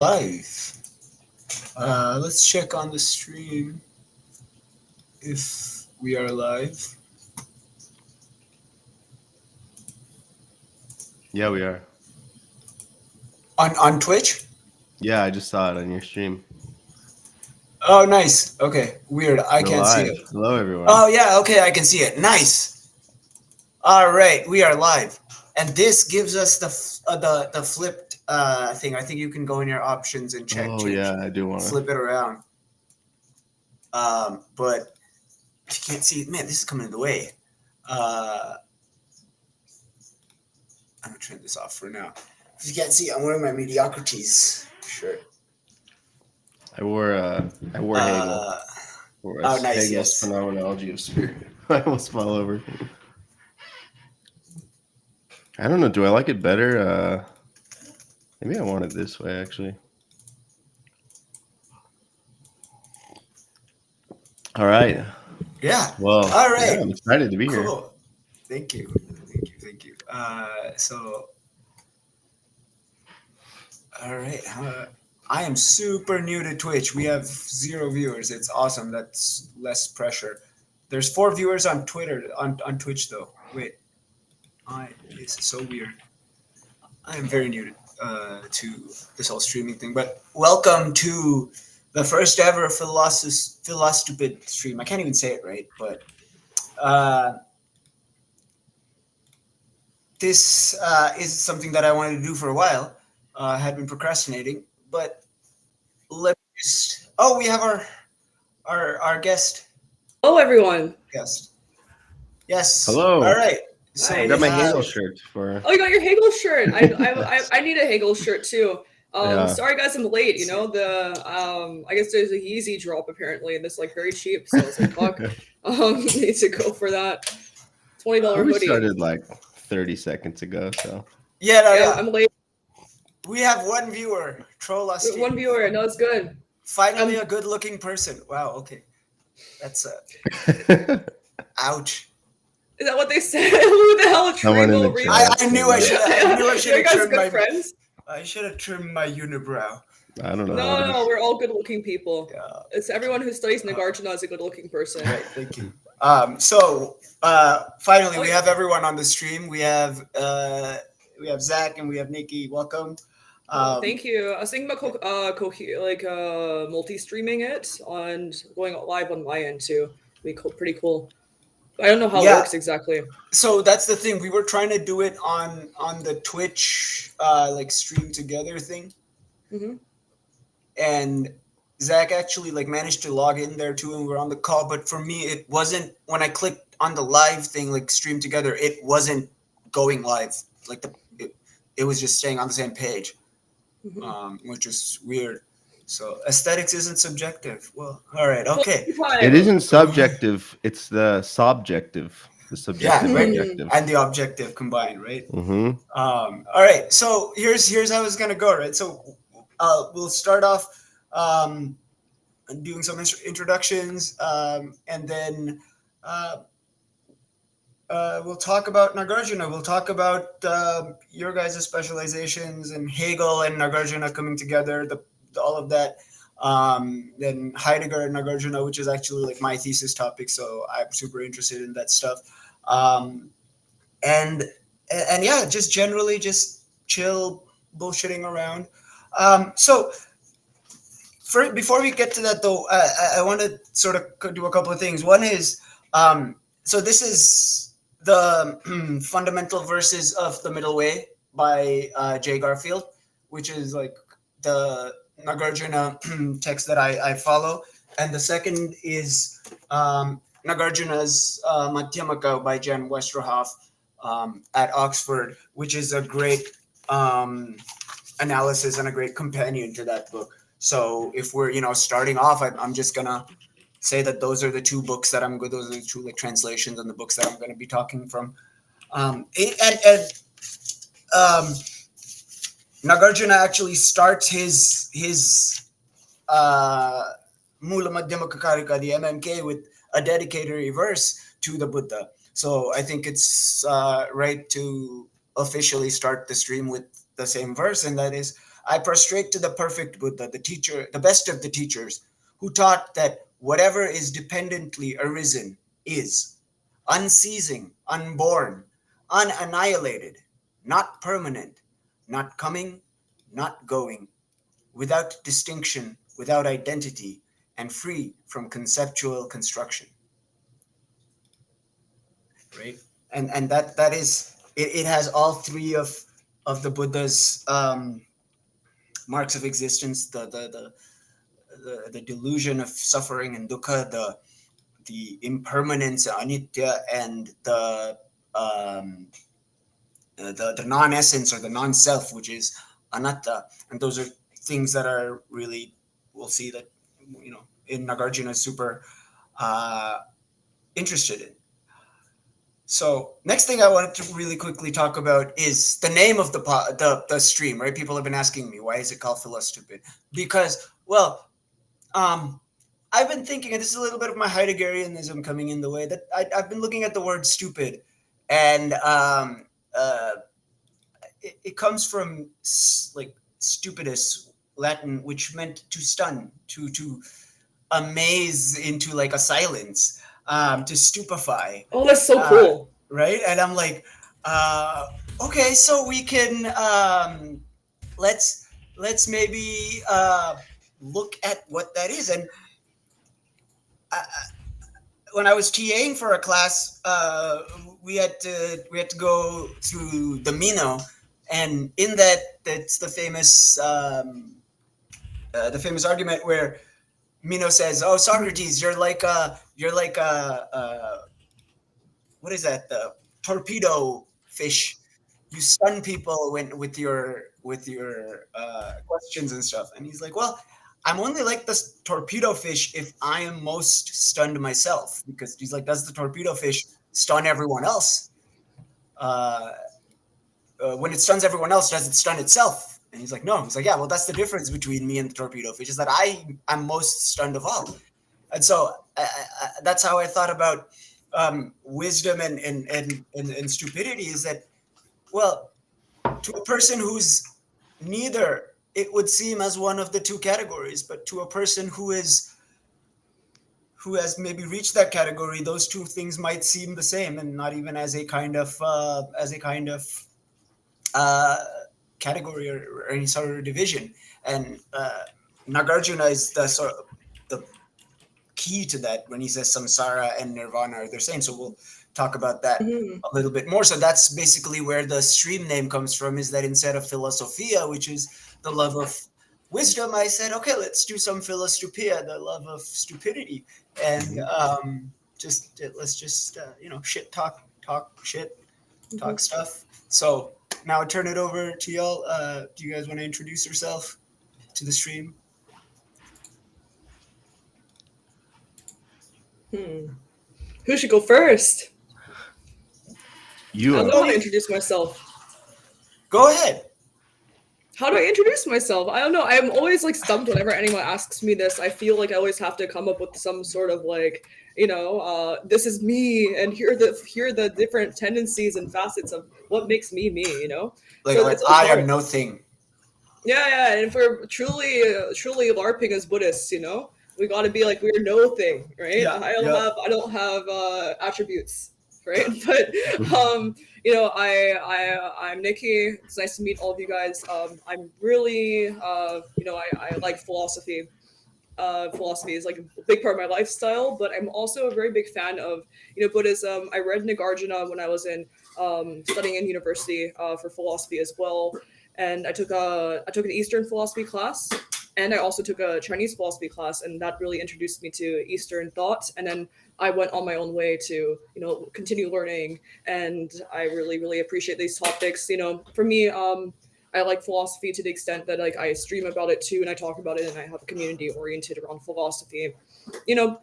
Live. Let's check on the stream if we are live. Yeah, we are. On Twitch? Yeah, I just saw it on your stream. Oh, nice. Okay, weird. I We're can't see live. it. Hello, everyone. Oh, yeah, okay, I can see it. Nice. All right, we are live. And this gives us the flipped thing. I think you can go in your options and Oh, change, yeah, I do want to. flip it around. But if you can't see it, man, this is coming in the way. Uh, I'm gonna turn this off for now. If you can't see, I'm wearing my mediocrities shirt. I wore Hegel Uh, for oh, us. nice. Hegel's Yes. phenomenology of spirit. I almost fall over. I don't know. Do I like it better? Maybe I want it this way, actually. All right. Yeah. Well, All yeah, right. I'm excited to be here. Cool. Thank you. Thank you. Thank you. So, all right. I am super new to Twitch. We have 0 viewers. It's awesome. That's less pressure. There's 4 viewers on Twitter on Twitch though. Wait. This is so weird. I am very new to this whole streaming thing, but welcome to the first ever Philostupid stream. I can't even say it right, but uh, this is something that I wanted to do for a while. I had been procrastinating, but let me just. Oh, we have our guest. Hello, everyone. Guest. Yes. All Hello. right. So I Hi. we got my have. Hegel shirt for. Oh, you got your Hegel shirt. I need a Hegel shirt too. Yeah. Sorry guys, I'm late. You know I guess there's a Yeezy drop apparently, and it's like very cheap. So I was like, fuck, need to go for that $20 We hoodie. started like 30 seconds ago, so. Yeah, no, Yeah, yeah. I'm late. We have one viewer. Troll us. One viewer. No, it's good. Finally, a good-looking person. Wow. Okay. That's ouch. Is that what they said? Who the hell Someone in the Trimo? chat. I knew I should. I knew I should Are have you guys trimmed good my. friends? I should have trimmed my unibrow. I don't know. No, we're all good-looking people. Yeah. It's everyone who studies Nagarjuna is a good-looking person. Right. Thank you. So finally, we have everyone on the stream. We have Zach and we have Nikki. Welcome. Thank you. I was thinking about multi-streaming it and going live on my end too. Be cool, pretty cool. I don't know how Yeah. it works exactly. So that's the thing. We were trying to do it on the Twitch like stream together thing, Hmm. and Zach actually like managed to log in there too, and we're on the call. But for me, it wasn't when I clicked on the live thing, like stream together. It wasn't going live. Like it was just staying on the same page, which is weird. So aesthetics isn't subjective. Well, all right, okay. It isn't subjective, it's the subjective. The Yeah, subjective right. objective. And the objective combined, right? Mm-hmm. All right. So here's how it's gonna go, right? So we'll start off doing some introductions, and then uh, we'll talk about Nagarjuna. We'll talk about your guys' specializations and Hegel and Nagarjuna coming together. All of that. Then Heidegger and Nagarjuna, which is actually like my thesis topic, so I'm super interested in that stuff. Um, and and yeah, just generally just chill, bullshitting around. So before we get to that though, I want to sort of do a couple of things. One is so this is the fundamental verses of the Middle Way by Jay Garfield, which is like the Nagarjuna text that I follow, and the second is Nagarjuna's Madhyamaka by Jan Westerhoff at Oxford, which is a great analysis and a great companion to that book. So if we're starting off, I'm just gonna say that those are the two books that I'm good. Those are the two like translations and the books that I'm going to be talking from. Um, Nagarjuna actually starts his Mula Madhyamaka, the MMK, with a dedicatory verse to the Buddha. So I think it's right to officially start the stream with the same verse, and that is I prostrate to the perfect Buddha, the teacher, the best of the teachers, who taught that whatever is dependently arisen is unceasing, unborn, unannihilated, not permanent, not coming, not going, without distinction, without identity, and free from conceptual construction. Right? And that is it has all three of the Buddha's marks of existence, the delusion of suffering and dukkha, the impermanence, anitya, and the non-essence or the non-self, which is anatta. And those are things that are really, we'll see that, in Nagarjuna is super interested in. So next thing I wanted to really quickly talk about is the name of the stream, right? People have been asking me, why is it called Philostupid? Because, well, I've been thinking, and this is a little bit of my Heideggerianism coming in the way, that I've been looking at the word stupid, and it comes from like stupidus, Latin, which meant to stun, to amaze into like a silence, to stupefy. Oh, that's so cool. Right? And I'm like, okay, so we can let's maybe look at what that is. And when I was TAing for a class, we had to go through the Mino, and in that's the famous argument where Mino says, "Oh, Socrates, you're like a what is that? The torpedo fish. You stun people with your questions and stuff." And he's like, "Well, I'm only like this torpedo fish if I am most stunned myself." Because he's like, "Does the torpedo fish stun everyone else? When it stuns everyone else, does it stun itself?" And he's like, "No." He's like, "Yeah, well, that's the difference between me and the torpedo fish, is that I'm most stunned of all." And so that's how I thought about wisdom and stupidity, is that, well, to a person who's neither, it would seem as one of the two categories, but to a person who has maybe reached that category, those two things might seem the same, and not even as a kind of category or any sort of division. And Nagarjuna is the key to that when he says samsara and nirvana are the same. So we'll talk about that a little bit more. So that's basically where the stream name comes from, is that instead of philosophia, which is the love of wisdom, I said, okay, let's do some philostupia, the love of stupidity. And let's just shit talk shit, talk stuff. So now I turn it over to y'all. Do you guys want to introduce yourself to the stream? Who should go first? I don't know how to You. introduce myself. Go ahead. How do I introduce myself? I don't know. I'm always like stumped whenever anyone asks me this. I feel like I always have to come up with some sort of like, this is me, and here are the different tendencies and facets of what makes me me. Like, So like it's I hard. am no thing. Yeah, and if we're truly LARPing as Buddhists, we got to be like, we're no thing, right? Yeah, I don't have attributes, right? But I'm Nikki. It's nice to meet all of you guys. I'm really I like philosophy. Philosophy is like a big part of my lifestyle, but I'm also a very big fan of Buddhism. I read Nagarjuna when I was in studying in university for philosophy as well, and I took an Eastern philosophy class, and I also took a Chinese philosophy class, and that really introduced me to Eastern thought. And then I went on my own way to continue learning, and I really, really appreciate these topics. For me, I like philosophy to the extent that like I stream about it too, and I talk about it, and I have a community oriented around philosophy. And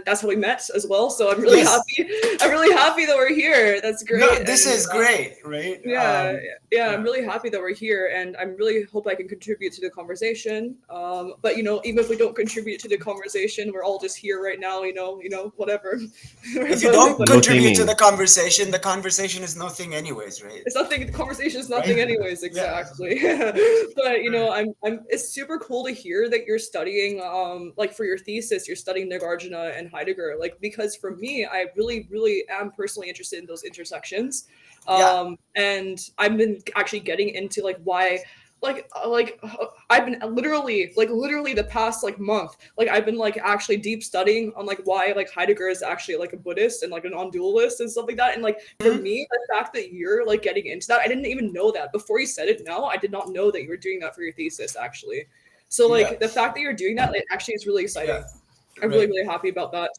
that's how we met as well. So I'm really happy. I'm really happy that we're here. That's great. No, this is great, right? Yeah, Yeah, I'm really happy that we're here, and I'm really hope I can contribute to the conversation. But even if we don't contribute to the conversation, we're all just here right now. Whatever. If you don't No contribute to thingy. the conversation is nothing anyways, right? It's nothing. The conversation is nothing, Right? anyways. Yeah. Exactly. But I'm. It's super cool to hear that you're studying. Like for your thesis, you're studying Nagarjuna and Heidegger. Like because for me, I really, really am personally interested in those intersections. Yeah. And I've been actually getting into like why. I've been literally the past like month, like I've been like actually deep studying on like why like Heidegger is actually like a Buddhist and like a non-dualist and stuff like that. And like for Mhm. me, the fact that you're like getting into that, I didn't even know that before you said it. Now I did not know that you were doing that for your thesis actually. So Yeah. like the fact that you're doing that, it actually is really exciting. Yeah. I'm Right. really, really happy about that.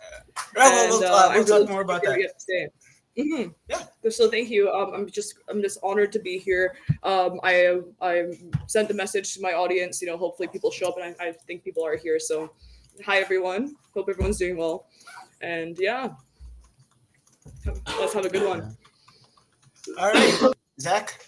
Right, And we'll I we'll really talk more about hear what that. you have to say. Mm-hmm. Yeah. So thank you. I'm just honored to be here. I sent the message to my audience. Hopefully people show up, and I think people are here. So, hi everyone. Hope everyone's doing well. And yeah, let's have a good one. All right, Zach.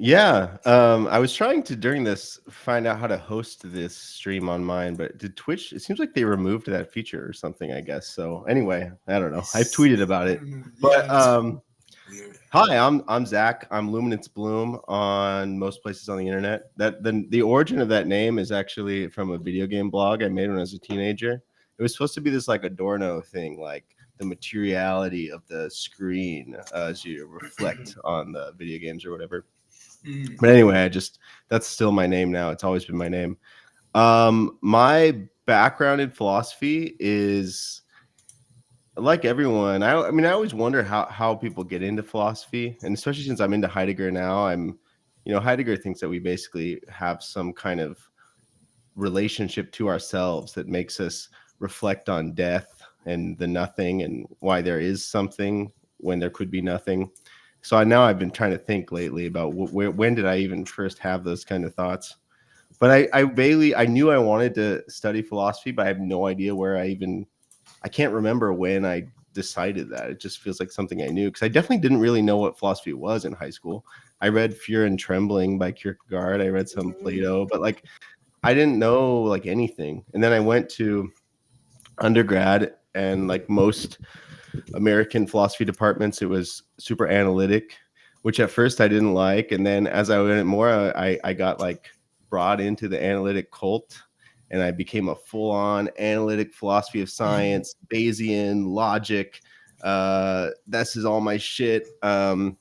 Yeah. I was trying to during this find out how to host this stream on mine, but did Twitch? It seems like they removed that feature or something. I guess so. Anyway, I don't know. I've tweeted about it, but Yeah, it's weird. hi, I'm Zach. I'm Luminance Bloom on most places on the internet. That the origin of that name is actually from a video game blog I made when I was a teenager. It was supposed to be this like Adorno thing, like the materiality of the screen as you reflect on the video games or whatever. Mm. But anyway, that's still my name now. It's always been my name. My background in philosophy is like everyone. I mean, I always wonder how people get into philosophy, and especially since I'm into Heidegger now. Heidegger thinks that we basically have some kind of relationship to ourselves that makes us reflect on death and the nothing and why there is something when there could be nothing. So I've been trying to think lately about when did I even first have those kind of thoughts. But I knew I wanted to study philosophy, but I have no idea where I can't remember when I decided that. It just feels like something I knew because I definitely didn't really know what philosophy was in high school. I read Fear and Trembling by Kierkegaard. I read some Plato, but like I didn't know like anything. And then I went to undergrad, and like most American philosophy departments, it was super analytic, which at first I didn't like. And then as I went more, I got like brought into the analytic cult, and I became a full-on analytic philosophy of science, Bayesian logic. This is all my shit. And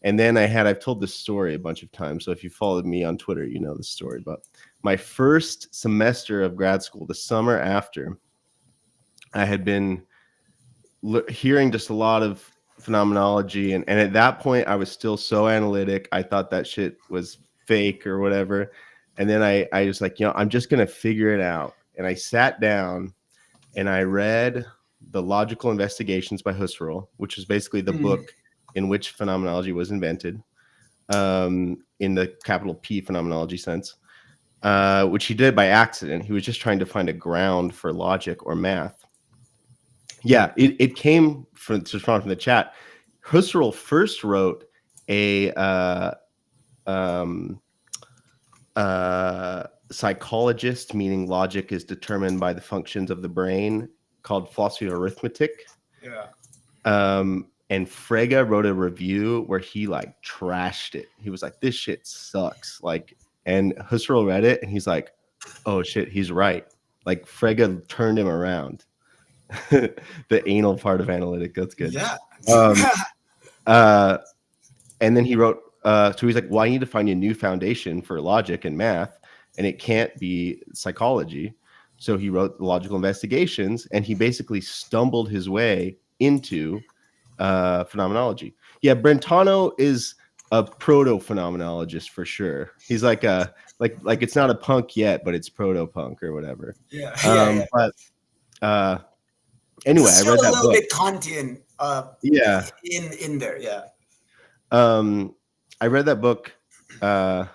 then I've told this story a bunch of times. So if you followed me on Twitter, you know the story. But my first semester of grad school, the summer after, I had been hearing just a lot of phenomenology. And at that point, I was still so analytic. I thought that shit was fake or whatever. And then I was like, I'm just going to figure it out. And I sat down and I read The Logical Investigations by Husserl, which is basically the book in which phenomenology was invented, in the capital P phenomenology sense, which he did by accident. He was just trying to find a ground for logic or math. Yeah, it came from the chat. Husserl first wrote a psychologist, meaning logic is determined by the functions of the brain, called Philosophy of Arithmetic. Yeah. And Frege wrote a review where he like trashed it. He was like, "This shit sucks." Like, and Husserl read it and he's like, "Oh shit, he's right." Like Frege turned him around. The anal part of analytic, that's good. Yeah. And then he wrote, so he's like, well, I need to find a new foundation for logic and math, and it can't be psychology. So he wrote The Logical Investigations, and he basically stumbled his way into phenomenology. Yeah, Brentano is a proto-phenomenologist for sure. He's like like it's not a punk yet, but it's proto-punk or whatever. Yeah. But anyway, It's I still read a that little book. bit Kantian. Yeah. In there. Yeah. I read that book then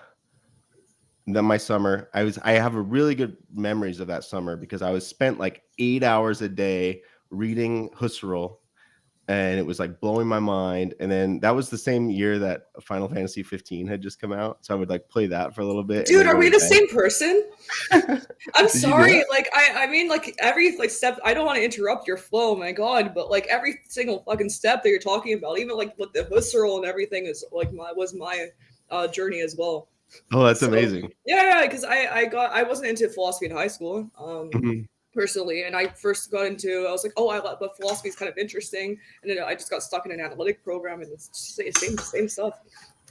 my summer. I have a really good memories of that summer because I was spent like 8 hours a day reading Husserl and it was like blowing my mind. And then that was the same year that Final Fantasy 15 had just come out, so I would like play that for a little bit. Dude, and then are go we to the bed. same person? I'm Did you do sorry. that? Like, I mean, like every like step. I don't want to interrupt your flow, my God, but like every single fucking step that you're talking about, even like with the visceral and everything, is like my journey as well. Oh, that's So amazing. yeah, because I wasn't into philosophy in high school. Mhm. Personally, and I first got into, I was like, oh, but philosophy is kind of interesting, and then I just got stuck in an analytic program, and it's just the same stuff.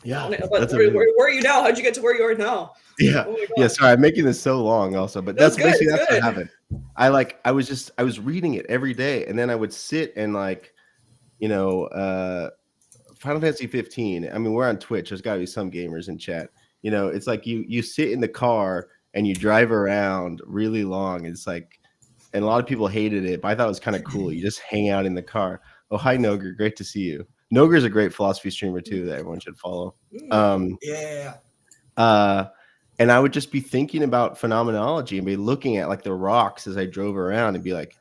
Yeah, But that's amazing. where are you now? How'd you get to where you are now? Yeah, Oh my yeah. God, Sorry, I'm making this so long, also, but no, it's that's good, basically it's that's what good. happened. I was reading it every day, and then I would sit and like, you know, Final Fantasy 15. I mean, we're on Twitch. There's got to be some gamers in chat. You know, it's like you sit in the car and you drive around really long. It's like, and a lot of people hated it, but I thought it was kind of cool. You just hang out in the car. Oh, hi, Noger. Great to see you. Noger's a great philosophy streamer too that everyone should follow. Yeah. Uh, and I would just be thinking about phenomenology and be looking at like the rocks as I drove around and be like,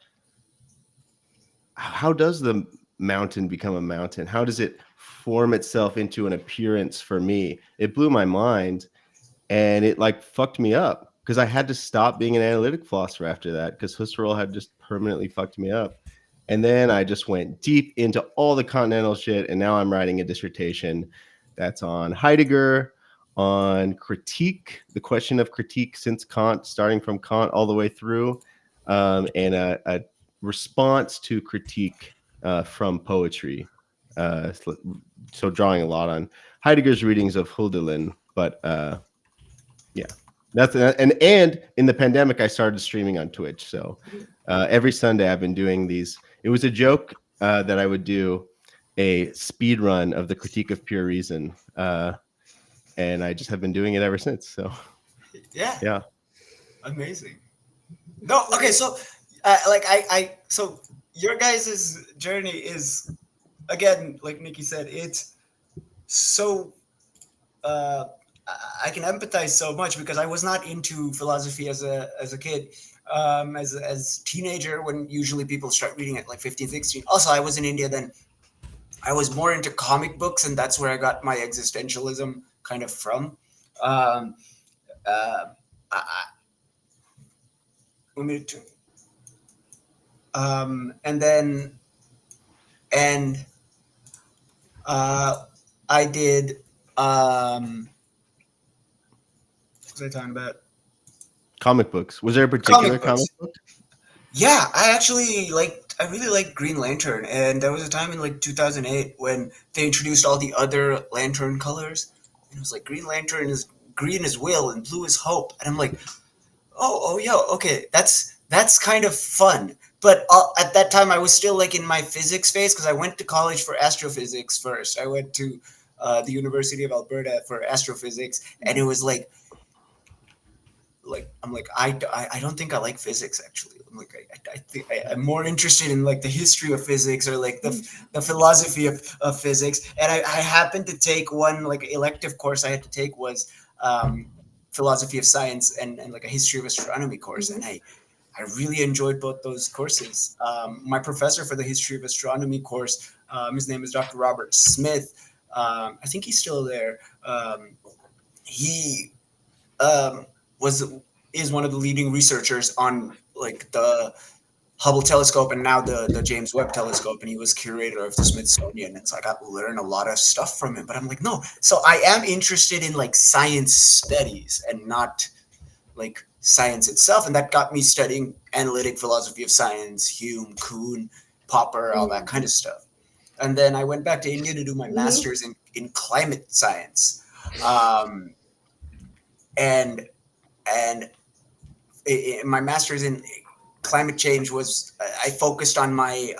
how does the mountain become a mountain? How does it form itself into an appearance for me? It blew my mind, and it like fucked me up because I had to stop being an analytic philosopher after that because Husserl had just permanently fucked me up. And then I just went deep into all the continental shit, and now I'm writing a dissertation that's on Heidegger, on critique, the question of critique since Kant, starting from Kant all the way through, and a response to critique from poetry. So drawing a lot on Heidegger's readings of Hölderlin, but yeah, that's and in the pandemic I started streaming on Twitch. So every Sunday I've been doing these. It was a joke that I would do a speed run of the Critique of Pure Reason, and I just have been doing it ever since. So yeah. Amazing. No, okay, so so your guys' journey is, again, like Nikki said, it's so I can empathize so much because I was not into philosophy as a kid. As teenager, when usually people start reading at like 15, 16. Also, I was in India then. I was more into comic books, and that's where I got my existentialism kind of from. Um, uh, I, I, and then and I did. What was I talking about? Comic books. Was there a particular Comic books. comic book? Yeah, I really liked Green Lantern, and there was a time in like 2008 when they introduced all the other Lantern colors. And it was like Green Lantern is green as will and blue is hope, and I'm like, oh yeah, okay, that's kind of fun. But at that time, I was still like in my physics phase because I went to college for astrophysics first. I went to the University of Alberta for astrophysics, and it was like I'm like I don't think I like physics actually. I'm like I think I'm more interested in like the history of physics or like the philosophy of physics. And I happened to take one like elective course I had to take was philosophy of science and like a history of astronomy course, and I really enjoyed both those courses. My professor for the history of astronomy course, his name is Dr. Robert Smith. I think he's still there. He was is one of the leading researchers on like the Hubble telescope and now the James Webb telescope, and he was curator of the Smithsonian. And so I got to learn a lot of stuff from him. But I'm like, no. So I am interested in like science studies and not like science itself, and that got me studying analytic philosophy of science, Hume, Kuhn, Popper, all that kind of stuff. And then I went back to India to do my master's in climate science. And my master's in climate change was I focused on my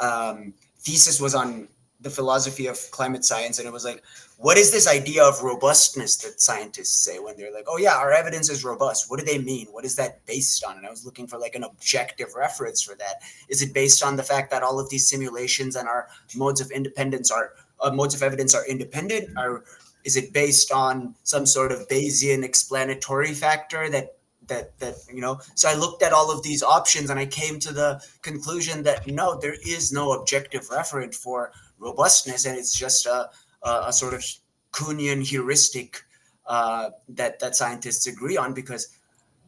thesis was on the philosophy of climate science, and it was like, what is this idea of robustness that scientists say when they're like, oh yeah, our evidence is robust? What do they mean? What is that based on? And I was looking for like an objective reference for that. Is it based on the fact that all of these simulations and our modes of independence are modes of evidence are independent, or is it based on some sort of Bayesian explanatory factor that so I looked at all of these options and I came to the conclusion that no, there is no objective referent for robustness, and it's just a sort of Kuhnian heuristic that scientists agree on, because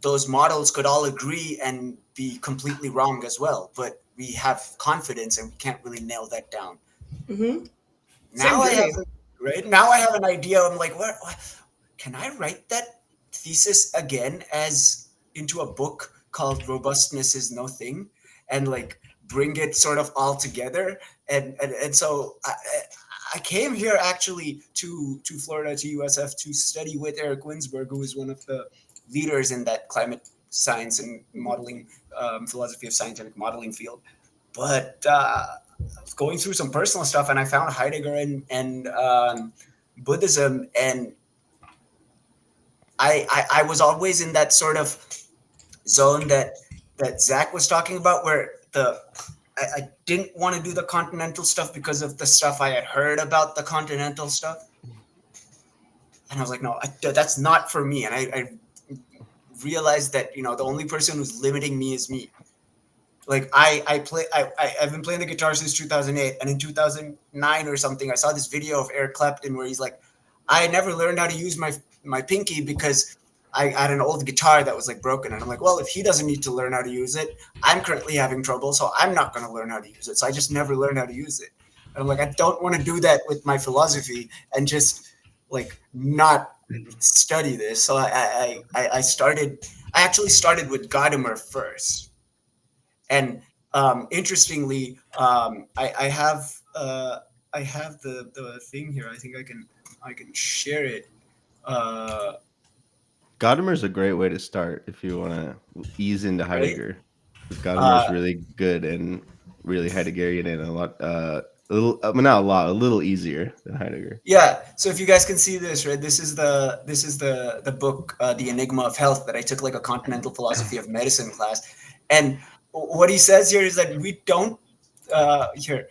those models could all agree and be completely wrong as well. But we have confidence, and we can't really nail that down. Mm-hmm. Same Now I have journey. right now I have an idea. I'm like, what can I write that thesis again as into a book called Robustness is No Thing, and like bring it sort of all together. And so I came here actually to Florida, to USF, to study with Eric Winsberg, who is one of the leaders in that climate science and modeling, philosophy of scientific modeling field. But I was going through some personal stuff, and I found Heidegger and Buddhism, and I was always in that sort of zone that Zach was talking about, where I didn't want to do the continental stuff because of the stuff I had heard about the continental stuff, and I was like, no, that's not for me. And I realized that, the only person who's limiting me is me. Like I've been playing the guitar since 2008, and in 2009 or something, I saw this video of Eric Clapton where he's like, I never learned how to use my pinky because I had an old guitar that was like broken. And I'm like, well, if he doesn't need to learn how to use it, I'm currently having trouble, so I'm not going to learn how to use it. So I just never learned how to use it. And I'm like, I don't want to do that with my philosophy and just like not study this. So I actually started with Gadamer first. And interestingly, I have the thing here. I think I can share it. Uh, Gadamer is a great way to start if you want to ease into right. Heidegger, because Gadamer is Uh, really good and really Heideggerian and a lot, a little, I mean, not a lot, a little easier than Heidegger. yeah. So if you guys can see this, right, this is the book, The Enigma of Health, that I took like a continental philosophy of medicine class, and what he says here is that we don't here.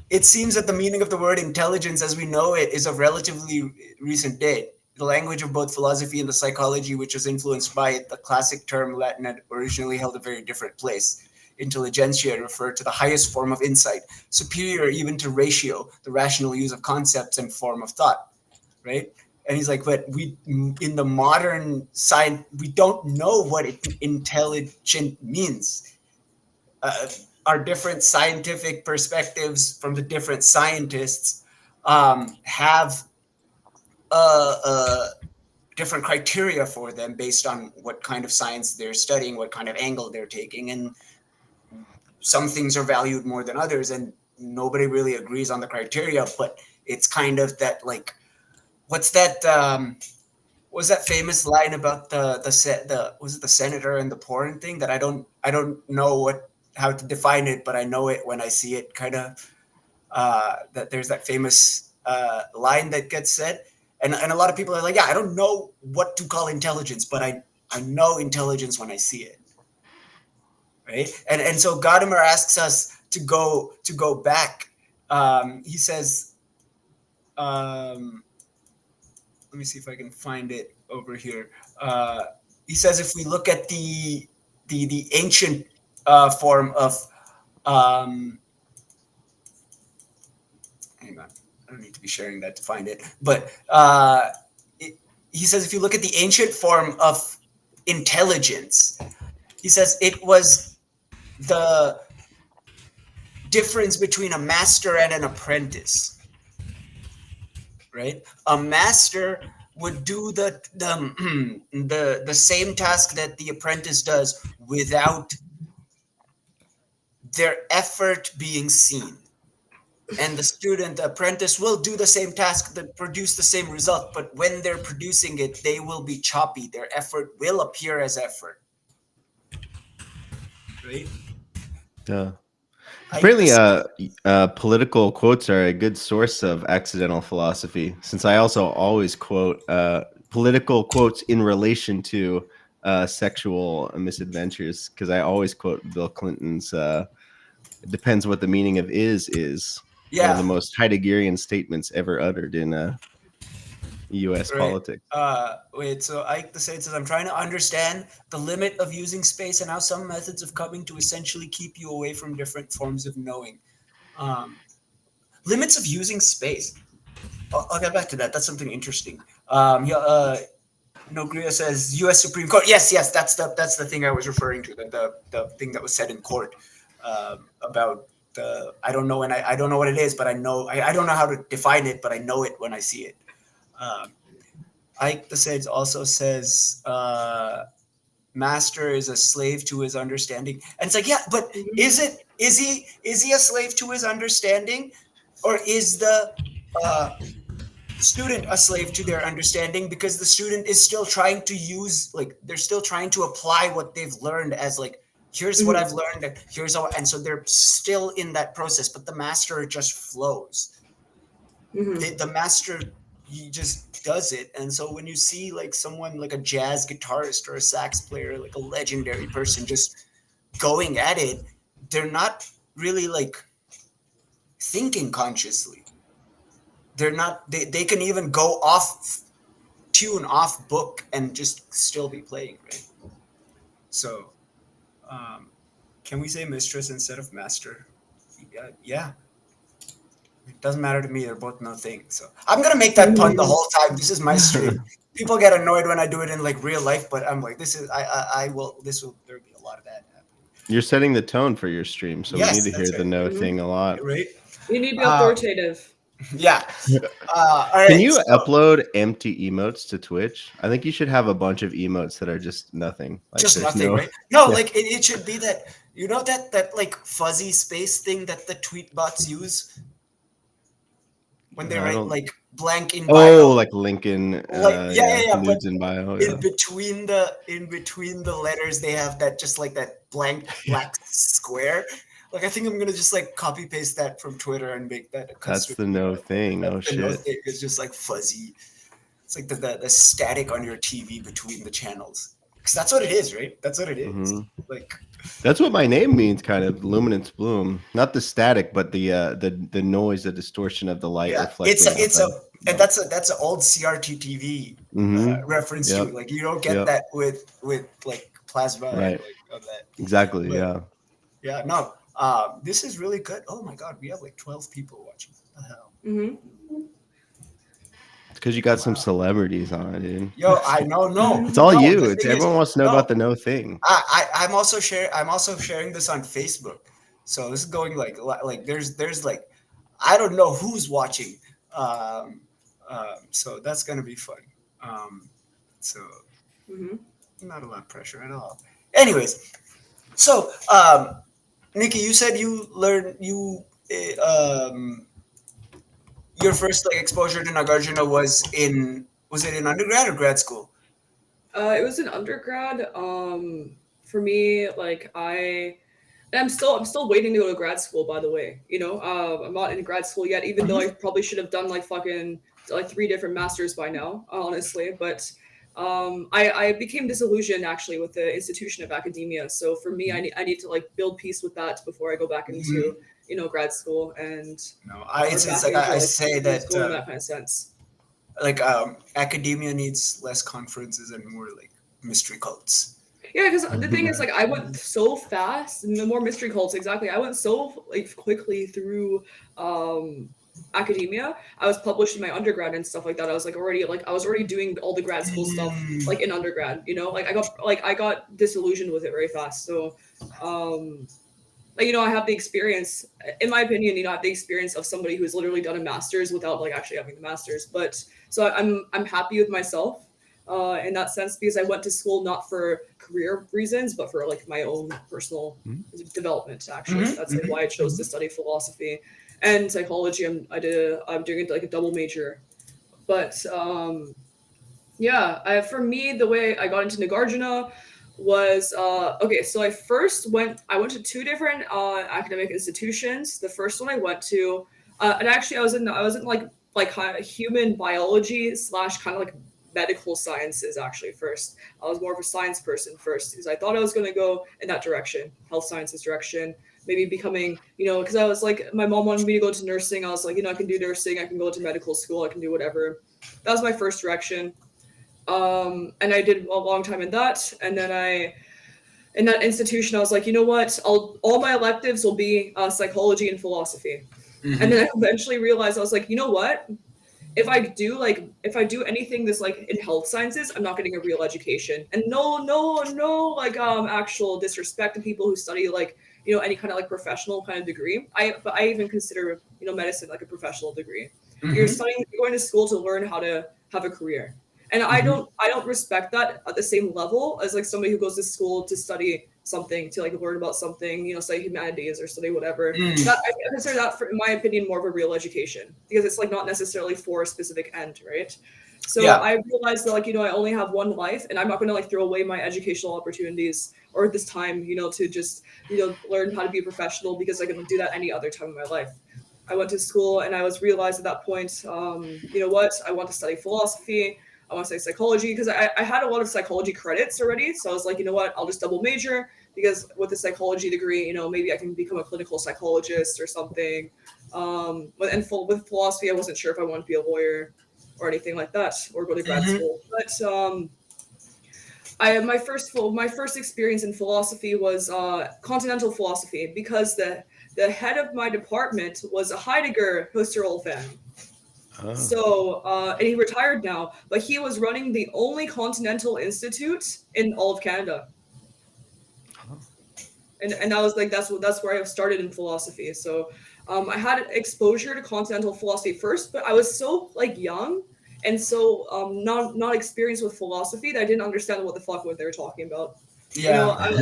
It seems that the meaning of the word intelligence as we know it is of relatively recent date. The language of both philosophy and the psychology which was influenced by it, the classic term Latin had originally held a very different place. Intelligentsia referred to the highest form of insight, superior even to ratio, the rational use of concepts and form of thought, right? And he's like, but we in the modern science, we don't know what intelligent means. uh, our different scientific perspectives from the different scientists have uh, different criteria for them based on what kind of science they're studying, what kind of angle they're taking, and some things are valued more than others, and nobody really agrees on the criteria. But it's kind of that, like, what's that? Was that famous line about the was it the senator and the porn thing, that I don't know what how to define it, but I know it when I see it, kind of, that there's that famous line that gets said, and a lot of people are like, yeah, I don't know what to call intelligence, but I know intelligence when I see it, right? And so Gadamer asks us to go back. He says, um, let me see if I can find it over here. Uh, he says if we look at the ancient form of um, hang on, I don't need to be sharing that to find it, but he says if you look at the ancient form of intelligence, he says it was the difference between a master and an apprentice, right? A master would do the same task that the apprentice does without their effort being seen. And the student, the apprentice, will do the same task that produce the same result, but when they're producing it, they will be choppy. Their effort will appear as effort, right? Yeah. I did Apparently, this. political quotes are a good source of accidental philosophy, since I also always quote political quotes in relation to sexual misadventures, because I always quote Bill Clinton's "It depends what the meaning of is," one of the Yeah, most Heideggerian statements ever uttered in U.S. right. politics. Wait, so Ike the Sage says, I'm trying to understand the limit of using space and how some methods of coming to essentially keep you away from different forms of knowing. Limits of using space. I'll get back to that. That's something interesting. Nogria says U.S. Supreme Court. Yes, that's the thing I was referring to. The thing that was said in court about the. I don't know, and I don't know what it is, but I know I don't know how to define it, but I know it when I see it. Um, Ike the Sage also says master is a slave to his understanding, and it's like, yeah, but is he a slave to his understanding, or is the uh, student a slave to their understanding, because the student is still trying to use, like, they're still trying to apply what they've learned as, like, here's what I've learned, here's how, and so they're still in that process, but the master just flows. The master, he just does it. And so when you see like someone like a jazz guitarist or a sax player, like a legendary person just going at it, they're not really like thinking consciously. They're not, they can even go off tune, off book, and just still be playing, right? So can we say mistress instead of master? Yeah. It doesn't matter to me. They're both no thing. So I'm gonna make that pun the whole time. This is my stream. People get annoyed when I do it in like real life, but I'm like, this is I will. This will. There'll be a lot of that happening. You're setting the tone for your stream, so Yes, we need to hear that's the right. no thing a lot. Right? You need to be authoritative. Yeah. All right. Can you so, upload empty emotes to Twitch? I think you should have a bunch of emotes that are just nothing. Like just there's nothing, no, right? No, Yeah. like it should be that, you know, that like fuzzy space thing that the tweet bots use when they I write don't. like blank in bio. Oh, like Lincoln, Like yeah, but nudes in bio. Yeah. in between the letters they have that, just like that blank black square. Like I think I'm gonna just like copy paste that from Twitter and make that a That's custom. the no thing. Oh The no shit. thing is just like fuzzy. It's like the static on your TV between the channels. Because that's what it is, right? That's what it is. Mhm. Like That's what my name means, kind of luminance bloom. Not the static, but the noise, the distortion of the light yeah, reflecting. and that's an old CRT TV reference Yep. too. Like you don't get Yep. that with like plasma and Right. like of that. Exactly. But, Yeah. yeah, no. This is really good. Oh my god, we have like 12 people watching. What the hell? It's because you got some celebrities on it, dude. Yo, I know, no. It's all no, you. the It's thing is, everyone wants to know no, about the no thing. I'm also sharing this on Facebook. So this is going like there's like, I don't know who's watching. So that's gonna be fun. So not a lot of pressure at all. Anyways, so Nikki, you said you learned your first like exposure to Nagarjuna was it in undergrad or grad school? It was an undergrad. For me, like I'm still waiting to go to grad school. By the way, I'm not in grad school yet, even though I probably should have done like fucking like 3 different masters by now, honestly. But I became disillusioned actually with the institution of academia. So for me, I need to like build peace with that before I go back into grad school and No, or back like into, I like, say that school in that kind of sense. like academia needs less conferences and more like mystery cults. Yeah, because the thing is, like, I went so fast, and the more mystery cults, exactly. I went so like quickly through academia. I was published in my undergrad and stuff like that. I was already doing all the grad school stuff like in undergrad. Like I got disillusioned with it very fast. So, like I have the experience, in my opinion. I have the experience of somebody who's literally done a master's without like actually having the master's. But so I'm happy with myself. In that sense, because I went to school not for career reasons, but for like my own personal development. Actually, that's like why I chose to study philosophy and psychology. I'm doing it like a double major, but yeah. For me, the way I got into Nagarjuna was okay. So I went to 2 different academic institutions. The first one I went to, and actually I was in like kind of human biology / kind of like medical sciences actually first. I was more of a science person first because I thought I was going to go in that direction, health sciences direction, maybe becoming, because I was like, my mom wanted me to go to nursing. I was like, I can do nursing, I can go to medical school, I can do whatever. That was my first direction. And I did a long time in that. And then in that institution, I was like, you know what? All my electives will be psychology and philosophy. Mhm. And then I eventually realized, I was like, you know what? If I do anything that's like in health sciences, I'm not getting a real education. And no, like actual disrespect to people who study like, you know, any kind of like professional kind of degree. But I even consider, you know, medicine like a professional degree. You're Mhm. you're going to school to learn how to have a career. And I Mhm. don't respect that at the same level as like somebody who goes to school to study something, to like learn about something, you know, study humanities or study whatever. Mm. That I consider that, in my opinion, more of a real education, because it's like not necessarily for a specific end, right? So Yeah. I realized that, like, you know, I only have one life, and I'm not going to like throw away my educational opportunities or this time, you know, to just, you know, learn how to be a professional, because I can do that any other time in my life. I went to school and I was realized at that point, you know what, I want to study philosophy. I want to study psychology, because I had a lot of psychology credits already. So I was like, you know what, I'll just double major, because with a psychology degree, you know, maybe I can become a clinical psychologist or something. With philosophy, I wasn't sure if I wanted to be a lawyer or anything like that, or go to grad Mhm. school. But my first experience in philosophy was continental philosophy, because the head of my department was a Heidegger Husserl fan. Oh. So, and he retired now, but he was running the only continental institute in all of Canada. And I was like, that's where I started in philosophy. So, I had exposure to continental philosophy first, but I was so like young and so not experienced with philosophy that I didn't understand what the fuck what they were talking about. You know, Yeah.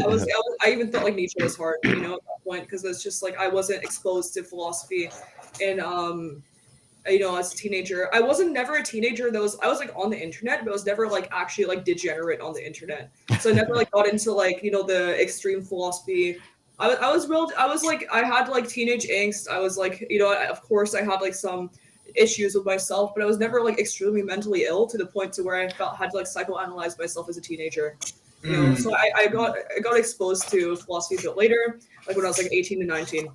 I even thought like Nietzsche was hard, you know, at that point, because it's just like I wasn't exposed to philosophy in you know, as a teenager. I wasn't never a teenager that was, I was like on the internet, but I was never like actually like degenerate on the internet. So I never like got into like, you know, the extreme philosophy. I was like, I had like teenage angst. I was like, you know, of course I had like some issues with myself, but I was never like extremely mentally ill to the point to where I felt had to like psychoanalyze myself as a teenager. You know, so Mm. I got exposed to philosophy a bit later, like when I was like 18 to 19.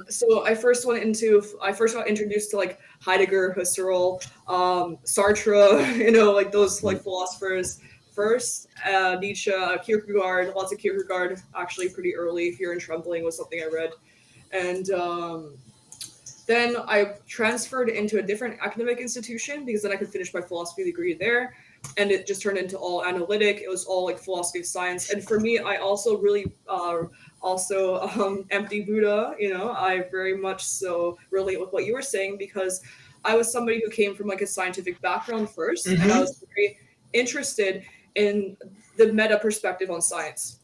So I first got introduced to like Heidegger, Husserl, Sartre, you know, like those like philosophers first. Nietzsche, Kierkegaard, lots of Kierkegaard actually pretty early. Fear and Trembling was something I read, and then I transferred into a different academic institution, because then I could finish my philosophy degree there. And it just turned into all analytic. It was all like philosophy of science. And for me, I also really empty Buddha. You know, I very much so relate with what you were saying, because I was somebody who came from like a scientific background first, and I Mhm. was very interested in the meta perspective on science,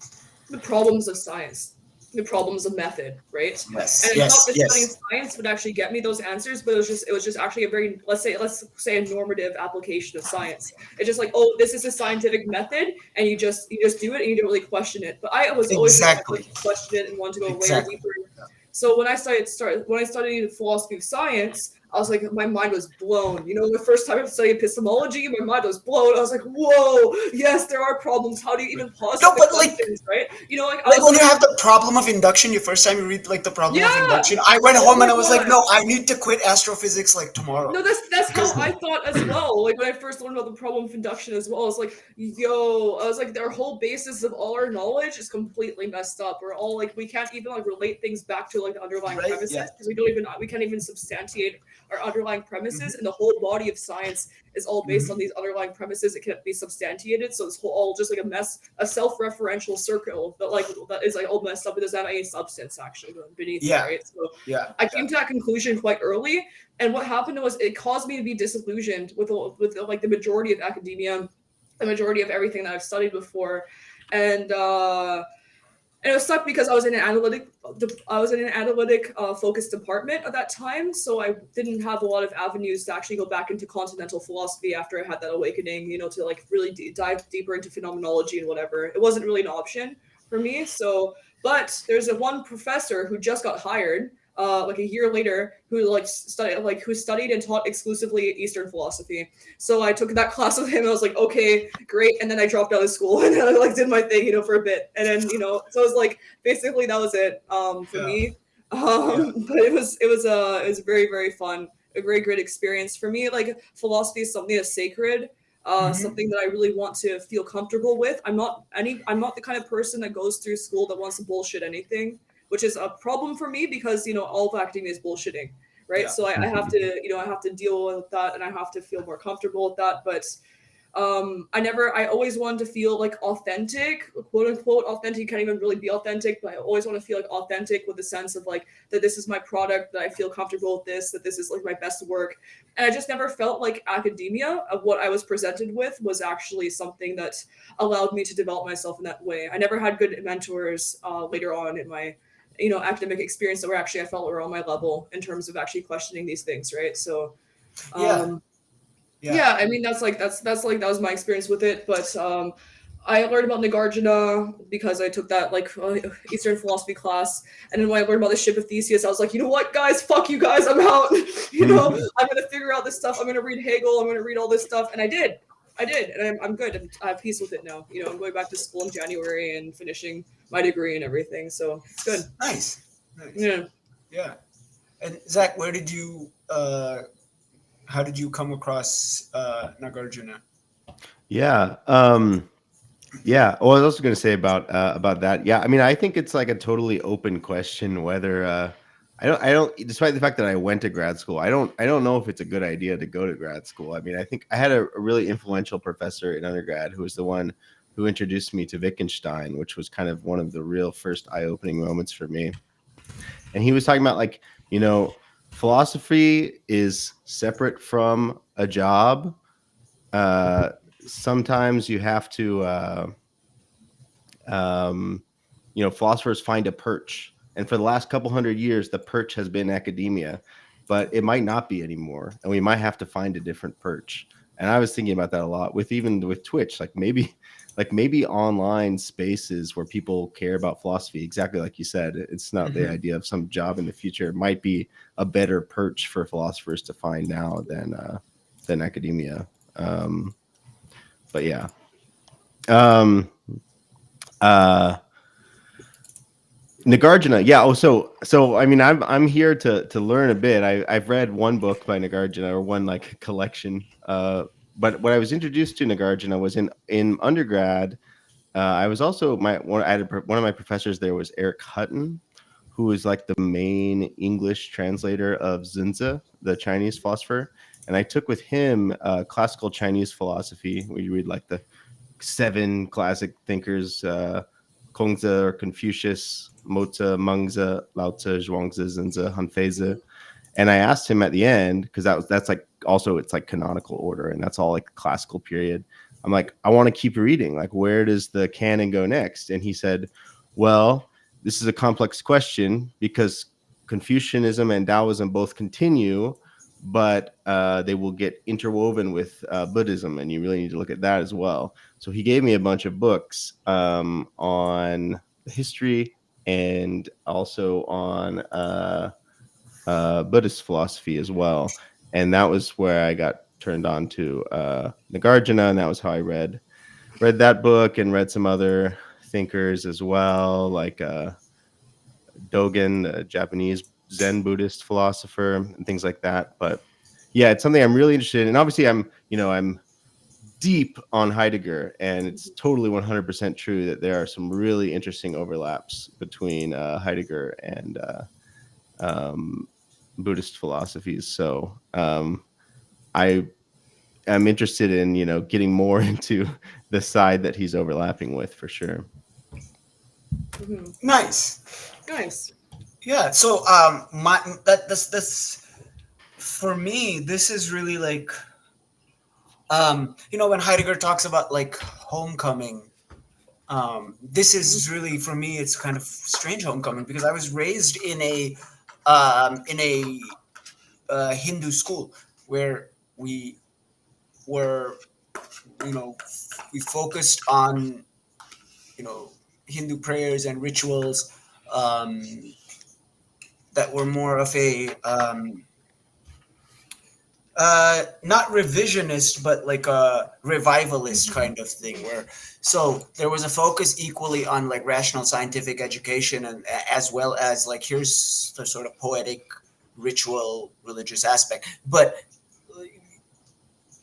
the problems of science, the problems of method, right? And Yes. I thought Yes. that studying Yes. science would actually get me those answers, but it was just actually a very, let's say a normative application of science. It's just like, oh, this is a scientific method, and you just do it and you don't really question it. But I was always the type Exactly. to question it and want to go layer Exactly. deeper. So when I studied philosophy of science, I was like, my mind was blown. You know, the first time I studied epistemology, my mind was blown. I was like, whoa, yes, there are problems. How do you even No, posit the but like questions, right? You know, like I like was when you like, have the problem of induction, your first time you read like the problem of yeah, induction, I went oh home and my I was like, god. no, I need to quit astrophysics like tomorrow. No, that's how Because I thought as well. Like when I first learned about the problem of induction as well, I was like, yo, I was like, their whole basis of all our knowledge is completely messed up. We're all like, we can't even like relate things back to like the underlying right, yeah. premises, because we can't even substantiate our underlying premises, Mhm. and the whole body of science is all based on Mhm. these underlying premises. It can't be substantiated, so it's all just like a mess, a self-referential circle that is like all messed up. It doesn't have any substance actually beneath it, Yeah. right? So Yeah. I came to that conclusion quite early, and what happened was it caused me to be disillusioned with like the majority of academia, the majority of everything that I've studied before, and and it was stuck because I was in an analytic focused department at that time, so I didn't have a lot of avenues to actually go back into continental philosophy after I had that awakening, you know, to like really dive deeper into phenomenology and whatever. It wasn't really an option for me. So, but there's a one professor who just got hired like a year later, who studied and taught exclusively Eastern philosophy. So I took that class with him. And I was like, okay, great. And then I dropped out of school and then I like did my thing, you know, for a bit. And then, you know, so it was like basically that was it for Yeah. me. Yeah. But it was very, very fun, a very great experience for me. Like philosophy is something that's sacred. something that I really want to feel comfortable with. I'm not the kind of person that goes through school that wants to bullshit anything, which is a problem for me because all of academia is bullshitting, right? Yeah. So I have to I have to deal with that, and I have to feel more comfortable with that. But I always wanted to feel like authentic, quote unquote authentic. You can't even really be authentic, but I always want to feel like authentic with the sense of like that this is my product, that I feel comfortable with this, that this is like my best work. And I just never felt like academia of what I was presented with was actually something that allowed me to develop myself in that way. I never had good mentors later on in my academic experience that were actually I felt were on my level in terms of actually questioning these things, right? So Yeah. yeah, I mean that's that was my experience with it. But I learned about Nagarjuna because I took that like Eastern philosophy class, and then when I learned about the ship of Theseus, I was like, you know what, guys, fuck you guys, I'm out. I'm gonna figure out this stuff. I'm gonna read Hegel. I'm gonna read all this stuff, and I did, and I'm good. I have peace with it now. I'm going back to school in January and finishing my degree and everything, so it's good. Nice. Yeah. Yeah. And Zach, how did you come across Nagarjuna? Yeah. Yeah. Well, I was also going to say about that. Yeah. I mean, I think it's like a totally open question whether I don't. Despite the fact that I went to grad school, I don't know if it's a good idea to go to grad school. I mean, I think I had a really influential professor in undergrad who was the one who introduced me to Wittgenstein, which was kind of one of the real first eye-opening moments for me. And he was talking about like, philosophy is separate from a job. Sometimes you have to, philosophers find a perch. And for the last couple hundred years, the perch has been academia, but it might not be anymore. And we might have to find a different perch. And I was thinking about that a lot even with Twitch, like maybe online spaces where people care about philosophy, exactly like you said. It's not the idea of some job in the future. It might be a better perch for philosophers to find now than academia. But yeah. Nagarjuna, yeah. Oh, so I mean, I'm here to learn a bit. I've read one book by Nagarjuna, or one like collection. But what I was introduced to Nagarjuna was in undergrad. I was also one of my professors there was Eric Hutton, who was like the main English translator of Xunzi, the Chinese philosopher. And I took with him classical Chinese philosophy, where you read like the 7 classic thinkers, Kongzi or Confucius, Mozi, Mengzi, Lao Tzu, Zhuangzi, Xunzi, Hanfeizi. And I asked him at the end, because that's like also it's like canonical order, and that's all like classical period. I'm like, I want to keep reading. Like, where does the canon go next? And he said, well, this is a complex question because Confucianism and Taoism both continue, but they will get interwoven with Buddhism, and you really need to look at that as well. So he gave me a bunch of books on the history and also on Buddhist philosophy as well. And that was where I got turned on to Nagarjuna, and that was how I read that book and read some other thinkers as well, like Dogen, a Japanese Zen Buddhist philosopher, and things like that. But yeah, it's something I'm really interested in. And obviously I'm deep on Heidegger, and it's totally 100% true that there are some really interesting overlaps between Heidegger and Buddhist philosophies. So I am interested in getting more into the side that he's overlapping with, for sure. Nice. Yeah. So that's for me. This is really like when Heidegger talks about like homecoming. This is really for me. It's kind of strange homecoming because I was raised in a Hindu school where we were, we focused on, Hindu prayers and rituals that were more of a not revisionist, but like a revivalist kind of thing. So there was a focus equally on like rational scientific education, and as well as like here's the sort of poetic, ritual, religious aspect. But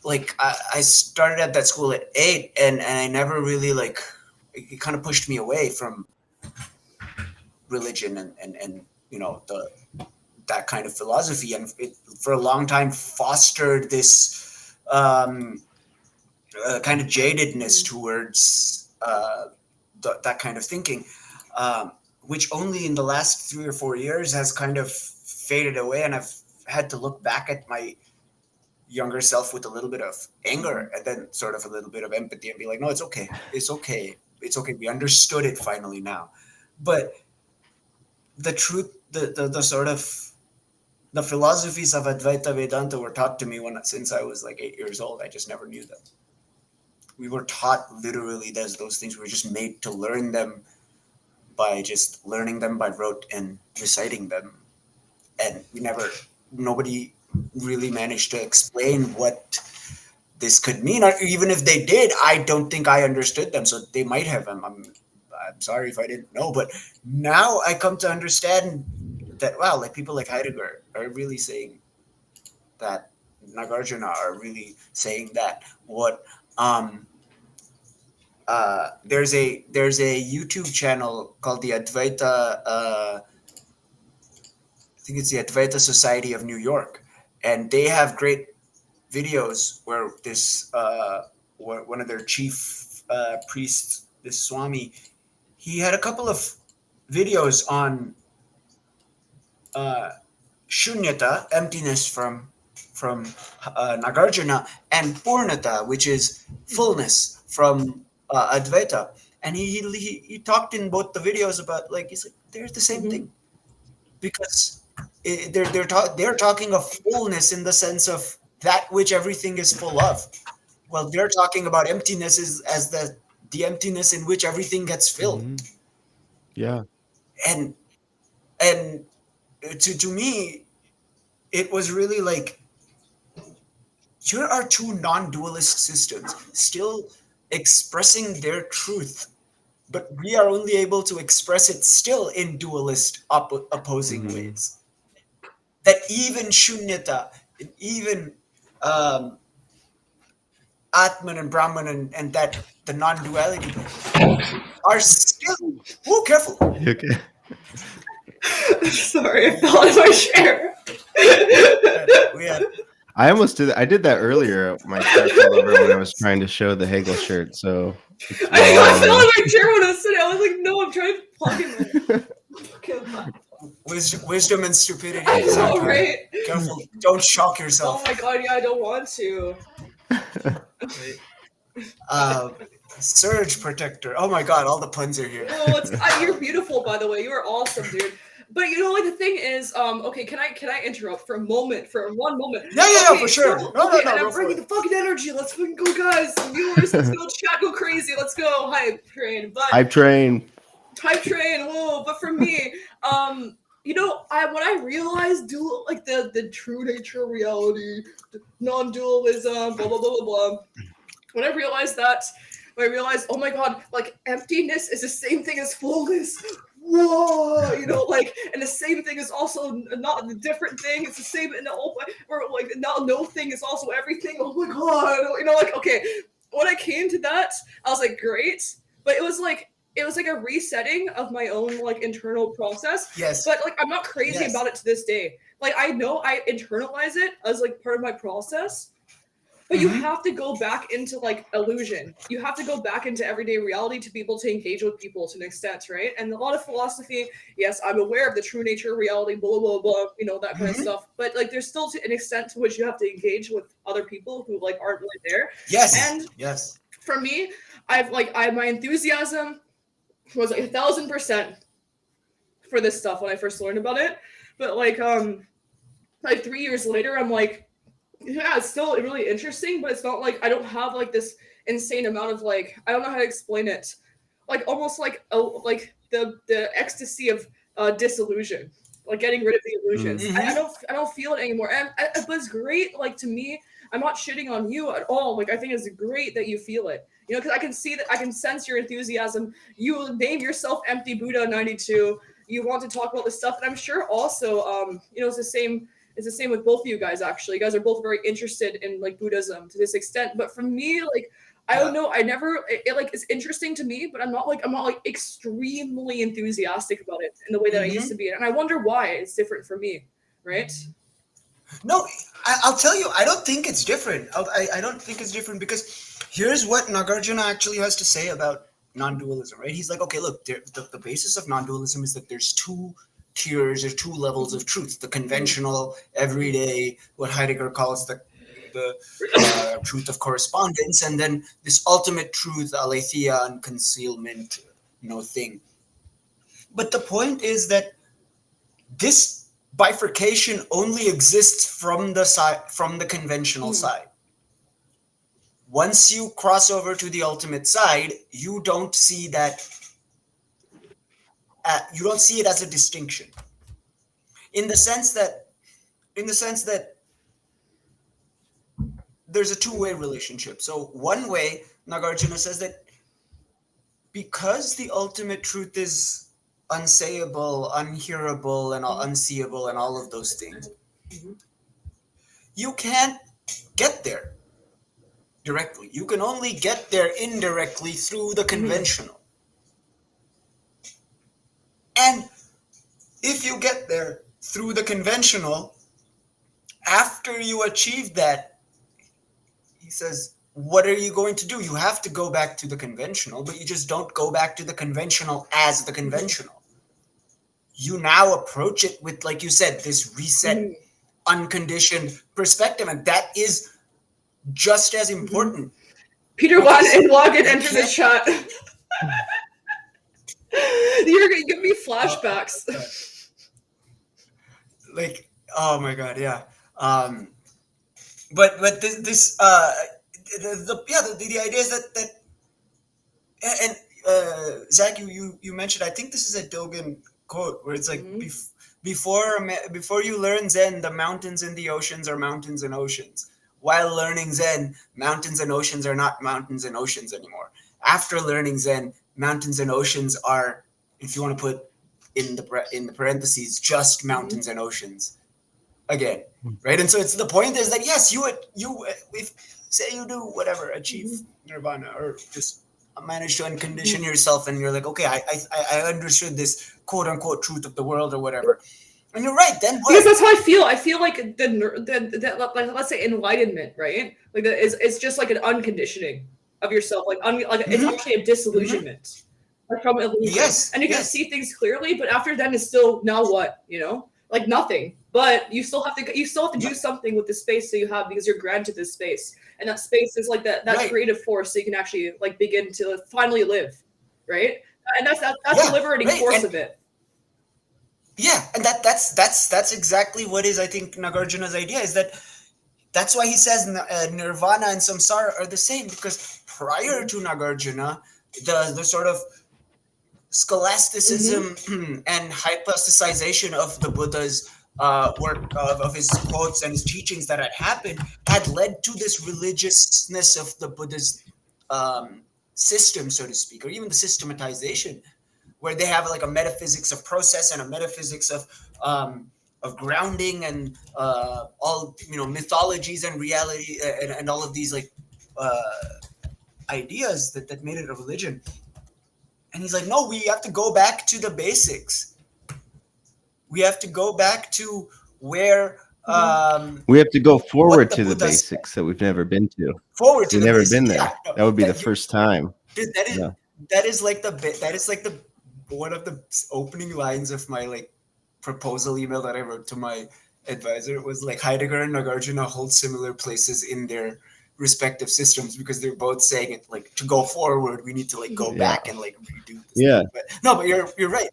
like I started at that school at 8, and I never really like it kind of pushed me away from religion and the that kind of philosophy, and it for a long time fostered this kind of jadedness towards that kind of thinking, which only in the last 3 or 4 years has kind of faded away, and I've had to look back at my younger self with a little bit of anger and then sort of a little bit of empathy and be like, no, it's okay, it's okay, it's okay, we understood it finally now. But the truth, the sort of the philosophies of Advaita Vedanta were taught to me since I was like 8 years old. I just never knew them. We were taught literally those things. We were just made to learn them by just learning them by rote and reciting them. And nobody really managed to explain what this could mean. Or even if they did, I don't think I understood them. So they might have. I'm sorry if I didn't know. But now I come to understand that, wow, like people like Heidegger are really saying that, Nagarjuna are really saying that. What there's a YouTube channel called the Advaita. I think it's the Advaita Society of New York, and they have great videos where this one of their chief priests, this Swami, he had a couple of videos on shunyata, emptiness from Nagarjuna, and purnata, which is fullness from Advaita. And he talked in both the videos about, like, he's like, they're the same thing, because they're talking of fullness in the sense of that which everything is full of. Well, they're talking about emptiness as the emptiness in which everything gets filled. Yeah. And to me, it was really like, here are two non-dualist systems still expressing their truth, but we are only able to express it still in dualist opposing ways. That even shunyata, even Atman and Brahman, and that the non-duality are still. Oh, careful! Okay. Sorry, I fell out of my chair. I almost did. I did that earlier. My shirt fell over when I was trying to show the Hegel shirt. So I fell out of my chair when I was sitting. I was like, no, I'm trying to plug in. Okay, Wisdom and stupidity. All right. Careful! Don't shock yourself. Oh my god! Yeah, I don't want to. Surge protector. Oh my god! All the puns are here. Oh, you're beautiful, by the way. You are awesome, dude. But you know, like, the thing is, okay, can I interrupt for one moment? Yeah, for sure. So, no, and I'm bringing the fucking energy. Let's fucking go, guys. Viewers, let's go chat, go crazy. Let's go, hype train. But hype train. Whoa! But for me, you know, when I realized the true nature of reality, non-dualism, blah blah blah blah blah. When I realized, oh my god, like, emptiness is the same thing as fullness. Whoa, you know, like, and the same thing is also not a different thing. It's the same, or like, no thing is also everything. Oh my god, you know, like, okay. When I came to that, I was like, great, but it was like a resetting of my own, like, internal process. Yes. But, like, I'm not crazy about it to this day. Like, I know I internalize it as, like, part of my process. But you have to go back into, like, illusion. You have to go back into everyday reality to be able to engage with people to an extent, right? And a lot of philosophy, yes, I'm aware of the true nature of reality, blah, blah, blah, you know, that kind of stuff. But, like, there's still an extent to which you have to engage with other people who, like, aren't really there. Yes. And for me, my enthusiasm was like 1,000% for this stuff when I first learned about it. But, like 3 years later, I'm like, yeah, it's still really interesting, but it's not like I don't have, like, this insane amount of, like, I don't know how to explain it, like, almost like the ecstasy of disillusion, like getting rid of the illusions. I don't feel it anymore, and it was great. Like, to me, I'm not shitting on you at all. Like, I think it's great that you feel it, you know, because I can see that, I can sense your enthusiasm. You name yourself Empty Buddha 92. You want to talk about this stuff, and I'm sure also, you know, it's the same it's the same with both of you guys. Actually, you guys are both very interested in like Buddhism to this extent. But for me, like I don't know, I never like it's interesting to me, but I'm not like extremely enthusiastic about it in the way that I used to be, and I wonder why it's different for me, right? No, I'll tell you, I don't think it's different. I don't think it's different because here's what Nagarjuna actually has to say about non-dualism, right? He's like, okay, look, the basis of non-dualism is that there's two tiers or two levels of truth: the conventional, everyday, what Heidegger calls the truth of correspondence, and then this ultimate truth, aletheia, unconcealment, thing. But the point is that this bifurcation only exists from the conventional side. Once you cross over to the ultimate side, you don't see that. You don't see it as a distinction, in the sense that there's a two-way relationship. So one way, Nagarjuna says that because the ultimate truth is unsayable, unhearable, and unseeable, and all of those things, you can't get there directly. You can only get there indirectly through the conventional. And if you get there through the conventional, after you achieve that, he says, what are you going to do? You have to go back to the conventional, but you just don't go back to the conventional as the conventional. You now approach it with, like you said, this reset, unconditioned perspective, and that is just as important. Peter and Logan enter the chat. You're gonna give me flashbacks. Like, oh my god, yeah. But this the idea is that and Zach, you mentioned, I think this is a Dogen quote where it's like, before you learn Zen, the mountains and the oceans are mountains and oceans. While learning Zen, mountains and oceans are not mountains and oceans anymore. After learning Zen, mountains and oceans are, if you want to put in the parentheses, just mountains and oceans again, right? And so it's the point is that yes, you if say you do whatever, achieve nirvana or just manage to uncondition yourself, and you're like, okay, I understood this quote unquote truth of the world or whatever. And you're right. Then what? Because that's how I feel. I feel like the like, let's say enlightenment, right? Like it's just like an unconditioning of yourself. Like it's actually a disillusionment from illusion. Yes, and you can see things clearly, but after then it's still, now what? Like nothing. But you still have to do something with the space that you have, because you're granted this space, and that space is like that creative force, so you can actually like begin to finally live, right? And that's the liberating force of it. Yeah, and that's exactly what is, I think, Nagarjuna's idea, is that's why he says nirvana and samsara are the same, because prior to Nagarjuna, the sort of scholasticism and hypostasization of the Buddha's work, of his quotes and his teachings that had happened, had led to this religiousness of the Buddha's system, so to speak, or even the systematization, where they have like a metaphysics of process and a metaphysics of grounding and all mythologies and reality and all of these like ideas that made it a religion. And he's like, no, we have to go back to the basics. We have to go back to where we have to go forward to the basics that we've never been to. Forward to we've the never basics. been there. Yeah, no, that would be the first time. That is like one of the opening lines of my like proposal email that I wrote to my advisor. Was like, Heidegger and Nagarjuna hold similar places in their respective systems, because they're both saying it like, to go forward we need to like go back and like redo this thing. But you're right.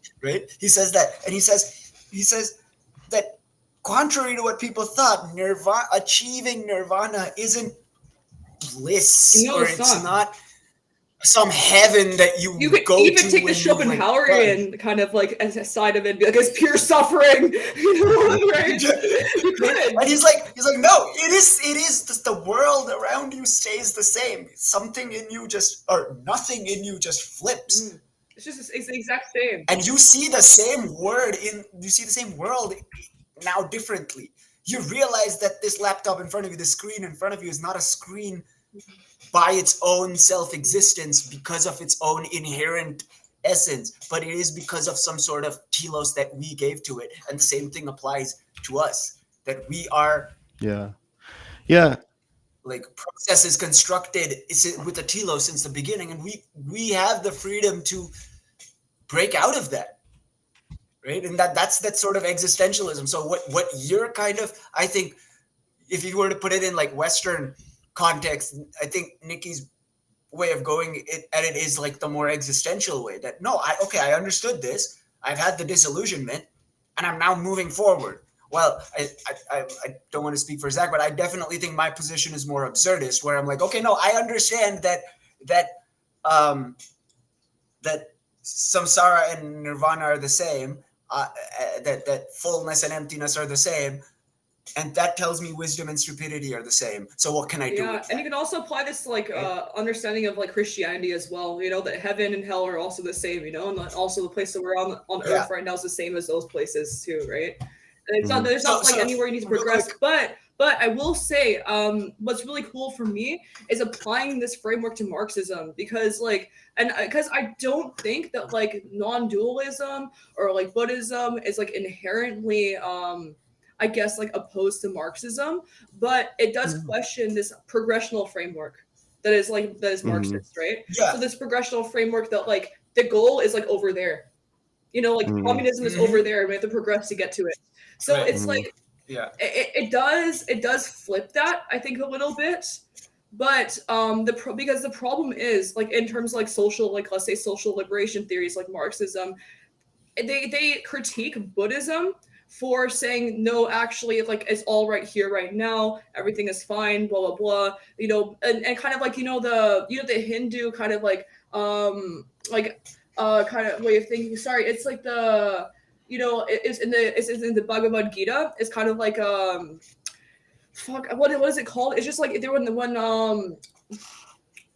He says that, and he says that contrary to what people thought, achieving nirvana isn't bliss, or it's not some heaven that you could go even to take the Schopenhauerian kind of like as a side of it, be like, it's pure suffering, right? You could. And he's like, no, it is just the world around you stays the same. Something in you nothing in you just flips. It's the exact same. And you see the same world now differently. you realize that this laptop in front of you, the screen in front of you, is not a screen by its own self-existence because of its own inherent essence, but it is because of some sort of telos that we gave to it. And the same thing applies to us, that we are Yeah. like processes constructed with a telos since the beginning, and we have the freedom to break out of that, right? And that's that sort of existentialism. So what you're kind of, I think, if you were to put it in like Western context, I think Nikki's way of going at it is like the more existential way, that no, I understood this, I've had the disillusionment, and I'm now moving forward. Well, I don't want to speak for Zach, but I definitely think my position is more absurdist, where I'm like, okay, no, I understand that um that samsara and nirvana are the same, that fullness and emptiness are the same, and that tells me wisdom and stupidity are the same. So what can I do? Yeah, and you can also apply this to like understanding of like Christianity as well. You know that heaven and hell are also the same. You know, and also the place that we're on Earth right now is the same as those places too, right? And it's not, there's not like anywhere you need to progress, but I will say, what's really cool for me is applying this framework to Marxism, because because I don't think that like non-dualism or like Buddhism is like inherently I guess like opposed to Marxism, but it does question this progressional framework that is Marxist, right? Yeah. So this progressional framework that like the goal is like over there. You know, like communism is over there, and we have to progress to get to it. So it's like, yeah, it does flip that, I think, a little bit. But because the problem is like in terms of like social, like let's say social liberation theories like Marxism, they critique Buddhism for saying no, actually, like it's all right here, right now, everything is fine, blah blah blah. You know, and kind of like the Hindu kind of like kind of way of thinking. Sorry, it's like the it's in the Bhagavad Gita. It's kind of like fuck, what is it called? It's just like there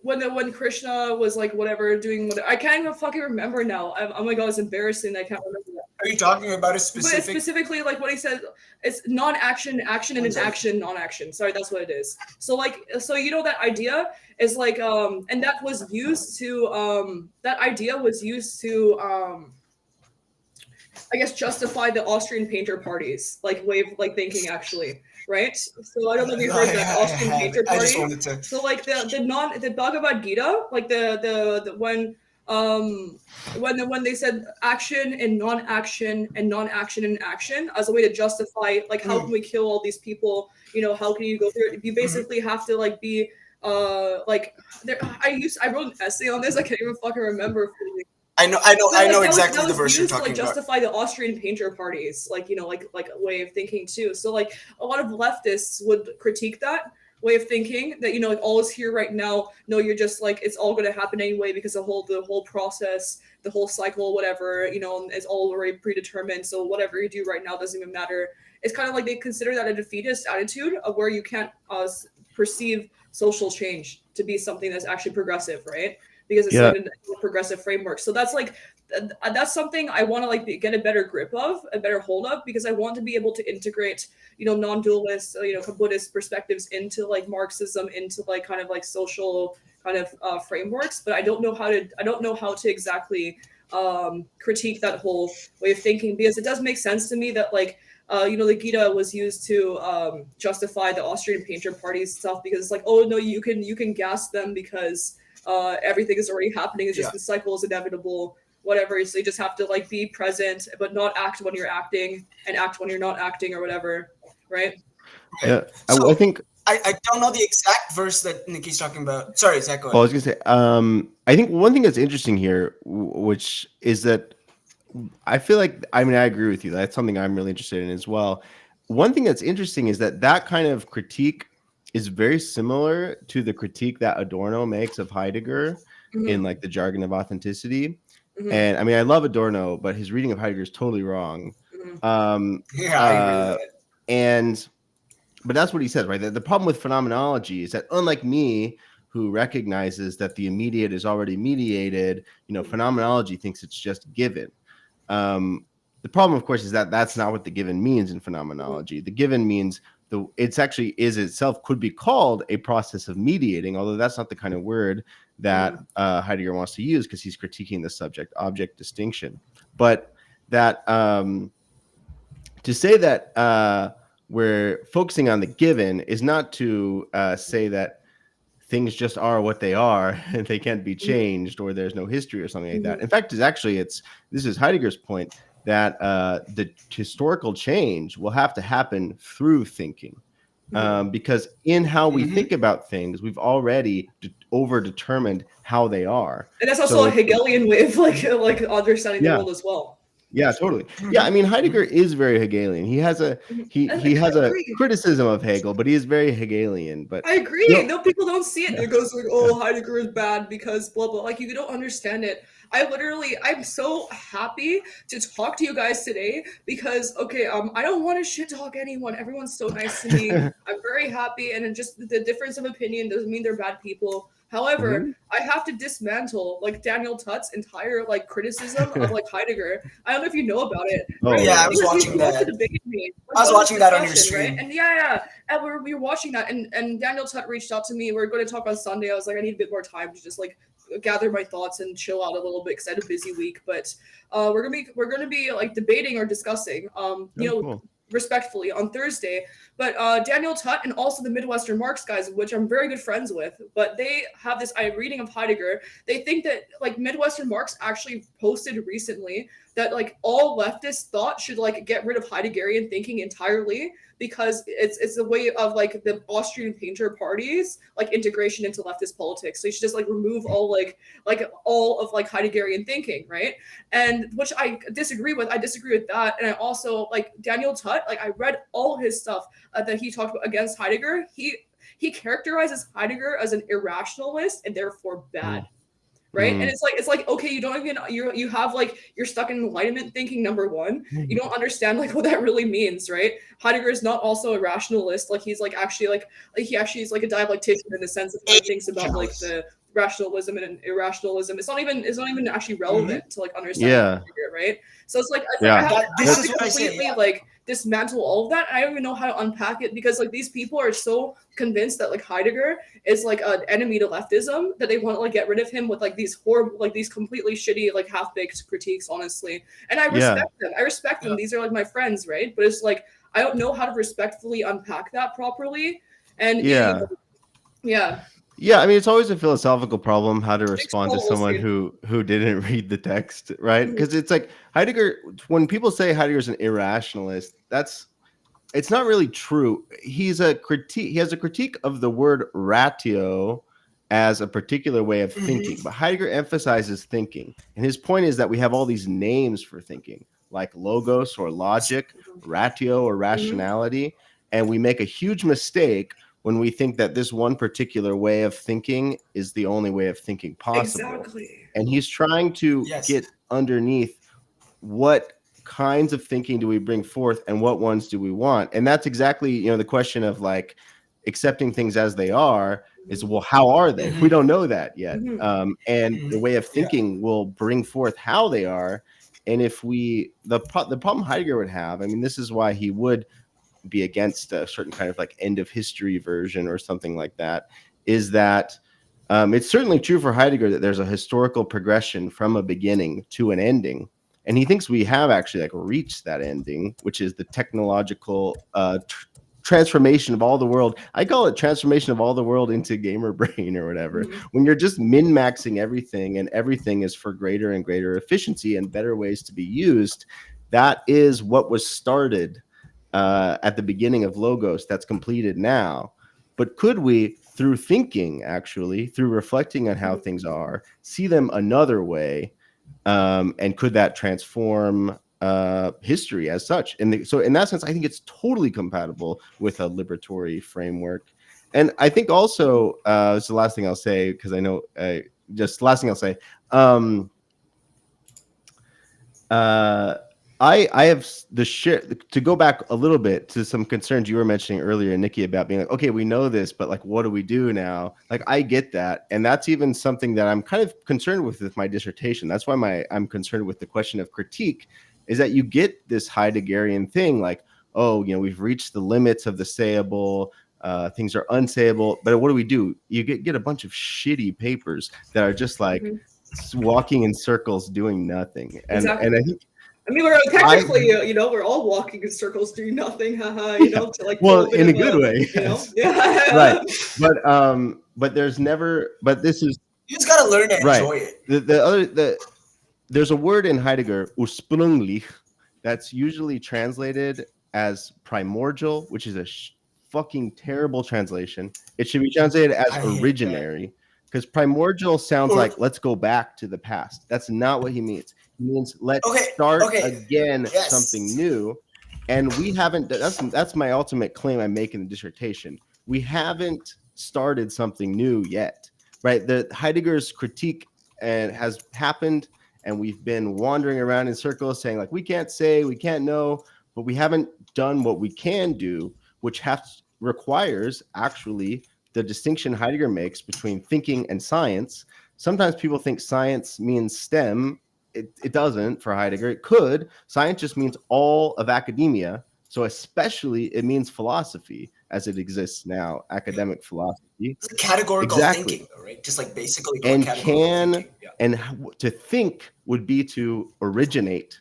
when Krishna was like whatever doing whatever. I can't even fucking remember now. Oh my god, it's embarrassing. I can't remember that. Are you talking about a specific? But specifically, like what he said, it's non-action, action, and an action, non-action. Sorry, that's what it is. So that idea is like and that was used to I guess justify the Austrian painter party's like way of like thinking, actually, right? So I don't know if you heard that Austrian painter party. I just wanted to. So like the Bhagavad Gita, like the when they said action and non-action and non-action and action as a way to justify like how can we kill all these people? You know, how can you go through it? You basically have to like be like there. I wrote an essay on this. I can't even fucking remember. I know exactly the verse you're talking to, like, justify the Austrian painter parties, like like a way of thinking too. So like a lot of leftists would critique that way of thinking, that like all is here right now. No, you're just like it's all going to happen anyway because the whole process, the whole cycle, whatever is all already predetermined. So whatever you do right now doesn't even matter. It's kind of like they consider that a defeatist attitude of where you can't perceive social change to be something that's actually progressive, right? Because it's like a progressive framework. So that's something I want to like get a better grip of, a better hold of, because I want to be able to integrate, non-dualist, Buddhist perspectives into like Marxism, into like kind of like social kind of frameworks. But I don't know how to exactly critique that whole way of thinking, because it does make sense to me that like the Gita was used to justify the Austrian painter parties stuff, because it's like, oh no, you can gas them because everything is already happening. It's just the cycle is inevitable, whatever. So you just have to like be present, but not act when you're acting, and act when you're not acting, or whatever, right? Yeah, so I think I don't know the exact verse that Nikki's talking about. Sorry, Zach, go ahead. Well, I was gonna say, I think one thing that's interesting here, which is that I feel like, I agree with you. That's something I'm really interested in as well. One thing that's interesting is that kind of critique is very similar to the critique that Adorno makes of Heidegger in like the jargon of authenticity. And I love Adorno, but his reading of Heidegger is totally wrong. I agree with that. But that's what he says, right? The problem with phenomenology is that, unlike me, who recognizes that the immediate is already mediated, phenomenology thinks it's just given. The problem, of course, is that that's not what the given means in phenomenology. The given means it's actually is itself could be called a process of mediating, although that's not the kind of word that Heidegger wants to use because he's critiquing the subject-object distinction. But that to say that we're focusing on the given is not to say that things just are what they are and they can't be changed or there's no history or something like that. In fact, this is Heidegger's point that the historical change will have to happen through thinking. Because in how we think about things, we've already over-determined how they are. And that's also a Hegelian way of like understanding the Yeah. world as well. Yeah, totally. Yeah, I mean Heidegger is very Hegelian. He has a he has a criticism of Hegel, but he is very Hegelian. But I agree. No, people don't see it. It goes like, oh, Heidegger is bad because blah blah. Like you don't understand it. I'm so happy to talk to you guys today because I don't want to shit talk anyone. Everyone's so nice to me. I'm very happy, and just the difference of opinion doesn't mean they're bad people. However, I have to dismantle like Daniel Tutt's entire like criticism of like Heidegger. I don't know if you know about it. Right? Yeah, I was watching that. I was watching that on your stream. Right? And and we were watching that, and Daniel Tutt reached out to me. We are going to talk on Sunday. I was like, I need a bit more time to just like gather my thoughts and chill out a little bit because I had a busy week. But we're gonna be like debating or discussing, cool. Respectfully on Thursday. But Daniel Tutt and also the Midwestern Marx guys, which I'm very good friends with, but they have this reading of Heidegger. They think that like Midwestern Marx actually posted recently that like all leftist thought should like get rid of Heideggerian thinking entirely because it's a way of like the Austrian painter parties like integration into leftist politics. So you should just like remove all all of like Heideggerian thinking, right? And which I disagree with. I disagree with that. And I also like Daniel Tutt. Like I read all his stuff that he talked about against Heidegger. He characterizes Heidegger as an irrationalist and therefore bad. Right. And it's like, okay, you don't even, you have like, you're stuck in Enlightenment thinking, number one. You don't understand like what that really means, right? Heidegger is not also a rationalist. Like he's like actually he actually is like a dialectician in the sense that he thinks about like the rationalism and irrationalism. It's not even actually relevant to like understand Heidegger, right? So it's like I have to completely like dismantle all of that. I don't even know how to unpack it because like these people are so convinced that like Heidegger is like an enemy to leftism that they want to like get rid of him with like these horrible, like these completely shitty, like half-baked critiques, honestly. And I respect them. I respect them. These are like my friends, right? But it's like I don't know how to respectfully unpack that properly. And yeah, I mean, it's always a philosophical problem how to respond to someone who didn't read the text, right? Because it's like Heidegger, when people say Heidegger's an irrationalist, it's not really true. He has a critique of the word ratio as a particular way of thinking, but Heidegger emphasizes thinking. And his point is that we have all these names for thinking, like logos or logic, ratio or rationality, and we make a huge mistake when we think that this one particular way of thinking is the only way of thinking possible. Exactly. And he's trying to get underneath what kinds of thinking do we bring forth and what ones do we want. And that's exactly, the question of like accepting things as they are is, well, how are they? We don't know that yet. And the way of thinking will bring forth how they are. And if the problem Heidegger would have, I mean, this is why he would be against a certain kind of like end of history version or something like that, is that it's certainly true for Heidegger that there's a historical progression from a beginning to an ending. And he thinks we have actually like reached that ending, which is the technological transformation of all the world. I call it transformation of all the world into gamer brain or whatever. When you're just min-maxing everything and everything is for greater and greater efficiency and better ways to be used, that is what was started at the beginning of Logos that's completed now. But could we, through thinking, actually, through reflecting on how things are, see them another way? And could that transform history as such? So in that sense, I think it's totally compatible with a liberatory framework. And I think also, it's the last thing I'll say, because I know, just the last thing I'll say, I have the shit to go back a little bit to some concerns you were mentioning earlier, Nikki, about being like, okay, we know this, but like, what do we do now? Like, I get that. And that's even something that I'm kind of concerned with my dissertation. That's why I'm concerned with the question of critique, is that you get this Heideggerian thing like, oh, we've reached the limits of the sayable, things are unsayable. But what do? You get a bunch of shitty papers that are just like walking in circles doing nothing. And I think, I mean, we're technically, we're all walking in circles doing nothing, haha, to like, well, in a good way, yeah. Right. But there's never, but this is, you just gotta learn to enjoy it. There's a word in Heidegger, ursprünglich, that's usually translated as primordial, which is a fucking terrible translation. It should be translated as originary, because primordial sounds like let's go back to the past. That's not what he means. He means let's start again, something new. And we haven't. That's my ultimate claim I make in the dissertation. We haven't started something new yet, right? The Heidegger's critique has happened, and we've been wandering around in circles saying like we can't say, we can't know, but we haven't done what we can do, which requires actually the distinction Heidegger makes between thinking and science. Sometimes people think science means STEM. It doesn't for Heidegger. It could. Science just means all of academia. So especially it means philosophy as it exists now, academic philosophy. It's categorical thinking, right? Just like basically thinking. Yeah. And to think would be to originate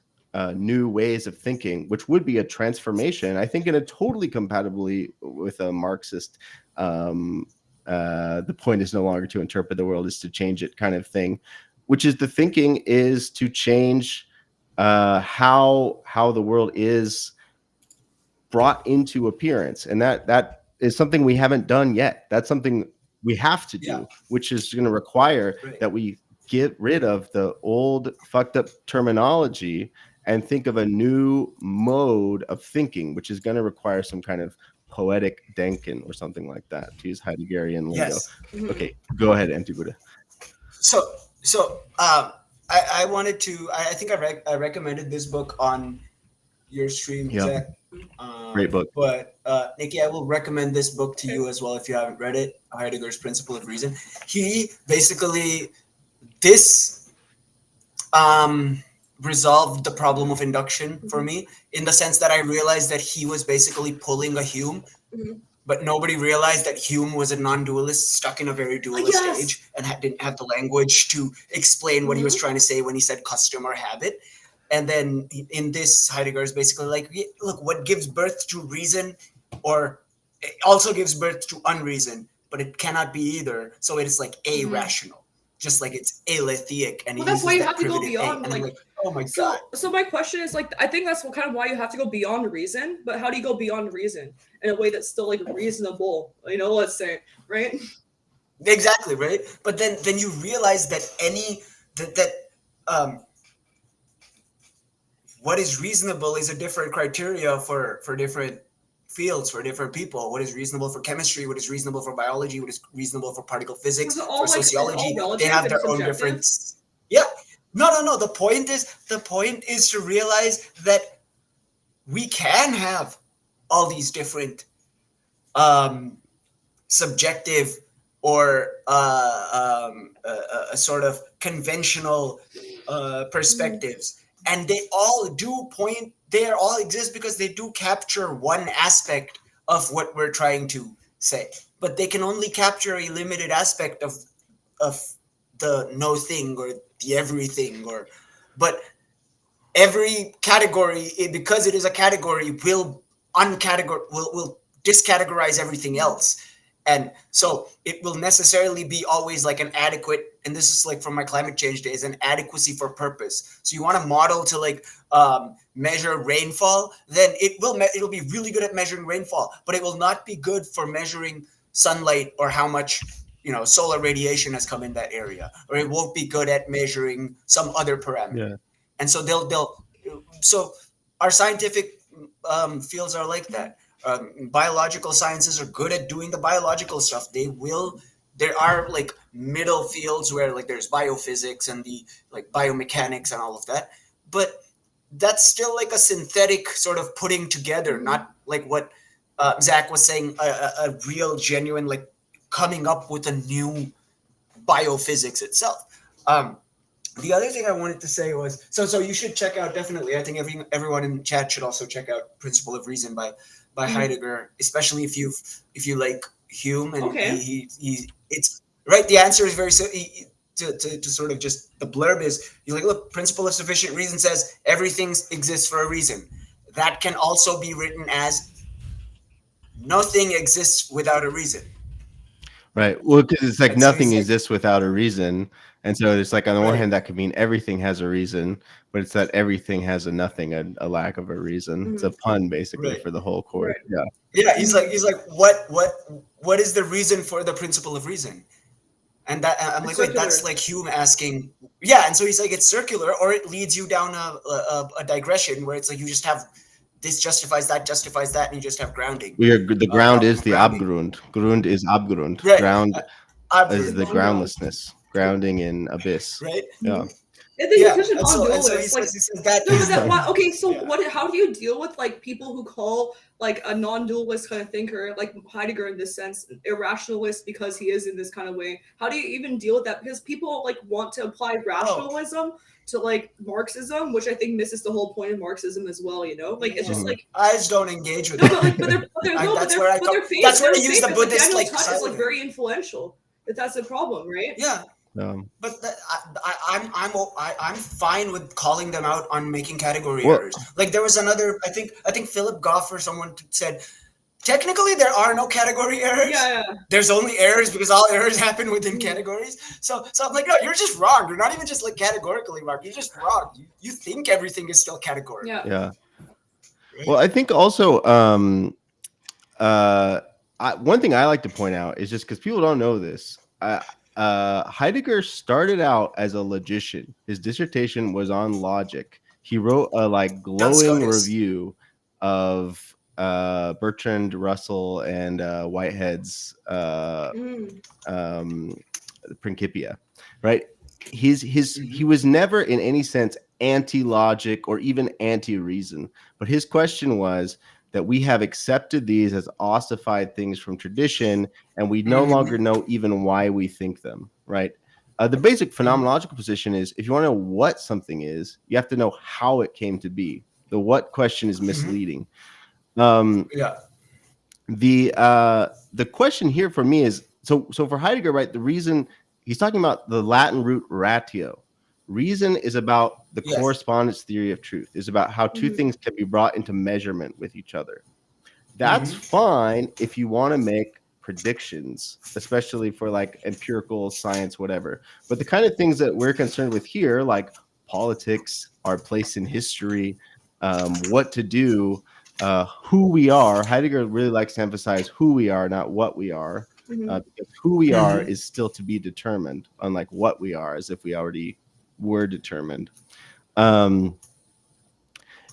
new ways of thinking, which would be a transformation, I think, in a totally compatibly with a Marxist the point is no longer to interpret the world, is to change it kind of thing, which is the thinking is to change how the world is brought into appearance. And that is something we haven't done yet. That's something we have to do, which is going to require that we get rid of the old fucked up terminology and think of a new mode of thinking, which is going to require some kind of poetic denken or something like that, to use Heideggerian lingo. Yes. Okay, go ahead, Empty Buddha. So I wanted to, I think I recommended this book on your stream, Zach. Great book. But Nikki, I will recommend this book to you as well if you haven't read it, Heidegger's Principle of Reason. He basically, this resolved the problem of induction for me, in the sense that I realized that he was basically pulling a Hume, but nobody realized that Hume was a non-dualist stuck in a very dualist stage and didn't have the language to explain what he was trying to say when he said custom or habit. And then in this, Heidegger is basically like, look, what gives birth to reason, or it also gives birth to unreason, but it cannot be either. So it is like a-rational, just like it's aletheic. And that's why you have to go beyond, like, oh my God. So my question is, like, I think that's kind of why you have to go beyond reason, but how do you go beyond reason in a way that's still like reasonable, let's say, right? Exactly, right? But then you realize that what is reasonable is a different criteria for different fields, for different people. What is reasonable for chemistry? What is reasonable for biology? What is reasonable for particle physics? For sociology? They have their own difference. Yeah. No. The point is to realize that we can have all these different subjective or a sort of conventional perspectives. And they all exist because they do capture one aspect of what we're trying to say. But they can only capture a limited aspect of the no thing or the everything, but every category, because it is a category, will discategorize everything else. And so it will necessarily be always like an adequate, and this is like from my climate change days, an adequacy for purpose. So you want a model to like measure rainfall, then it'll be really good at measuring rainfall, but it will not be good for measuring sunlight or how much solar radiation has come in that area, or it won't be good at measuring some other parameter. And so so our scientific fields are like that. Biological sciences are good at doing the biological stuff. There are like middle fields where like there's biophysics and the like biomechanics and all of that, but that's still like a synthetic sort of putting together, not like what Zach was saying, a real genuine like coming up with a new biophysics itself. The other thing I wanted to say was so you should check out, definitely. I think everyone in chat should also check out Principle of Reason by Mhm. Heidegger, especially if you like Hume, and Okay. he it's right. The answer is very to sort of just the blurb is, you like, look, Principle of Sufficient Reason says everything exists for a reason. That can also be written as nothing exists without a reason. Right. Well, because it's like And so he's nothing like, exists without a reason. And so it's like on the one right, hand, that could mean everything has a reason, but it's that everything has a nothing, a lack of a reason. It's a Mhm. pun basically right. for the whole chord. Right. Yeah. Yeah, Mhm. he's like, what is the reason for the principle of reason? And that I'm It's like, wait, that's circular. like Hume asking, yeah. And so he's like, it's circular, or it leads you down a digression where it's like you just have this justifies that, and you just have grounding, We are the ground is the grounding, Abgrund. Grund is Abgrund. right? Ground is Abgrund, the Non-dual. groundlessness, grounding in abyss. right? Yeah. Mhm. And then you're Yeah, such a and so non-dualist. Like, he says that no, but is that the, why okay, so yeah. what how do you deal with like people who call like a non-dualist kind of thinker, like Heidegger in this sense, irrationalist because he is in this kind of way? How do you even deal with that? Because people like want to apply Oh, rationalism to like Marxism, which I think misses the whole point of Marxism as well, you know? Like it's just Mhm. like I just don't engage with no, it. but like but they're no, That's where I but come. they're That's where I they're use the famous. Like Buddhist Daniel like Tutt is side like of it. very influential. But that's the problem, right? Yeah, Um, but I'm fine with calling them out on making category well, errors. Like there was another, I think Philip Goff or someone said, technically there are no category errors. Yeah, yeah. There's only errors because all errors happen within Mhm. categories. So I'm like, no, you're just wrong. You're not even just like categorically wrong. You're just wrong. You think everything is still categorical, Yeah. yeah. Well, right? I think also uh one thing I like to point out is just because people don't know this. Heidegger started out as a logician. His dissertation was on logic. He wrote a like Duns glowing Scotus. review of Bertrand Russell and Whitehead's Mm. um, Principia, right? He Mm-hmm. was never in any sense anti-logic or even anti-reason, but his question was that we have accepted these as ossified things from tradition, and we no Mm-hmm. longer know even why we think them, right? The basic Mm-hmm. phenomenological position is if you want to know what something is, you have to know how it came to be. The what question is Mm-hmm. misleading. Um, Yeah. the question here for me is so for Heidegger, right? The reason he's talking about the Latin root ratio. Reason is about the Yes. correspondence theory of truth, is about how two Mhm. things can be brought into measurement with each other. That's Mm-hmm. fine if you want to make predictions, especially for like empirical science, whatever. But the kind of things that we're concerned with here, like politics, our place in history, what to do, who we are. Heidegger really likes to emphasize who we are, not what we are, Mhm. because who we are Mm-hmm. is still to be determined, unlike what we are, as if we already were determined. Um,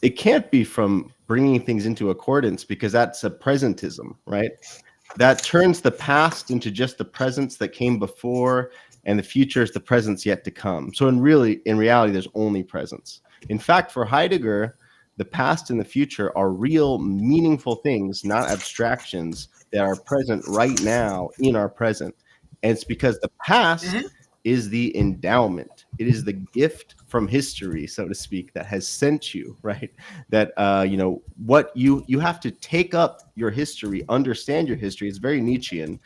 it can't be from bringing things into accordance because that's a presentism, right? That turns the past into just the presence that came before, and the future is the presence yet to come. So in reality, there's only presence. In fact, for Heidegger, the past and the future are real, meaningful things, not abstractions that are present right now in our present. And it's because the past Mm-hmm. is the endowment. It is the gift from history, so to speak, that has sent you, right? That what you have to take up your history, understand your history. It's very Nietzschean,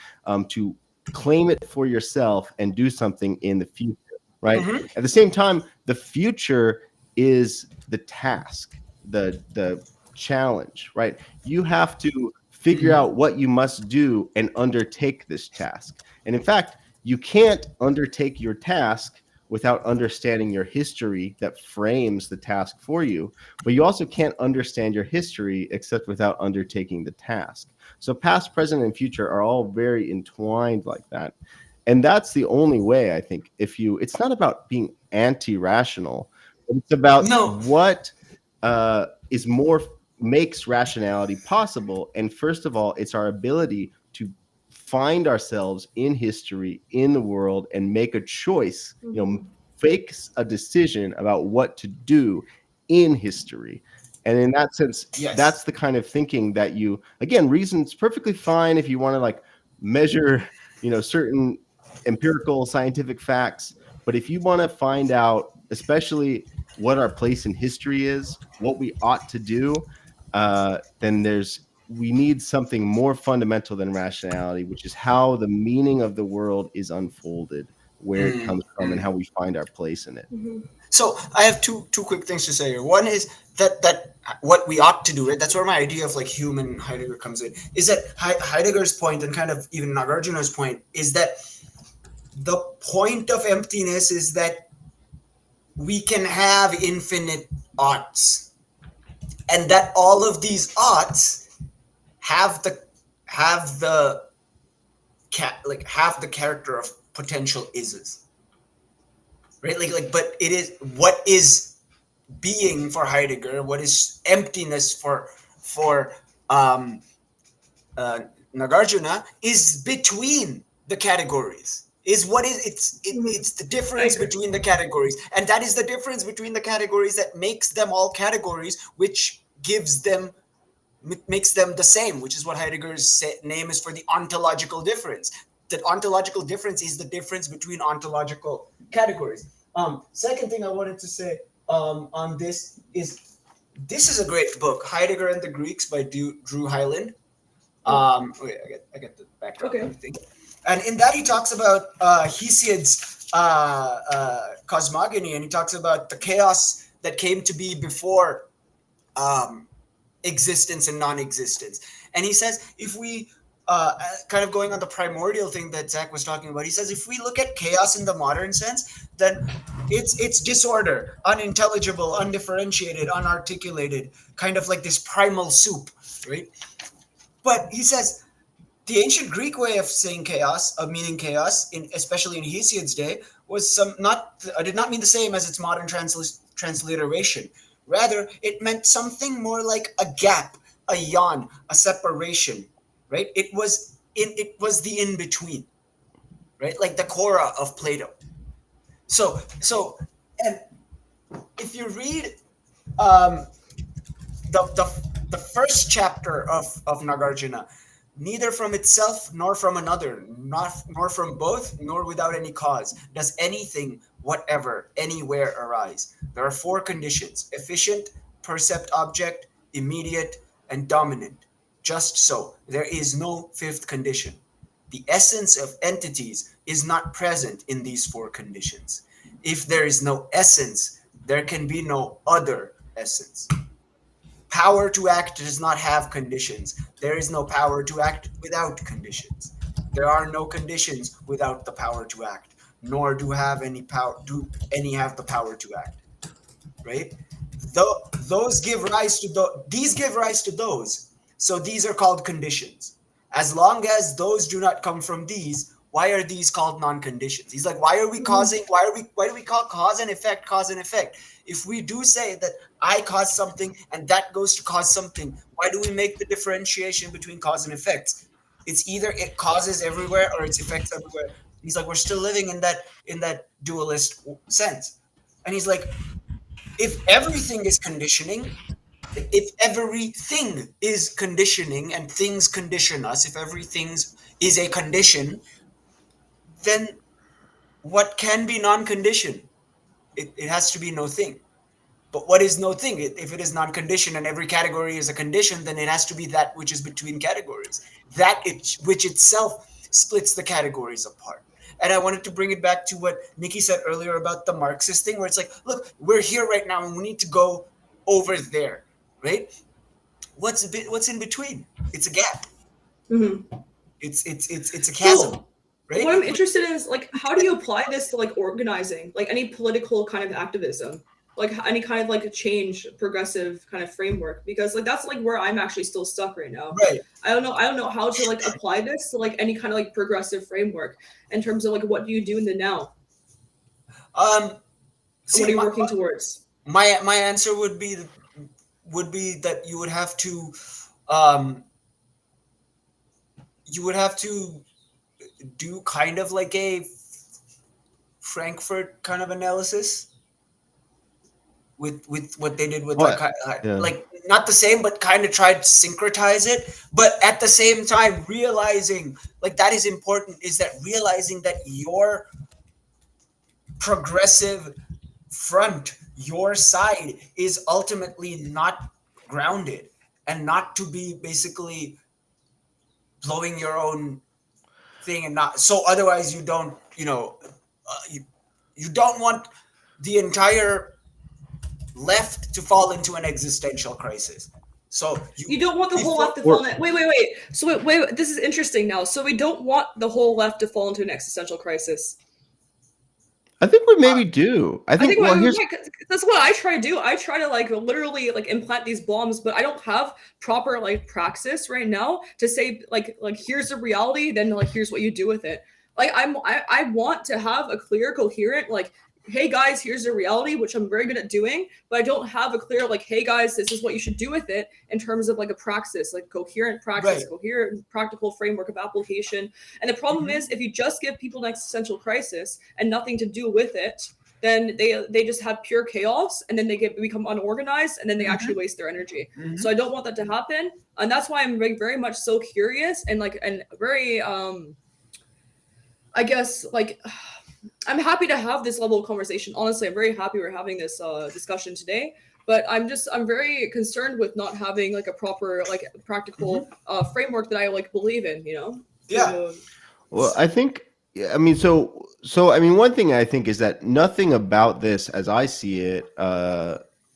to claim it for yourself and do something in the future, right? Mm-hmm. At the same time, the future is the task, the challenge, right? You have to figure Mm-hmm. out what you must do and undertake this task. And in fact, you can't undertake your task without understanding your history that frames the task for you. But you also can't understand your history except without undertaking the task. So past, present, and future are all very entwined like that. And that's the only way, I think, it's not about being anti-rational, but it's about No. what is more makes rationality possible. And first of all, it's our ability to find ourselves in history, in the world, and make a choice, Mhm. makes a decision about what to do in history. And in that sense, Yes. that's the kind of thinking that again, reason's perfectly fine if you want to like measure, certain empirical scientific facts, But if you want to find out, especially what our place in history is, what we ought to do, then we need something more fundamental than rationality, which is how the meaning of the world is unfolded, where it comes from, and how we find our place in it. Mm-hmm. So I have two quick things to say here. One is that what we ought to do, right? That's where my idea of like human Heidegger comes in. Is that Heidegger's point, and kind of even Nagarjuna's point, is that the point of emptiness is that we can have infinite oughts, and that all of these oughts have the have the character of potential ises, right? But it is what is being for Heidegger, what is emptiness for um, Nagarjuna, is between the categories. Is what is it's the difference between the categories, and that is the difference between the categories that makes them all categories, which makes them the same, which is what Heidegger's name is for the ontological difference. The ontological difference is the difference between ontological categories. Second thing I wanted to say on this is a great book, Heidegger and the Greeks by Drew Hyland. Wait, I get the background and everything. And in that he talks about Hesiod's cosmogony, and he talks about the chaos that came to be before existence and non-existence. And he says, if we kind of going on the primordial thing that Zach was talking about, he says if we look at chaos in the modern sense, then it's disorder, unintelligible, undifferentiated, unarticulated, kind of like this primal soup, right? But he says the ancient Greek way of saying chaos, of meaning chaos, especially in Hesiod's day, was did not mean the same as its modern transliteration. Rather, it meant something more like a gap, a yawn, a separation, right? It was the in between, right? Like the Cora of Plato. So, and if you read the first chapter of Nagarjuna, neither from itself nor from another, nor from both, nor without any cause, does anything whatever anywhere arise. There are four conditions: efficient, percept object, immediate, and dominant. Just so, there is no fifth condition. The essence of entities is not present in these four conditions. If there is no essence, there can be no other essence. Power to act does not have conditions. There is no power to act without conditions. There are no conditions without the power to act, nor do any have the power to act. Right? Those give rise to these give rise to those. So these are called conditions. As long as those do not come from these, why are these called non-conditions? He's like, why do we call cause and effect? If we do say that I cause something and that goes to cause something, why do we make the differentiation between cause and effects? It's either it causes everywhere or it's effects everywhere. He's like, we're still living in that dualist sense. And he's like, if everything is conditioning, if everything is conditioning and things condition us, if everything is a condition, then what can be non-conditioned? It has to be no thing. But what is no thing? If it is non-conditioned and every category is a condition, then it has to be that which is between categories. Which itself splits the categories apart. And I wanted to bring it back to what Nikki said earlier about the Marxist thing, where it's like, look, we're here right now and we need to go over there, right? What's in between? It's a gap. Mm-hmm. It's a chasm. So, right? what I'm interested in is like, how do you apply this to like organizing, like any political kind of activism, like any kind of like a change, progressive kind of framework? Because like that's like where I'm actually still stuck right now. Right. I don't know how to like apply this to like any kind of like progressive framework in terms of like what do you do in the now? What are you working towards? My answer would be that you would have to do kind of like a Frankfurt kind of analysis with what they did with like not the same, but kind of tried to syncretize it. But at the same time, realizing like that is important, is that realizing that progressive front, your side, is ultimately not grounded, and not to be basically blowing your own thing, and not so otherwise you don't, you don't want the entire left to fall into an existential crisis. So You don't want the whole before left to fall Or in. Wait. So wait. This is interesting now. So we don't want the whole left to fall into an existential crisis. I think we maybe do. I I think, think well, here's that's what I try to do. I try to like literally like implant these bombs, but I don't have proper like praxis right now to say like here's the reality, then like here's what you do with it. Like I want to have a clear, coherent like, hey guys, here's the reality, which I'm very good at doing, but I don't have a clear like, hey guys, this is what you should do with it in terms of like a praxis, like coherent praxis, right. coherent practical framework of application. And the problem is if you just give people an existential crisis and nothing to do with it, then they just have pure chaos, and then they become unorganized, and then they actually waste their energy. So I don't want that to happen, and that's why I'm very much so curious and like and very I guess like I'm happy to have this level of conversation. Honestly, I'm very happy we're having this discussion today. But I'm very concerned with not having like a proper like practical framework that I like believe in. You know. Yeah. Well, I think, yeah, I mean, I mean, one thing I think is that nothing about this, as I see it,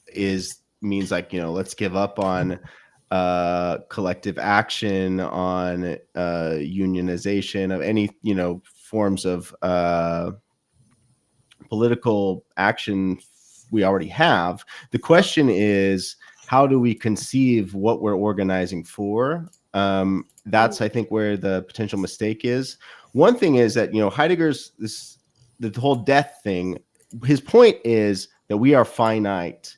is means like, let's give up on collective action, on unionization of any, forms of political action we already have. The question is, how do we conceive what we're organizing for? That's, I think, where the potential mistake is. One thing is that, Heidegger's the whole death thing. His point is that we are finite.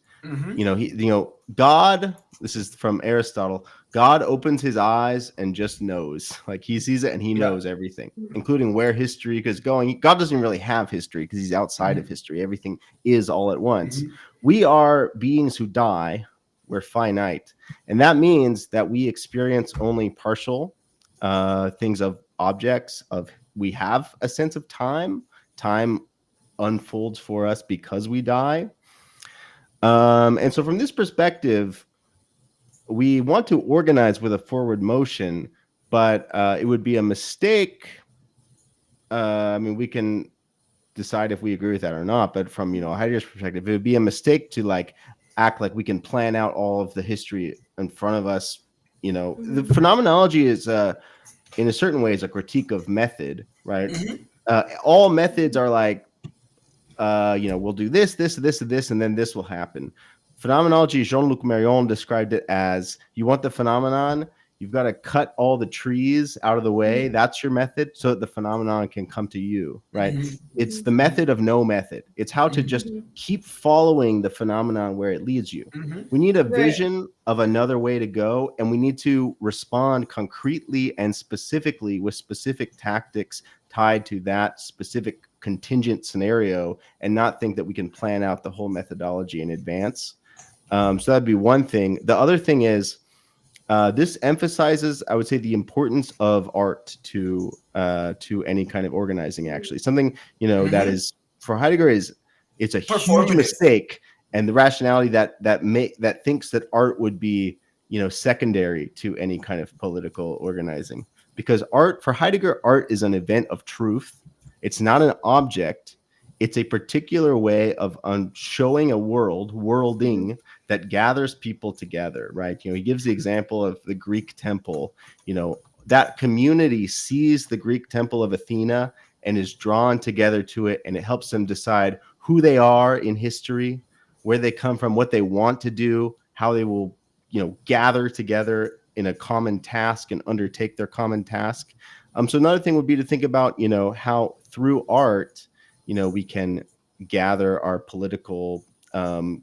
God, this is from Aristotle, God opens his eyes and just knows. Like, he sees it and he knows everything, including where history is going. God doesn't really have history because he's outside of history. Everything is all at once. We are beings who die. We're finite. And that means that we experience only partial things of objects. We have a sense of time. Time unfolds for us because we die. And so from this perspective, we want to organize with a forward motion, but it would be a mistake. I mean, we can decide if we agree with that or not, but from, Heidegger's perspective, it would be a mistake to like act like we can plan out all of the history in front of us. The phenomenology is, in a certain way, is a critique of method, right? All methods are like, we'll do this, and then this will happen. Phenomenology, Jean-Luc Marion described it as, you want the phenomenon, you've got to cut all the trees out of the way. That's your method, so that the phenomenon can come to you, right? It's the method of no method. It's how to just keep following the phenomenon where it leads you. We need a vision of another way to go, and we need to respond concretely and specifically with specific tactics tied to that specific contingent scenario, and not think that we can plan out the whole methodology in advance. So that'd be one thing. The other thing is, this emphasizes, I would say, the importance of art to any kind of organizing. Actually, something that is, for Heidegger, it's a huge mistake, and the rationality that thinks that art would be secondary to any kind of political organizing, because art, for Heidegger, art is an event of truth. It's not an object. It's a particular way of showing a worlding that gathers people together, right? He gives the example of the Greek temple. That community sees the Greek temple of Athena and is drawn together to it, and it helps them decide who they are in history, where they come from, what they want to do, how they will, gather together in a common task and undertake their common task. So another thing would be to think about, how through art, we can gather our political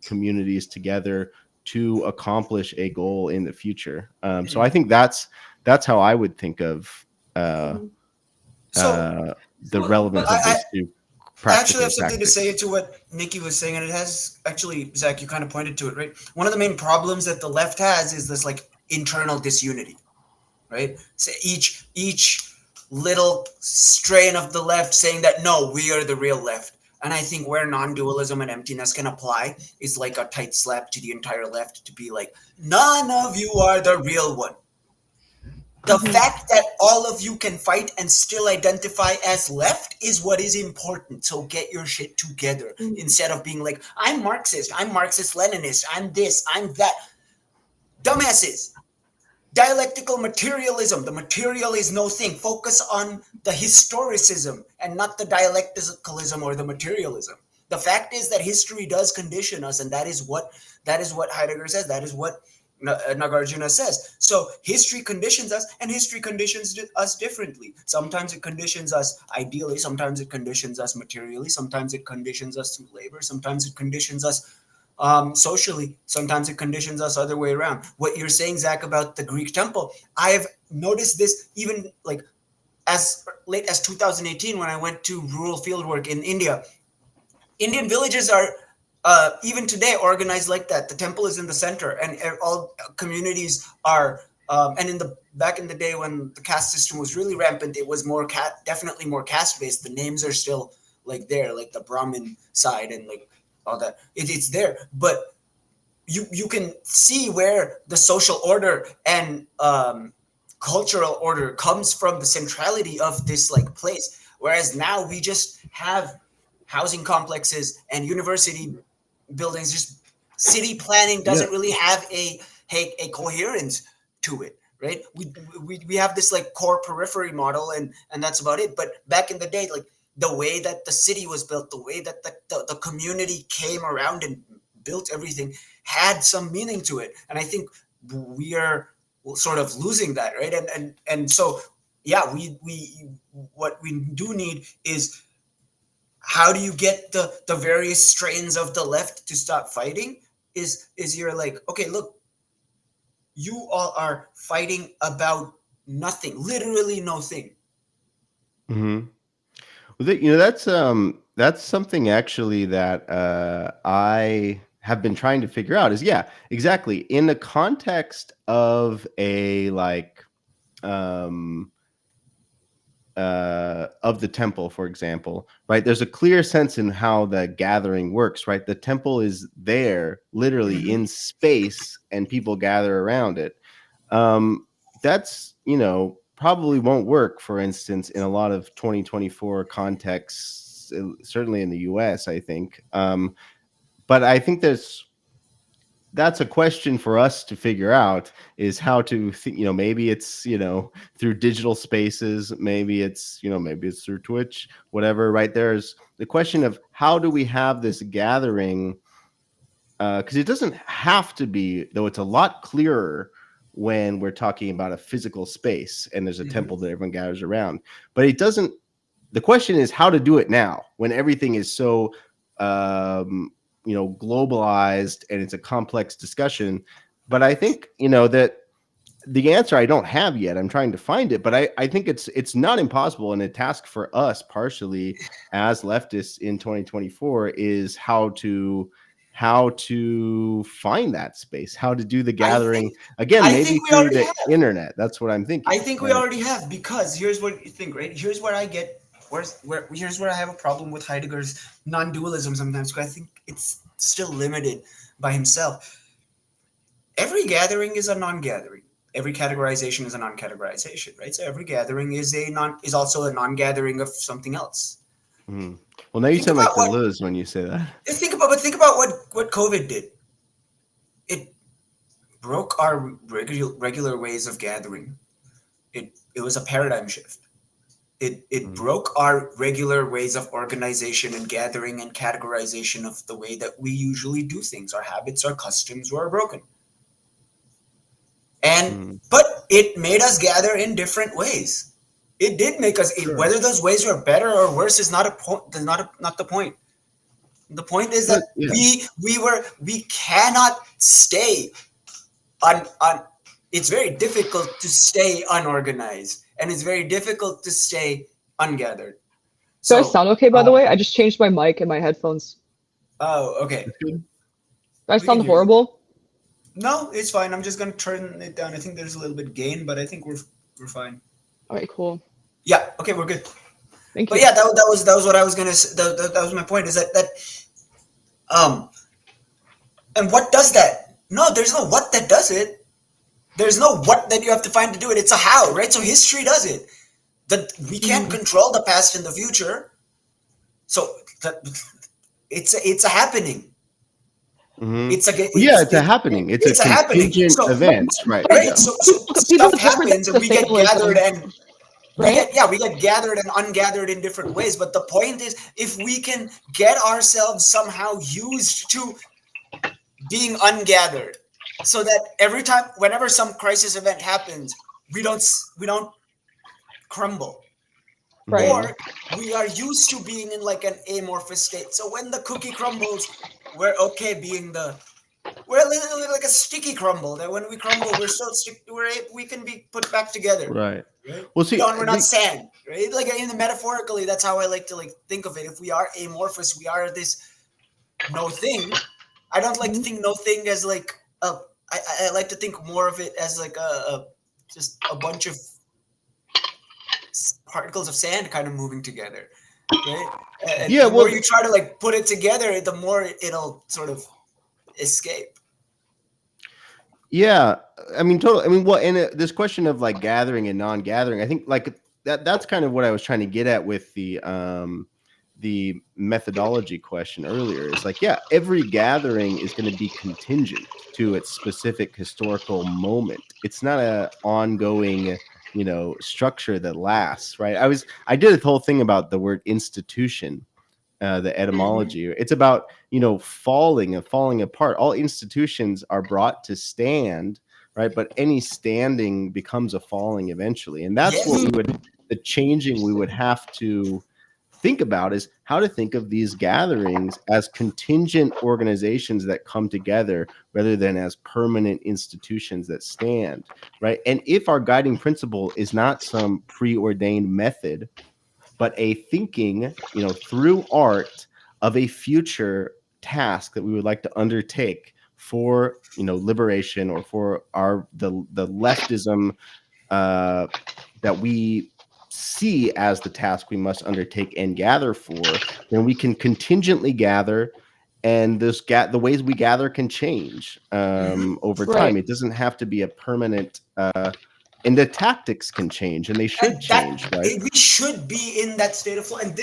communities together to accomplish a goal in the future. So I think that's how I would think of the relevance of this to I actually practical have something to tactics. say to what Nikki was saying, and it has actually, Zach, you kind of pointed to it, right? One of the main problems that the left has is this like internal disunity, right? So each little strain of the left saying that no, we are the real left. And I think where non-dualism and emptiness can apply is like a tight slap to the entire left to be like, none of you are the real one. The fact that all of you can fight and still identify as left is what is important. So get your shit together instead of being like, I'm Marxist, I'm Marxist-Leninist, I'm this, I'm that. Dumbasses. Dialectical materialism. The material is no thing. Focus on the historicism and not the dialecticalism or the materialism. The fact is that history does condition us, and that is what Heidegger says. That is what Nagarjuna says. So history conditions us, and history conditions us differently. Sometimes it conditions us ideally, sometimes it conditions us materially, sometimes it conditions us through labor, sometimes it conditions us socially, sometimes it conditions us other way around. What you're saying, Zach, about the Greek temple, I have noticed this even like as late as 2018 when I went to rural fieldwork in India. Indian villages are even today organized like that. The temple is in the center, and all communities are. And in the back in the day when the caste system was really rampant, it was more definitely more caste based. The names are still like there, like the Brahmin side and like all that. It's there, but you can see where the social order and cultural order comes from the centrality of this like place. Whereas now we just have housing complexes and university buildings. Just city planning doesn't really have a coherence to it, right? We have this like core periphery model, and that's about it. But back in the day, like the way that the city was built, the way that the community came around and built everything had some meaning to it. And I think we are sort of losing that, right? And so yeah, we what we do need is, how do you get the various strains of the left to stop fighting? Is you're like, okay, look, you all are fighting about nothing, literally nothing. Mm-hmm. Well, that's something actually that I have been trying to figure out. Is exactly in the context of a like of the temple, for example, right? There's a clear sense in how the gathering works, right? The temple is there literally in space and people gather around it. That's, probably won't work, for instance, in a lot of 2024 contexts, certainly in the US, I think. But I think that's a question for us to figure out, is how to maybe it's through digital spaces, maybe it's through Twitch, whatever, right? There's the question of how do we have this gathering, because it doesn't have to be, though it's a lot clearer when we're talking about a physical space and there's a temple that everyone gathers around, but it doesn't. The question is how to do it now when everything is so globalized and it's a complex discussion. But I think that the answer I don't have yet. I'm trying to find it, but I think it's not impossible, and a task for us partially as leftists in 2024 is how to find that space, how to do the gathering again, maybe through the internet. That's what I'm thinking. I think we already have, because here's what you think, right? Here's where I get here's where I have a problem with Heidegger's non-dualism sometimes, because I think it's still limited by himself. Every gathering is a non-gathering. Every categorization is a non-categorization, right? So every gathering is also a non-gathering of something else. Mm-hmm. Well, now you sound like Deleuze when you say that. Think about what COVID did. It broke our regular ways of gathering. It was a paradigm shift. It broke our regular ways of organization and gathering and categorization of the way that we usually do things. Our habits, our customs were broken. But it made us gather in different ways. It did make us. Sure. Whether those ways were better or worse is not the point. The point is that we cannot stay on. It's very difficult to stay unorganized, and it's very difficult to stay ungathered. So I sound okay, by the way? I just changed my mic and my headphones. Oh, okay. Do I sound horrible? No, it's fine. I'm just gonna turn it down. I think there's a little bit gain, but I think we're fine. All right, cool. Yeah. Okay, we're good. Thank But you. yeah, that was what I was gonna say. That was my point. Is that and what does that? No, there's no what that does it. There's no what that you have to find to do it. It's a how, right? So history does it. That we can't control the past and the future. So that it's a happening. Mhm. It's a Well, yeah, it's a happening. It's a it's a happening. contingent So event, right? Right. right, Yeah. so People stuff with different happens types and of we get gathered fatalism, and right? we get gathered and ungathered in different ways. But the point is, if we can get ourselves somehow used to being ungathered, so that every time, whenever some crisis event happens, we don't crumble, Right. Mhm. or we are used to being in like an amorphous state. So when the cookie crumbles, we're okay being we're literally like a sticky crumble. That when we crumble, we're still we can be put back together. Right. Right? Well, see, We're not sand, right? Like in the metaphorically, that's how I like to like think of it. If we are amorphous, we are this no thing. I don't like to think no thing as like a. I like to think more of it as like just a bunch of particles of sand kind of moving together, right? And yeah. the more Well, you try to like put it together, the more it'll sort of escape. yeah. I mean, totally. I mean, well, and this question of like gathering and non-gathering, I think like that's kind of what I was trying to get at with the methodology question earlier. Is like, yeah, every gathering is going to be contingent to its specific historical moment. It's not a ongoing, structure that lasts, right? I did a whole thing about the word institution, the Mm-hmm. etymology. It's about falling and falling apart. All institutions are brought to stand, right? But any standing becomes a falling eventually, and that's what Yes. the changing we would have to think about is how to think of these gatherings as contingent organizations that come together rather than as permanent institutions that stand, right? And if our guiding principle is not some preordained method, but a thinking, through art of a future task that we would like to undertake for, liberation or for the leftism uh, that we see as the task we must undertake and gather for, then we can contingently gather, and the ways we gather can change Mm-hmm. over Right. time. It doesn't have to be a permanent and the tactics can change, and they should And change, right? we should be in that state of flow. And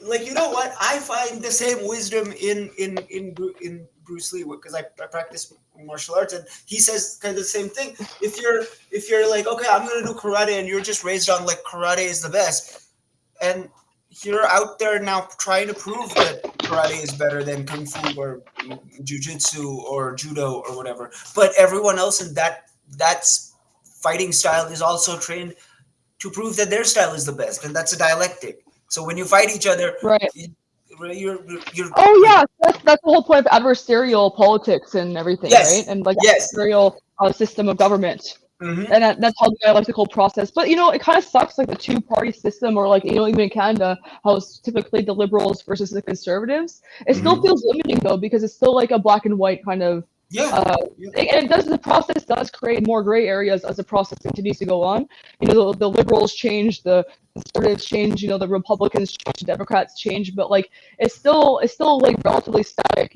like you know what, I find the same wisdom in Bruce Lee, because I practice martial arts, and he says kind of the same thing. If you're like, okay, I'm gonna do karate, and you're just raised on like karate is the best, and you're out there now trying to prove that karate is better than kung fu or jujitsu or judo or whatever, but everyone else in that's fighting style is also trained to prove that their style is the best, and that's a dialectic. So when you fight each other, Right. you're Oh like, yeah, that's the whole point of adversarial politics and everything, right? yes, And like yes, adversarial system of government. mm-hmm, And that's how the dialectical process. But it kind of sucks, like the two-party system, or like even in Canada, how it's typically the liberals versus the conservatives. It still mm-hmm, feels limiting though, because it's still like a black and white kind of. yeah, yeah, And the process does create more gray areas as the process continues to go on. The liberals change, the conservatives change, the Republicans change, the Democrats change, but like it's still like relatively static.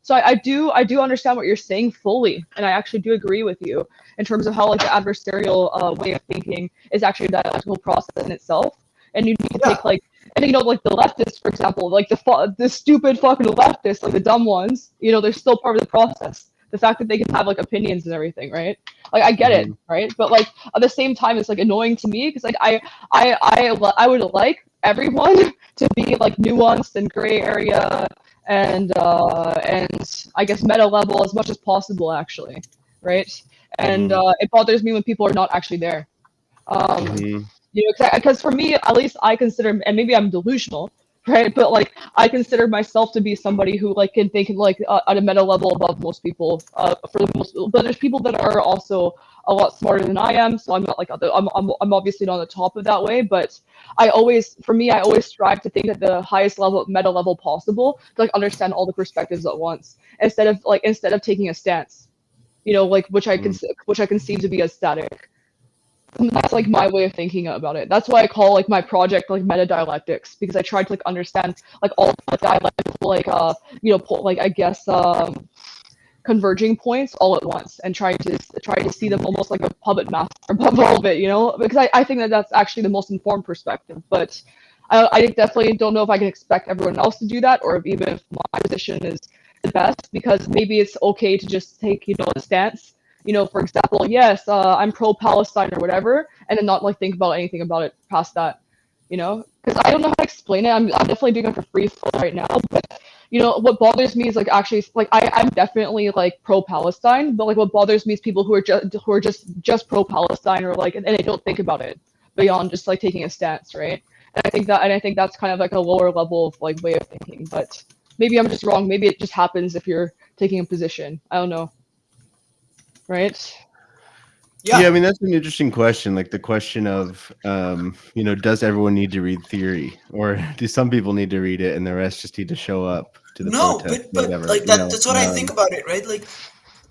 So I do understand what you're saying fully, and I actually do agree with you in terms of how like the adversarial way of thinking is actually a dialectical process in itself, and you need to yeah. take like. And like the leftists, for example, like the stupid fucking leftists, like the dumb ones, they're still part of the process. The fact that they can have like opinions and everything, right? Like I get it, Mhm. right? But like at the same time, it's like annoying to me because like I would like everyone to be like nuanced and gray area and I guess meta level as much as possible, actually, right? And Mhm. it bothers me when people are not actually there. Um, Mhm. because for me, at least I consider, and maybe I'm delusional, right? But like I consider myself to be somebody who like can think like at a meta level above most people. For the most, but there's people that are also a lot smarter than I am, so I'm not like I'm obviously not on the top of that way. But I always strive to think at the highest level, meta level possible, to like understand all the perspectives at once, instead of taking a stance, like which I Mhm. conceive to be as static. that's like my way of thinking about it. That's why I call like my project like meta dialectics, because I try to like understand like all the dialectical like like I guess converging points all at once, and try to see them almost like a puppet master above all of it, because I think that that's actually the most informed perspective. But I definitely don't know if I can expect everyone else to do that, or even if my position is the best, because maybe it's okay to just take a stance. For example, yes, I'm pro-Palestine or whatever, and then not like think about anything about it past that. Because I don't know how to explain it. I'm definitely doing it for free right now, but what bothers me is like actually like I'm definitely like pro-Palestine, but like what bothers me is people who are just pro-Palestine, or like and they don't think about it beyond just like taking a stance, right? And I think that's kind of like a lower level of like way of thinking. But maybe I'm just wrong. Maybe it just happens if you're taking a position. I don't know. Right? Yeah, Yeah. I mean that's an interesting question. Like the question of, does everyone need to read theory, or do some people need to read it and the rest just need to show up to the No, protest, but or whatever? like that's what I think about it, right? Like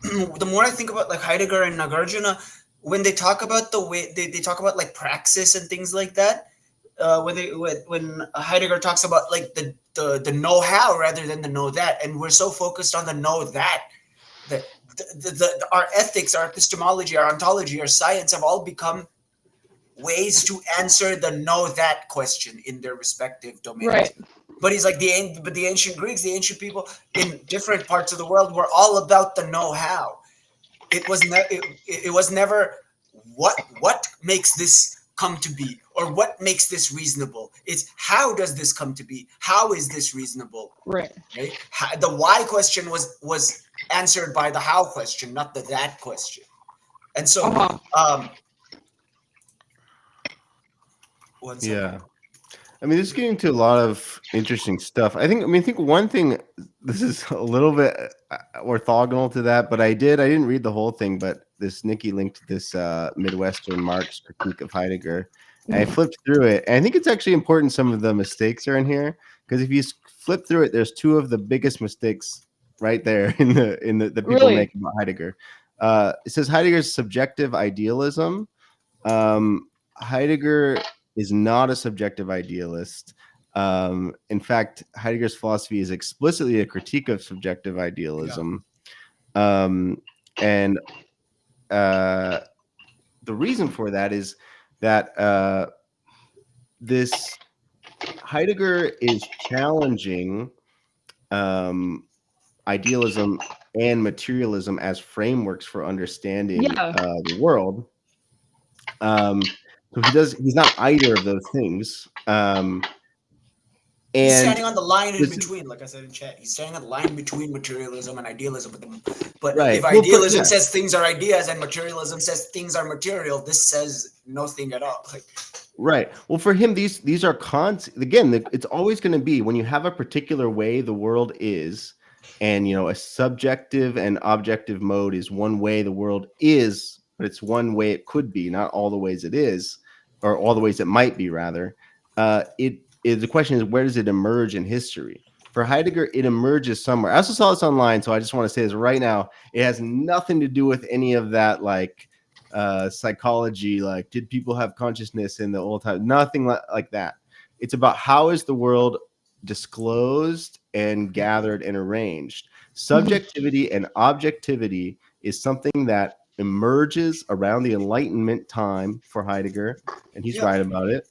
the more I think about like Heidegger and Nagarjuna, when they talk about the way they talk about like praxis and things like that, when Heidegger talks about like the know how rather than the know that, and we're so focused on the know that that our ethics, our epistemology, our ontology, our science have all become ways to answer the know that question in their respective domains. Right. But he's like the ancient Greeks, the ancient people in different parts of the world were all about the know how. It was never what makes this come to be, or what makes this reasonable. It's how does this come to be? How is this reasonable? Right. Right? The why question was answered by the how question, not the that question. And so, one second. Yeah. I mean, this is getting into a lot of interesting stuff. I think one thing, this is a little bit orthogonal to that, but I didn't read the whole thing, but this Nikki linked this Midwestern Marx critique of Heidegger, and I flipped through it, and I think it's actually important some of the mistakes are in here, because if you flip through it, there's two of the biggest mistakes right there in the that people Really? make about Heidegger. It says Heidegger's subjective idealism. Heidegger is not a subjective idealist. In fact, Heidegger's philosophy is explicitly a critique of subjective idealism. And the reason for that is that this Heidegger is challenging idealism and materialism as frameworks for understanding Yeah. the world. So he's not either of those things. He's And standing on the line in between, like I said in chat. He's standing on the line between materialism and idealism. But right. if idealism says things are ideas and materialism says things are material, this says nothing at all. Like, right. Well, for him, these are cons. Again, it's always going to be when you have a particular way the world is, and a subjective and objective mode is one way the world is, but it's one way it could be, not all the ways it is, or all the ways it might be. Rather, the question is, where does it emerge in history? For Heidegger, it emerges somewhere. I also saw this online, so I just want to say this right now. It has nothing to do with any of that, like psychology, like did people have consciousness in the old time? Nothing like that. It's about how is the world disclosed and gathered and arranged. Subjectivity and objectivity is something that emerges around the Enlightenment time for Heidegger, and he's right about it.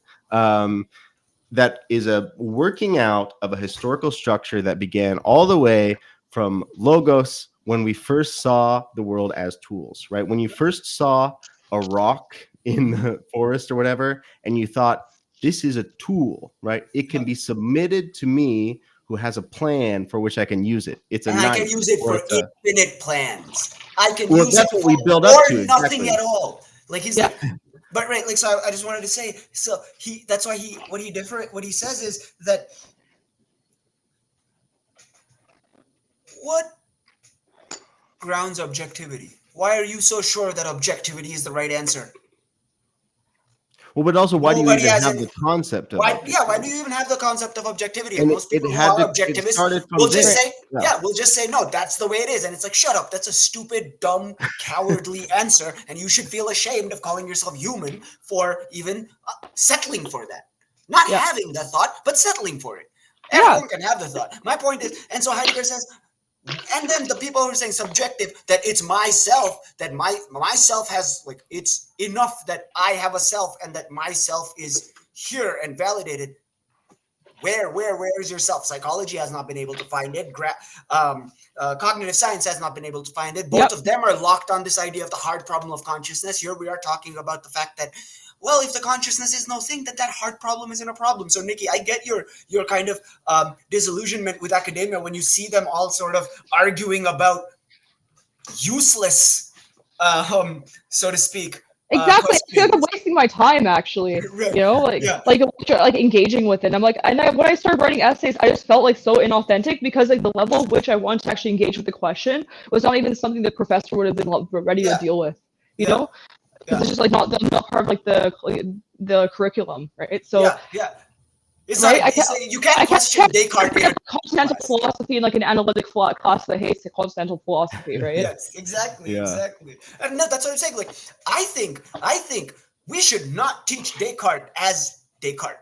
That is a working out of a historical structure that began all the way from Logos, when we first saw the world as tools, right? When you first saw a rock in the forest or whatever, and you thought, this is a tool, right? It can be submitted to me, who has a plan for which I can use it. It's a and knife. I can use it for infinite plans. I can Well, use that's it what we for build up to, nothing exactly. at all. Like he's like, but right, like so. I just wanted to say, so that's why what he says is that what grounds objectivity? Why are you so sure that objectivity is the right answer? Well, but also, why do you Nobody even has have any. the concept of Why? objectivity? Yeah. Why do you even have the concept of objectivity? And And most people it who had are to. It objectivists started from will just there. say, yeah, we'll just say, no, that's the way it is. And it's like, shut up. That's a stupid, dumb, cowardly answer. And you should feel ashamed of calling yourself human for even settling for that. Not Yeah. having the thought, but settling for it. Yeah. Everyone can have the thought. My point is, and so Heidegger says, and then the people who are saying subjective, that it's myself, that myself has, like, it's enough that I have a self and that myself is here and validated. Where is your self? Psychology has not been able to find it. Cognitive science has not been able to find it. Both of them are locked on this idea of the hard problem of consciousness. Here we are talking about the fact that, well, if the consciousness is no thing, that hard problem isn't a problem. So, Nikki, I get your kind of disillusionment with academia when you see them all sort of arguing about useless, so to speak. Exactly. I feel like I'm Questions. wasting my time, actually. Right. You know, like Yeah. like engaging with it. I'm like, when I started writing essays, I just felt like so inauthentic because like the level of which I wanted to actually engage with the question was not even something the professor would have been ready to deal with. You know, because it's just like not part of like the curriculum, right? So yeah. It's right, like, you can't question Descartes in a continental class. philosophy in like an analytic class that hates continental philosophy, right? Yes, exactly, Yeah. exactly. And no, that's what I'm saying. Like, I think we should not teach Descartes as Descartes.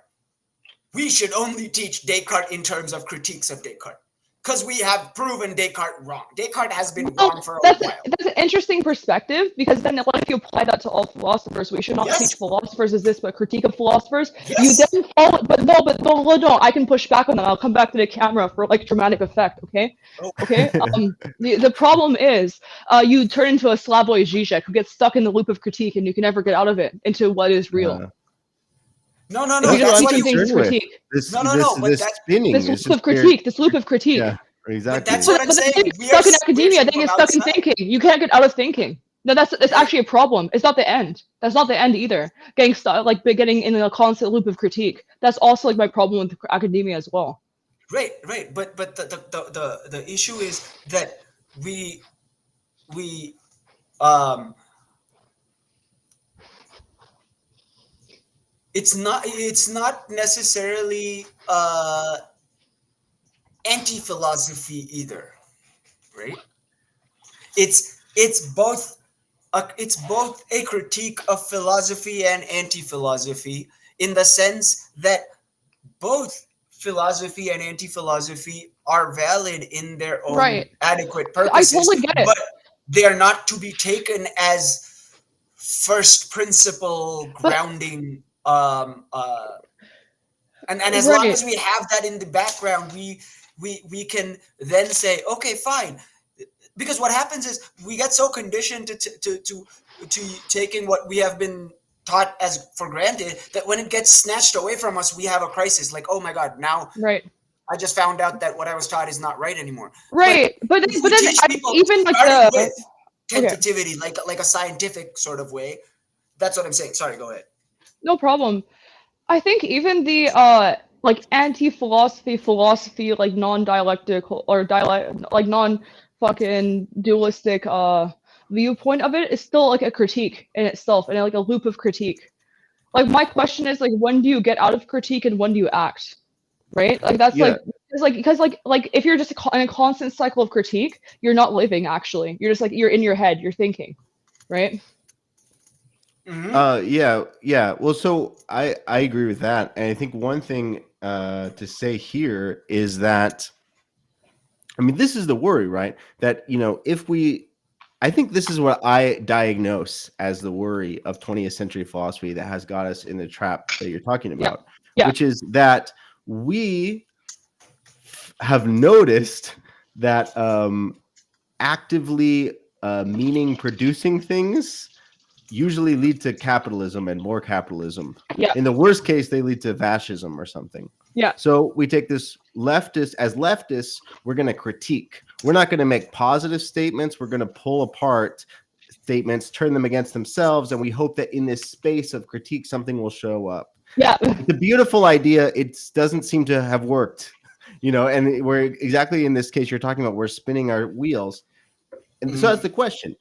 We should only teach Descartes in terms of critiques of Descartes, because we have proven Descartes wrong. Descartes has been wrong for a while. That's an interesting perspective, because then what if you apply that to all philosophers? We should not teach philosophers as this, but critique of philosophers. Yes. You then follow, but no, I can push back on that. I'll come back to the camera for like dramatic effect. Okay. Okay. The problem is, you turn into a Slavoj Žižek who gets stuck in the loop of critique, and you can never get out of it into what is real. No. If you That's don't what teach you things critique. This spinning. This loop of critique. This loop of critique. Yeah, exactly. But that's what I'm saying. Then you're stuck in academia. Then you're stuck in thinking. You can't get out of thinking. No, it's actually a problem. It's not the end. That's not the end either. Getting stuck, like getting in a constant loop of critique. That's also like my problem with academia as well. Right. But the issue is that we it's not necessarily anti-philosophy either, right? It's both a critique of philosophy and anti-philosophy, in the sense that both philosophy and anti-philosophy are valid in their own adequate purposes. I totally get it. But they are not to be taken as first principle grounding. And as long as we have that in the background, we can then say, okay, fine. Because what happens is we get so conditioned to taking what we have been taught as for granted, that when it gets snatched away from us, we have a crisis. Like, oh my God, now I just found out that what I was taught is not right anymore. Right, but then even like with tentativity, like a scientific sort of way. That's what I'm saying. Sorry, go ahead. No problem. I think even the like philosophy, like non-dialectical or like non-fucking dualistic viewpoint of it is still like a critique in itself, and like a loop of critique. Like, my question is, like, when do you get out of critique and when do you act? Right? Like, that's because if you're just in a constant cycle of critique, you're not living, actually. You're just like, you're in your head, you're thinking, right? Yeah. Well, so I agree with that. And I think one thing to say here is that, I mean, this is the worry, right? That, I think this is what I diagnose as the worry of 20th century philosophy that has got us in the trap that you're talking about, which is that we have noticed that actively meaning producing things usually lead to capitalism and more capitalism. In the worst case, they lead to fascism or something. So we take this leftists, we're going to critique. We're not going to make positive statements. We're going to pull apart statements, turn them against themselves, and we hope that in this space of critique, something will show up. It's a beautiful idea. It doesn't seem to have worked, and we're exactly in this case you're talking about, we're spinning our wheels. And so that's the question.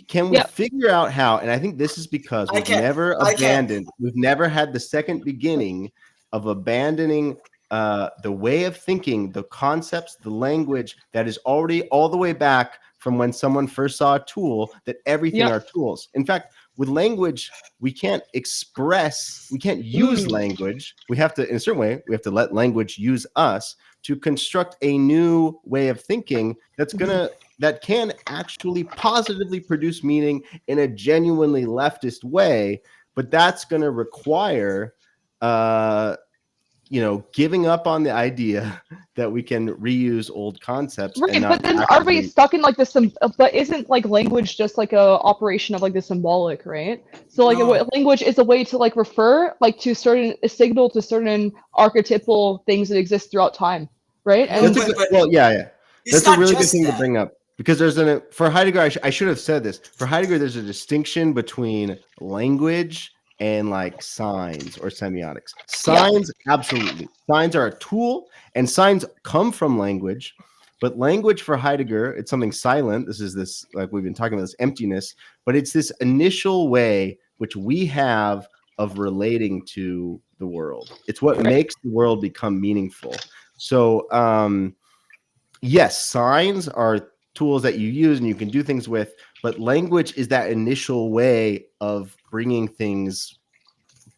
can we Yeah. figure out how? And I think this is because I we've can. never I can. abandoned, we've never had the second beginning of abandoning the way of thinking, the concepts, the language that is already all the way back from when someone first saw a tool, that everything Yeah. are tools. In fact, with language, we can't use language. We have to, in a certain way, we have to let language use us to construct a new way of thinking that can actually positively produce meaning in a genuinely leftist way, but that's going to require giving up on the idea that we can reuse old concepts and Right, not but then are we actively. stuck in like this? But isn't like language just like a operation of like the symbolic, right? So like No. language is a way to like refer like to a signal to certain archetypal things that exist throughout time, right? No, And but Yeah. it's That's a not really good just thing to that. bring up, because for Heidegger, I should have said this. For Heidegger, there's a distinction between language and like signs or semiotics. Yeah. Signs, absolutely. Signs are a tool, and signs come from language. But language for Heidegger, it's something silent. This, like we've been talking about, this emptiness, but it's this initial way which we have of relating to the world. It's what Right. makes the world become meaningful. So, yes, signs are tools that you use and you can do things with, but language is that initial way of bringing things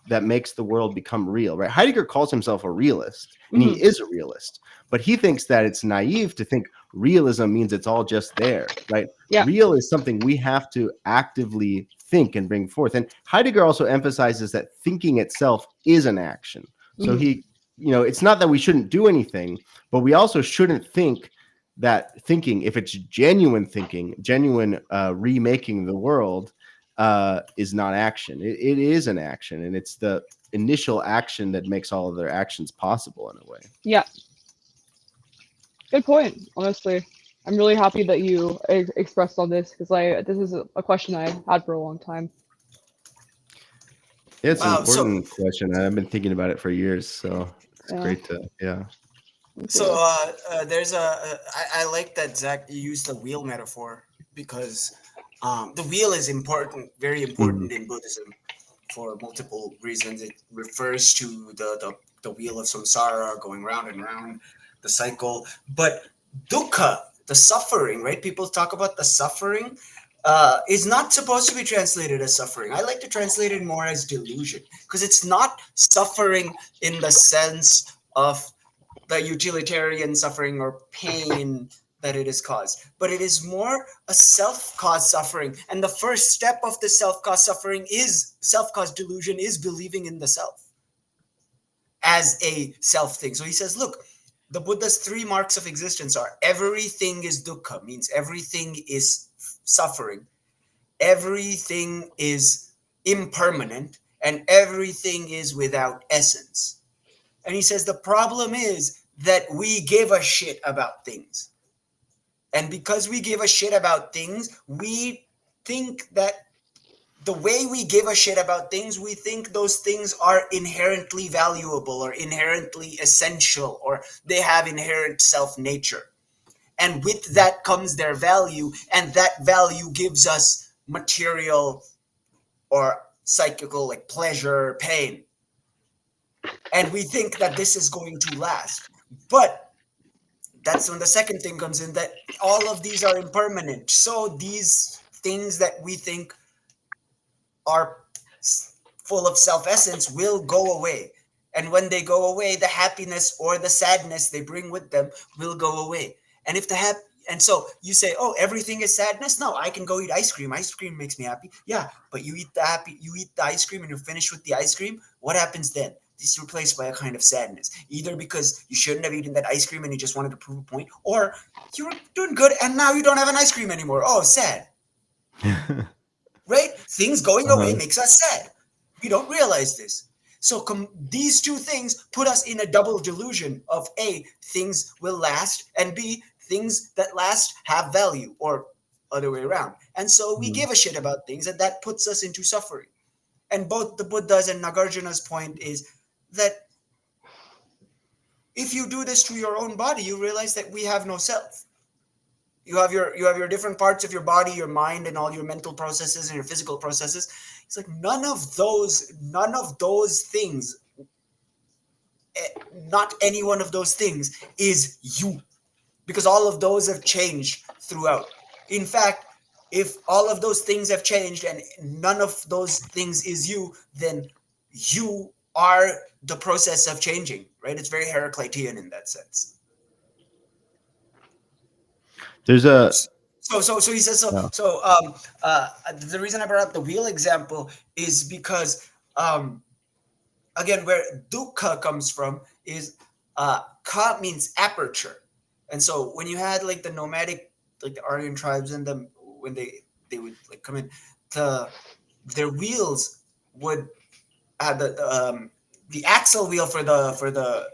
that makes the world become real, right? Heidegger calls himself a realist, and he is a realist, but he thinks that it's naive to think realism means it's all just there, right? Yeah. Real is something we have to actively think and bring forth. And Heidegger also emphasizes that thinking itself is an action. So it's not that we shouldn't do anything, but we also shouldn't think that thinking, if it's genuine thinking, genuine remaking the world, is not action. It is an action, and it's the initial action that makes all other actions possible in a way. Yeah. Good point. Honestly, I'm really happy that you expressed on this because this is a question I had for a long time. It's an Wow. important question. I've been thinking about it for years, so it's Yeah. great to So there's I like that Zach used the wheel metaphor because the wheel is important, very important in Buddhism for multiple reasons. It refers to the wheel of samsara going round and round, the cycle. But dukkha, the suffering, right? People talk about the suffering. Is not supposed to be translated as suffering. I like to translate it more as delusion because it's not suffering in the sense of the utilitarian suffering or pain that it is caused, but it is more a self-caused suffering. And the first step of the self-caused suffering is self-caused delusion, is believing in the self as a self thing. So he says, look, the Buddha's 3 marks of existence are everything is dukkha, means everything is suffering, everything is impermanent, and everything is without essence. And he says the problem is that we give a shit about things. And because we give a shit about things, we think that the way we give a shit about things, we think those things are inherently valuable or inherently essential, or they have inherent self nature. And with that comes their value, and that value gives us material or psychical, like pleasure, pain. And we think that this is going to last. But that's when the second thing comes in, that all of these are impermanent. So these things that we think are full of self-essence will go away. And when they go away, the happiness or the sadness they bring with them will go away. And if and so you say, oh, everything is sadness? No, I can go eat ice cream. Ice cream makes me happy. Yeah, but you eat the ice cream and you're finished with the ice cream. What happens then? It's replaced by a kind of sadness, either because you shouldn't have eaten that ice cream and you just wanted to prove a point, or you were doing good and now you don't have an ice cream anymore. Oh, sad. Right? Things going away makes us sad. We don't realize this. So these two things put us in a double delusion of A, things will last, and B, things that last have value, or other way around. And so we give a shit about things, and that puts us into suffering. And both the Buddha's and Nagarjuna's point is that if you do this to your own body, you realize that we have no self. You have your different parts of your body, your mind, and all your mental processes and your physical processes. It's like none of those things, not any one of those things is you, because all of those have changed throughout. In fact, if all of those things have changed and none of those things is you, then you are the process of changing, right? It's very Heraclitean in that sense. There's a So he says yeah. the reason I brought up the wheel example is because again, where dukkha comes from is ka means aperture. And so when you had like the nomadic, like the Aryan tribes and them, when they would like come in, their wheels would have the axle wheel for the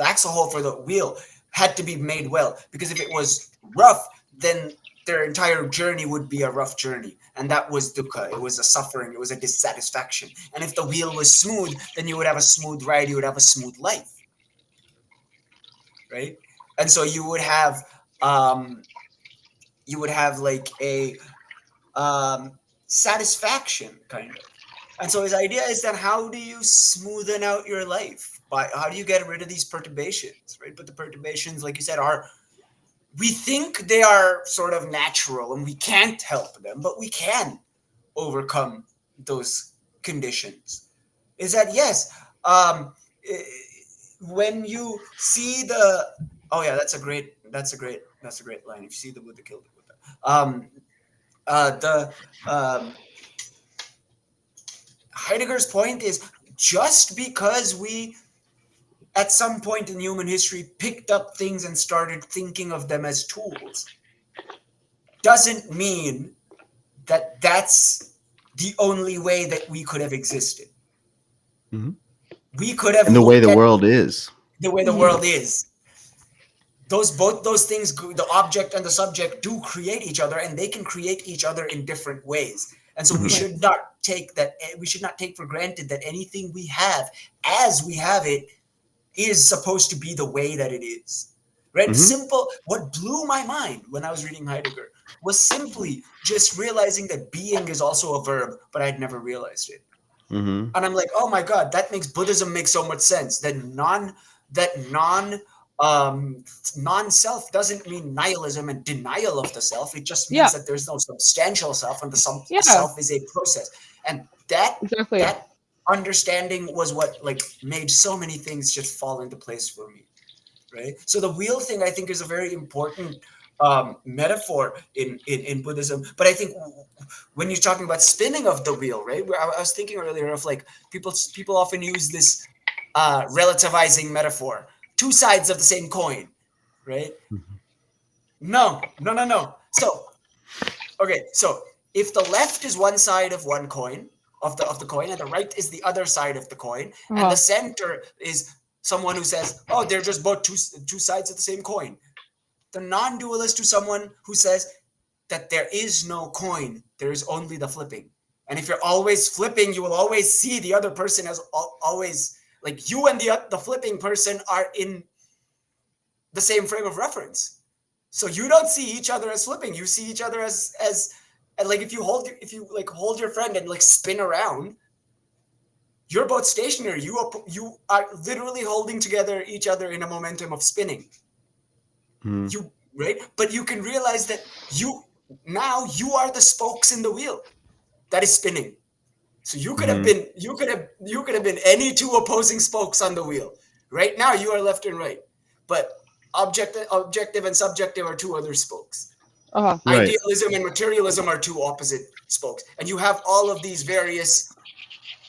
axle hole for the wheel had to be made well, because if it was rough, then their entire journey would be a rough journey, and that was dukkha. It was a suffering, it was a dissatisfaction. And if the wheel was smooth, then you would have a smooth ride, you would have a smooth life, right? And so you would have like a satisfaction kind of. And so his idea is that how do you smoothen out your life? By how do you get rid of these perturbations, right? But the perturbations, like you said, are, we think they are sort of natural and we can't help them, but we can overcome those conditions. Is that yes? When you see the, oh yeah, that's a great line. If you see the Buddha killed the Buddha. The Heidegger's point is, just because we at some point in human history picked up things and started thinking of them as tools doesn't mean that that's the only way that we could have existed. Mm-hmm. We could have and the way looked the at world is. the way the world is. Both those things, the object and the subject, do create each other, and they can create each other in different ways. And so we should not take for granted that anything we have as we have it is supposed to be the way that it is. Right? Mhm. Simple. What blew my mind when I was reading Heidegger was simply just realizing that being is also a verb, but I'd never realized it. Mhm. And I'm like, oh my God, that makes Buddhism make so much sense. That non-self doesn't mean nihilism and denial of the self. It just means that there's no substantial self, and the self is a process. And Exactly. that understanding was what like made so many things just fall into place for me. Right. So the wheel thing, I think, is a very important metaphor in Buddhism. But I think when you're talking about spinning of the wheel, right? Where I was thinking earlier of like people often use this relativizing metaphor, two sides of the same coin, right? No. So, okay, so if the left is one side of one coin of the coin, and the right is the other side of the coin, and the center is someone who says, "Oh, they're just both two sides of the same coin." The non-dualist to someone who says that there is no coin, there is only the flipping. And if you're always flipping, you will always see the other person as always, like you and the flipping person are in the same frame of reference. So you don't see each other as flipping. You see each other as and like if you hold your friend and like spin around, you're both stationary. You are literally holding together each other in a momentum of spinning. You right, but you can realize that you are the spokes in the wheel that is spinning. So you could have been any two opposing spokes on the wheel. Right now you are left and right, but objective and subjective are two other spokes. Right. Idealism and materialism are two opposite spokes, and you have all of these various,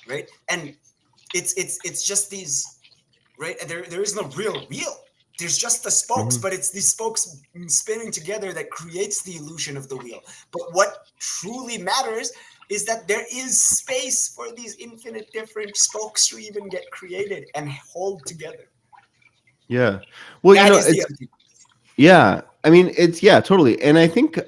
right? And it's just these, right? There is no real wheel. There's just the spokes, but it's these spokes spinning together that creates the illusion of the wheel. But what truly matters is that there is space for these infinite different spokes to even get created and hold together. Yeah. Well, That you know, is the it's empty. yeah. I mean, it's totally. And I think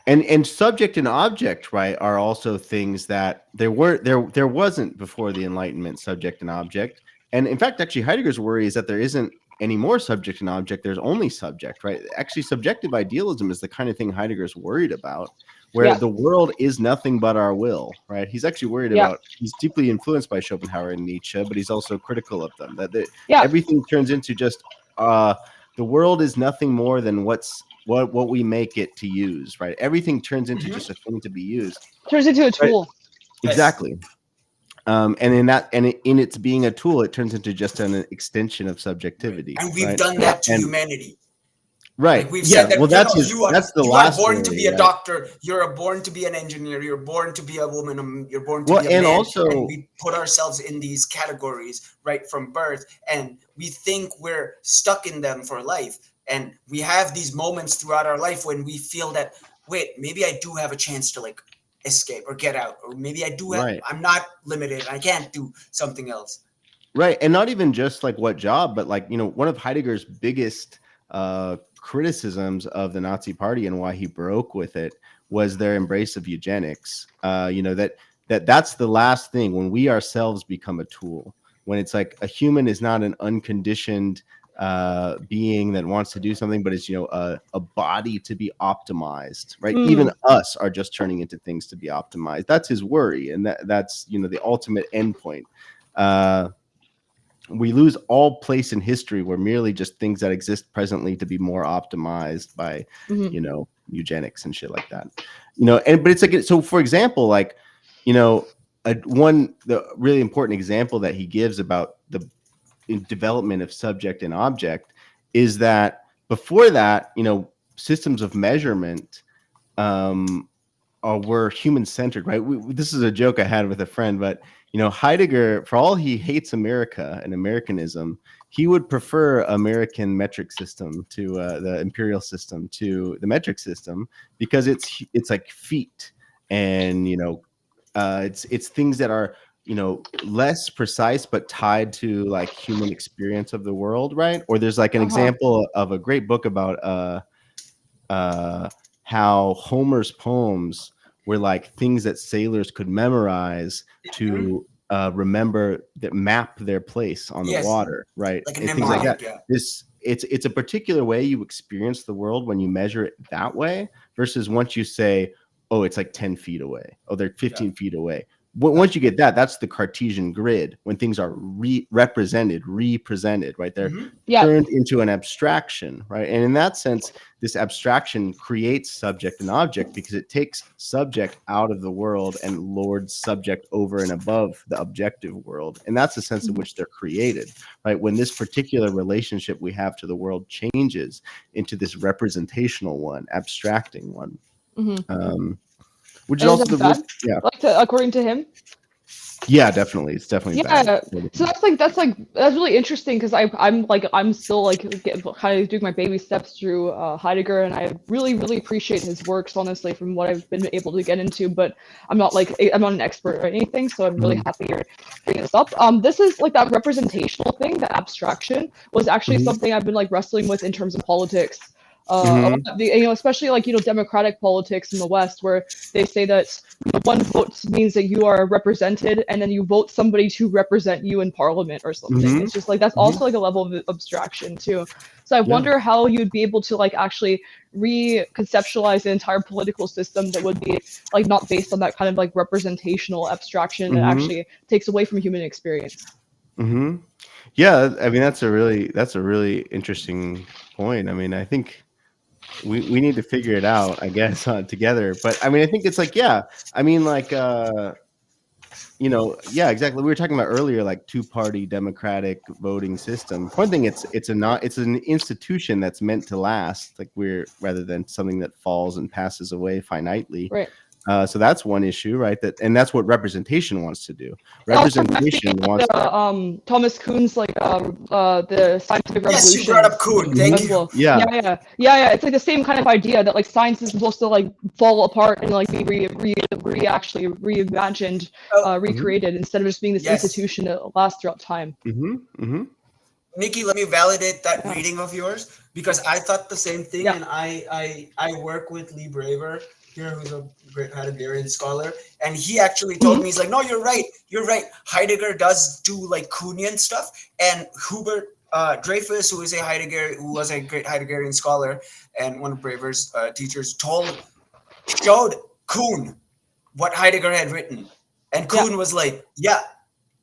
and subject and object, right, are also things that there wasn't before the Enlightenment, subject and object. And in fact, actually Heidegger's worry is that there isn't any more subject and object. There's only subject, right? Actually, subjective idealism is the kind of thing Heidegger's worried about, where the world is nothing but our will, right? He's actually worried about, he's deeply influenced by Schopenhauer and Nietzsche, but he's also critical of them, that everything turns into just, the world is nothing more than what we make it to use, right? Everything turns into just a thing to be used. Turns into a tool. Right? Exactly. And in its being a tool, it turns into just an extension of subjectivity. And we've done that to humanity. Right. Like we've said that, well, that's you are born to be a right? doctor. You're born to be an engineer. You're born to be a woman. You're born to be a and man. Also, and we put ourselves in these categories right from birth, and we think we're stuck in them for life. And we have these moments throughout our life when we feel that, wait, maybe I do have a chance to like escape or get out, or maybe I do have, I'm not limited. I can't do something else. Right. And not even just like what job, but like, one of Heidegger's biggest criticisms of the Nazi Party and why he broke with it was their embrace of eugenics. That's the last thing, when we ourselves become a tool, when it's like a human is not an unconditioned being that wants to do something, but it's a body to be optimized, right? Even us are just turning into things to be optimized. That's his worry, and that's the ultimate endpoint. We lose all place in history. We're merely just things that exist presently to be more optimized by eugenics and shit like that. But it's like, so for example, like the really important example that he gives about the development of subject and object is that before that, systems of measurement were human-centered, right? This is a joke I had with a friend, but Heidegger, for all he hates America and Americanism, he would prefer American metric system to the imperial system to the metric system, because it's like feet, and it's things that are less precise but tied to like human experience of the world, right? Or there's like an example of a great book about how Homer's poems were like things that sailors could memorize to remember, that map their place on the water, right? Like and things like that. It's a particular way you experience the world when you measure it that way, versus once you say, oh, it's like 10 feet away, oh, they're 15 feet away. Once you get that, that's the Cartesian grid, when things are represented, right? They're turned into an abstraction, right? And in that sense, this abstraction creates subject and object, because it takes subject out of the world and lords subject over and above the objective world. And that's the sense in which they're created, right? When this particular relationship we have to the world changes into this representational one, abstracting one. Which is also bad? According to him. Yeah, definitely. It's definitely bad. So that's really interesting, because I'm still like kind of doing my baby steps through Heidegger, and I really appreciate his works, honestly, from what I've been able to get into. But I'm not an expert or anything, so I'm really happy you're bringing this up. This is like that representational thing, the abstraction was actually something I've been like wrestling with in terms of politics. Especially like democratic politics in the West, where they say that one vote means that you are represented, and then you vote somebody to represent you in parliament or something. It's just like that's also like a level of abstraction too. So I wonder how you'd be able to like actually reconceptualize the entire political system that would be like not based on that kind of like representational abstraction that actually takes away from human experience. Yeah, I mean that's a really interesting point. I mean, I think we need to figure it out, I guess, together. But I mean, I think it's like, exactly. We were talking about earlier, like two-party democratic voting system. One thing, it's an institution that's meant to last, like rather than something that falls and passes away finitely. Right. So that's one issue, right? And that's what representation wants to do. Representation wants Thomas Kuhn's like the scientific revolution. Yes, you brought up Kuhn. Thank you. Yeah. It's like the same kind of idea that like science is supposed to like fall apart and like be actually reimagined, recreated, instead of just being this institution that lasts throughout time. Nikki, let me validate that reading of yours, because I thought the same thing, and I work with Lee Braver here, who's a great Heideggerian scholar, and he actually told me, he's like, no, you're right. Heidegger does do like Kuhnian stuff, and Dreyfus, who was a great Heideggerian scholar and one of Braver's teachers, showed Kuhn what Heidegger had written, and Kuhn was like,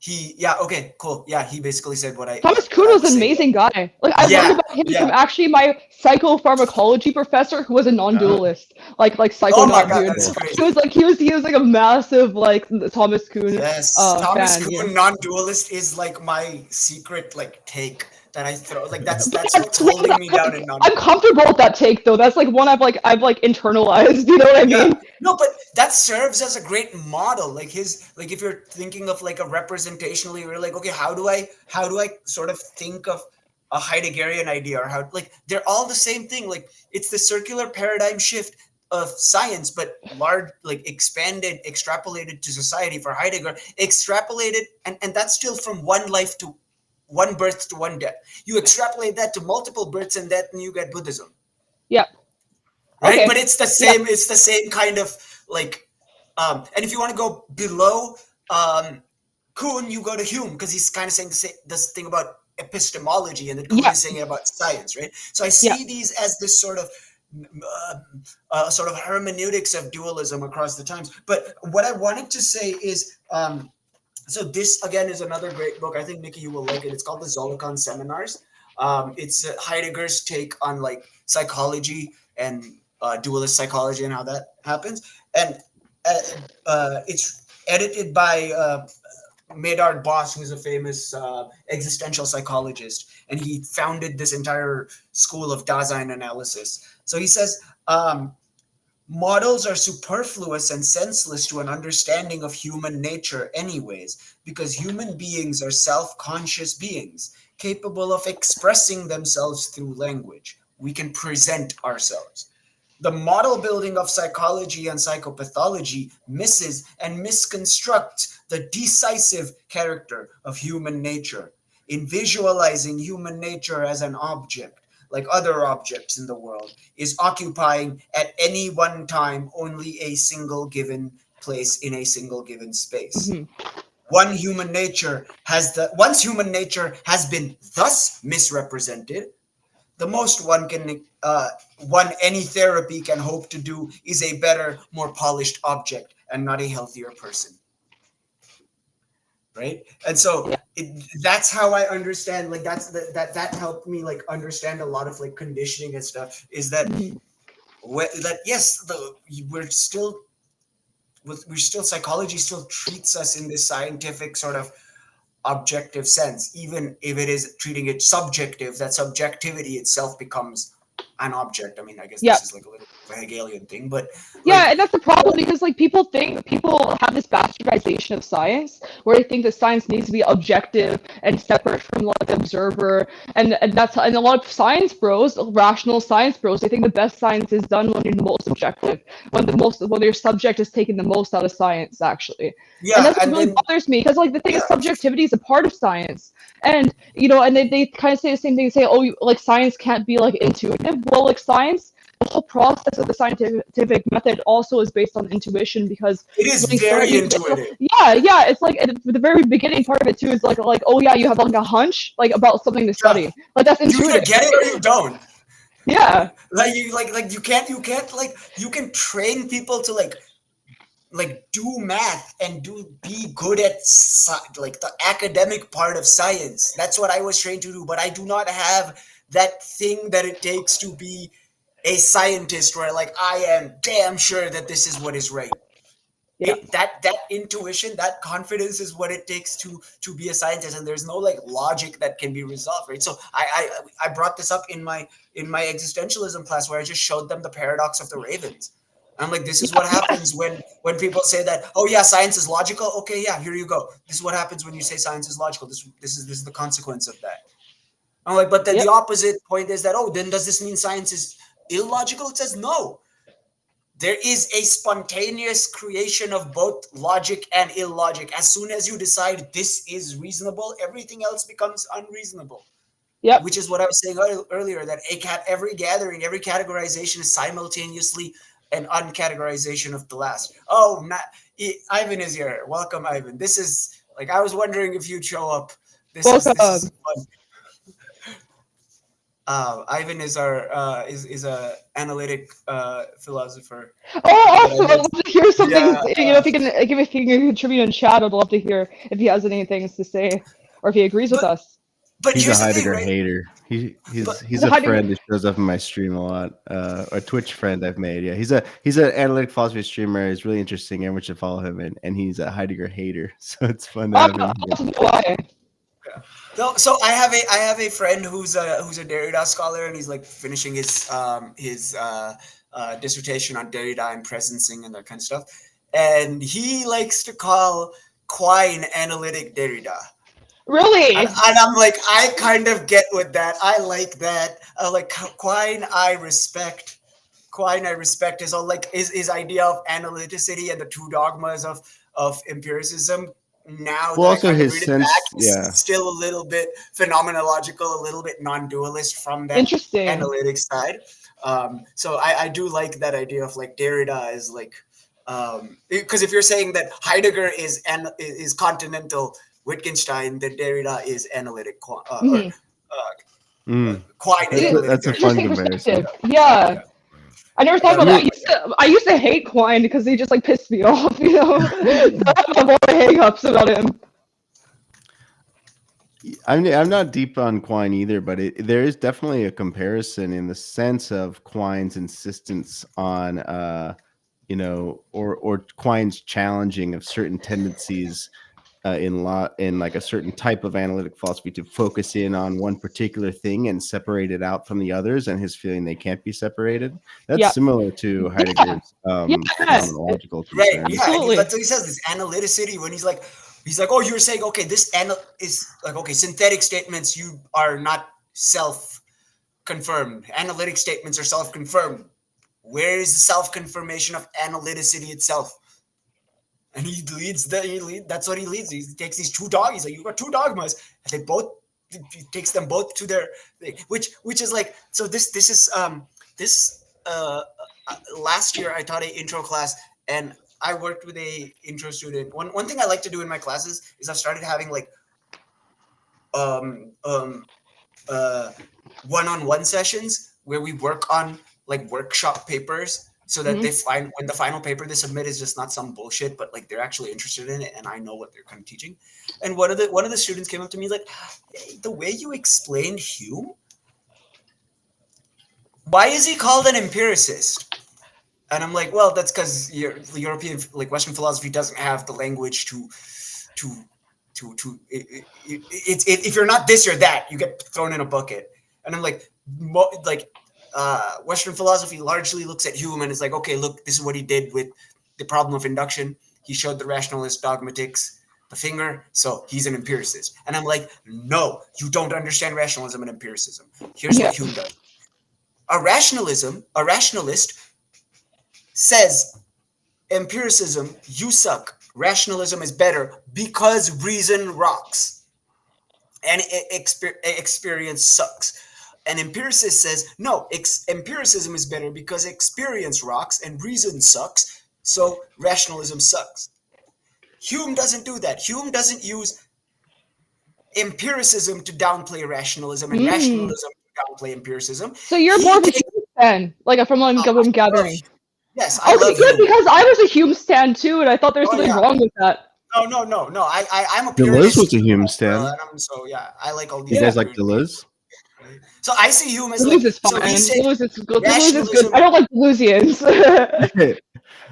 okay, cool, he basically said Thomas Kuhn what I was was an saying. amazing guy. Like I learned about him from actually my psychopharmacology professor, who was a non-dualist, like Oh my psychonaut god, dude. that's great. He was like a massive like Thomas Kuhn Yes, Thomas fan. Kuhn, Yeah. non-dualist, is like my secret like take that I throw. Like that's what's holding me down in non. I'm comfortable with that take though. That's like one I've internalized. You know what I mean? No, but that serves as a great model. Like if you're thinking of like a representationally, you're like, okay, how do I sort of think of a Heideggerian idea, or how, like, they're all the same thing. Like, it's the circular paradigm shift of science, but large, like, expanded, extrapolated to society for Heidegger, extrapolated, and that's still from one life to one birth to one death. You extrapolate that to multiple births and death, and you get Buddhism. Yeah. Right, Okay. but it's the same. It's the same kind of like, and if you want to go below Kuhn, you go to Hume, because he's kind of saying this thing about epistemology, and then Kuhn is saying it about science, right? So I see these as this sort of hermeneutics of dualism across the times. But what I wanted to say is, so this again is another great book. I think, Nikki, you will like it. It's called the Zolikon Seminars. It's Heidegger's take on like psychology and dualist psychology and how that happens. And it's edited by Medard Boss, who's a famous existential psychologist, and he founded this entire school of Dasein analysis. So he says, models are superfluous and senseless to an understanding of human nature anyways, because human beings are self-conscious beings, capable of expressing themselves through language. We can present ourselves. The model building of psychology and psychopathology misses and misconstructs the decisive character of human nature in visualizing human nature as an object, like other objects in the world, is occupying at any one time only a single given place in a single given space. Mm-hmm. Once human nature has been thus misrepresented, the most any therapy can hope to do is a better, more polished object, and not a healthier person. Right? And so that's how I understand, like, that helped me like understand a lot of like conditioning and stuff, is that psychology still treats us in this scientific sort of objective sense, even if it is treating it subjective. That subjectivity itself becomes an object. I mean, I guess this is like a little Hegelian thing, but and that's the problem, because like people have this bastardization of science where they think that science needs to be objective and separate from like the observer, and a lot of science bros, rational science bros, they think the best science is done when you're the most objective, when your subject is taking the most out of science, actually. And that's what really bothers me, because like the thing is, subjectivity is a part of science. And and they kind of say the same thing, say, oh, like science can't be like intuitive. Well, like science, the whole process of the scientific method also is based on intuition, because it is very intuitive. It's like at the very beginning part of it too is like oh yeah, you have like a hunch like about something to study. Like that's intuitive. You either get it or you don't. Yeah. Like you can't like, you can train people to like do math and be good at like the academic part of science. That's what I was trained to do, but I do not have that thing that it takes to be a scientist, where like I am damn sure that this is what is right. That intuition, that confidence is what it takes to be a scientist, and there's no like logic that can be resolved, right? So I brought this up in my existentialism class, where I just showed them the paradox of the ravens. I'm like, this is what happens when people say that, oh yeah, science is logical. Okay, yeah, here you go. This is what happens when you say science is logical. This is the consequence of that. I'm like, but then the opposite point is that, oh, then does this mean science is illogical? It says no. There is a spontaneous creation of both logic and illogic. As soon as you decide this is reasonable, everything else becomes unreasonable. Yep. Which is what I was saying earlier, that every gathering, every categorization is simultaneously an uncategorization of the last. Oh, Ivan is here. Welcome, Ivan. This is like, I was wondering if you'd show up. This is fun. Ivan is our is a analytic philosopher. Oh, that I awesome! I'd met. love to hear something. Yeah, If he can contribute in chat, I'd love to hear if he has any things to say, or if he agrees with but us. He's a here's the thing, Heidegger right? hater. But He's a Heidegger. friend that shows up in my stream a lot. A Twitch friend I've made. Yeah, he's an analytic philosophy streamer. He's really interesting. Everyone should follow him, and he's a Heidegger hater. So it's fun to Oh, have him I'd here. love to know why. no, so I have a friend who's a Derrida scholar, and he's like finishing his dissertation on Derrida and presencing and that kind of stuff. And he likes to call Quine analytic Derrida. Really? And I'm like, I kind of get with that. I like that. Like Quine, I respect. Quine, I respect his all like his idea of analyticity and the two dogmas of empiricism. Now Well, that I also kind of his read it back, sense. is Yeah. still a little bit phenomenological, a little bit non-dualist from that Interesting. analytic side. So I do like that idea of like Derrida is like because if you're saying that Heidegger is continental Wittgenstein, then Derrida is analytic or Mhm. Quine is analytic That's a Derrida. fun Interesting comparison. perspective. Yeah. I never thought Uh, about I that. mean, I used to hate Quine because he just like pissed me off, you know. So I have a lot of hang-ups about him. I'm not deep on Quine either, but there is definitely a comparison in the sense of Quine's insistence on, or Quine's challenging of certain tendencies in like a certain type of analytic philosophy to focus in on one particular thing and separate it out from the others, and his feeling they can't be separated. That's Yeah. similar to Yeah. Heidegger's Yeah. phenomenological Right. concerns. Yeah. Absolutely. That's what he says. This analyticity when he's like, oh, you're saying, okay, this is like, okay, synthetic statements, you are not self-confirmed. Analytic statements are self-confirmed. Where is the self-confirmation of analyticity itself? And that's what he leads. He takes these two dogmas. He's like, you got two dogmas, and they both he takes them both to their which is like so this is this last year I taught an intro class and I worked with a intro student. One thing I like to do in my classes is I've started having like um um one-on-one sessions where we work on like workshop papers so that they find when the final paper they submit is just not some bullshit, but like they're actually interested in it and I know what they're kind of teaching. And one of the students came up to me like, hey, the way you explained Hume, why is he called an empiricist? And I'm like, well, that's because the European, like Western philosophy, doesn't have the language to if you're not this, you're that. You get thrown in a bucket. And I'm like, Western philosophy largely looks at Hume and is like, okay, look, this is what he did with the problem of induction. He showed the rationalist dogmatics the finger, so he's an empiricist. And I'm like, no, you don't understand rationalism and empiricism. Here's Yeah. what Hume does. A rationalist says empiricism, you suck. Rationalism is better because reason rocks and experience sucks. An empiricist says, no, empiricism is better because experience rocks and reason sucks, so rationalism sucks. Hume doesn't do that. Hume doesn't use empiricism to downplay rationalism and Mm. rationalism to downplay empiricism. So you're more He of a takes, Hume fan, like from what I I'm love gathering. Hume. Yes, I Okay, love good, Hume. because I was a Hume stan too, and I thought there was Oh something yeah. wrong with that. No. I'm a Deleuze was purist. a Hume stan. And so yeah, I like all these. You guys like weird Deleuze? things. So I see Hume as Deleuze like is so fine. he's saying Deleuze is good. Deleuze is good. rationalism. I don't like Deleuzians.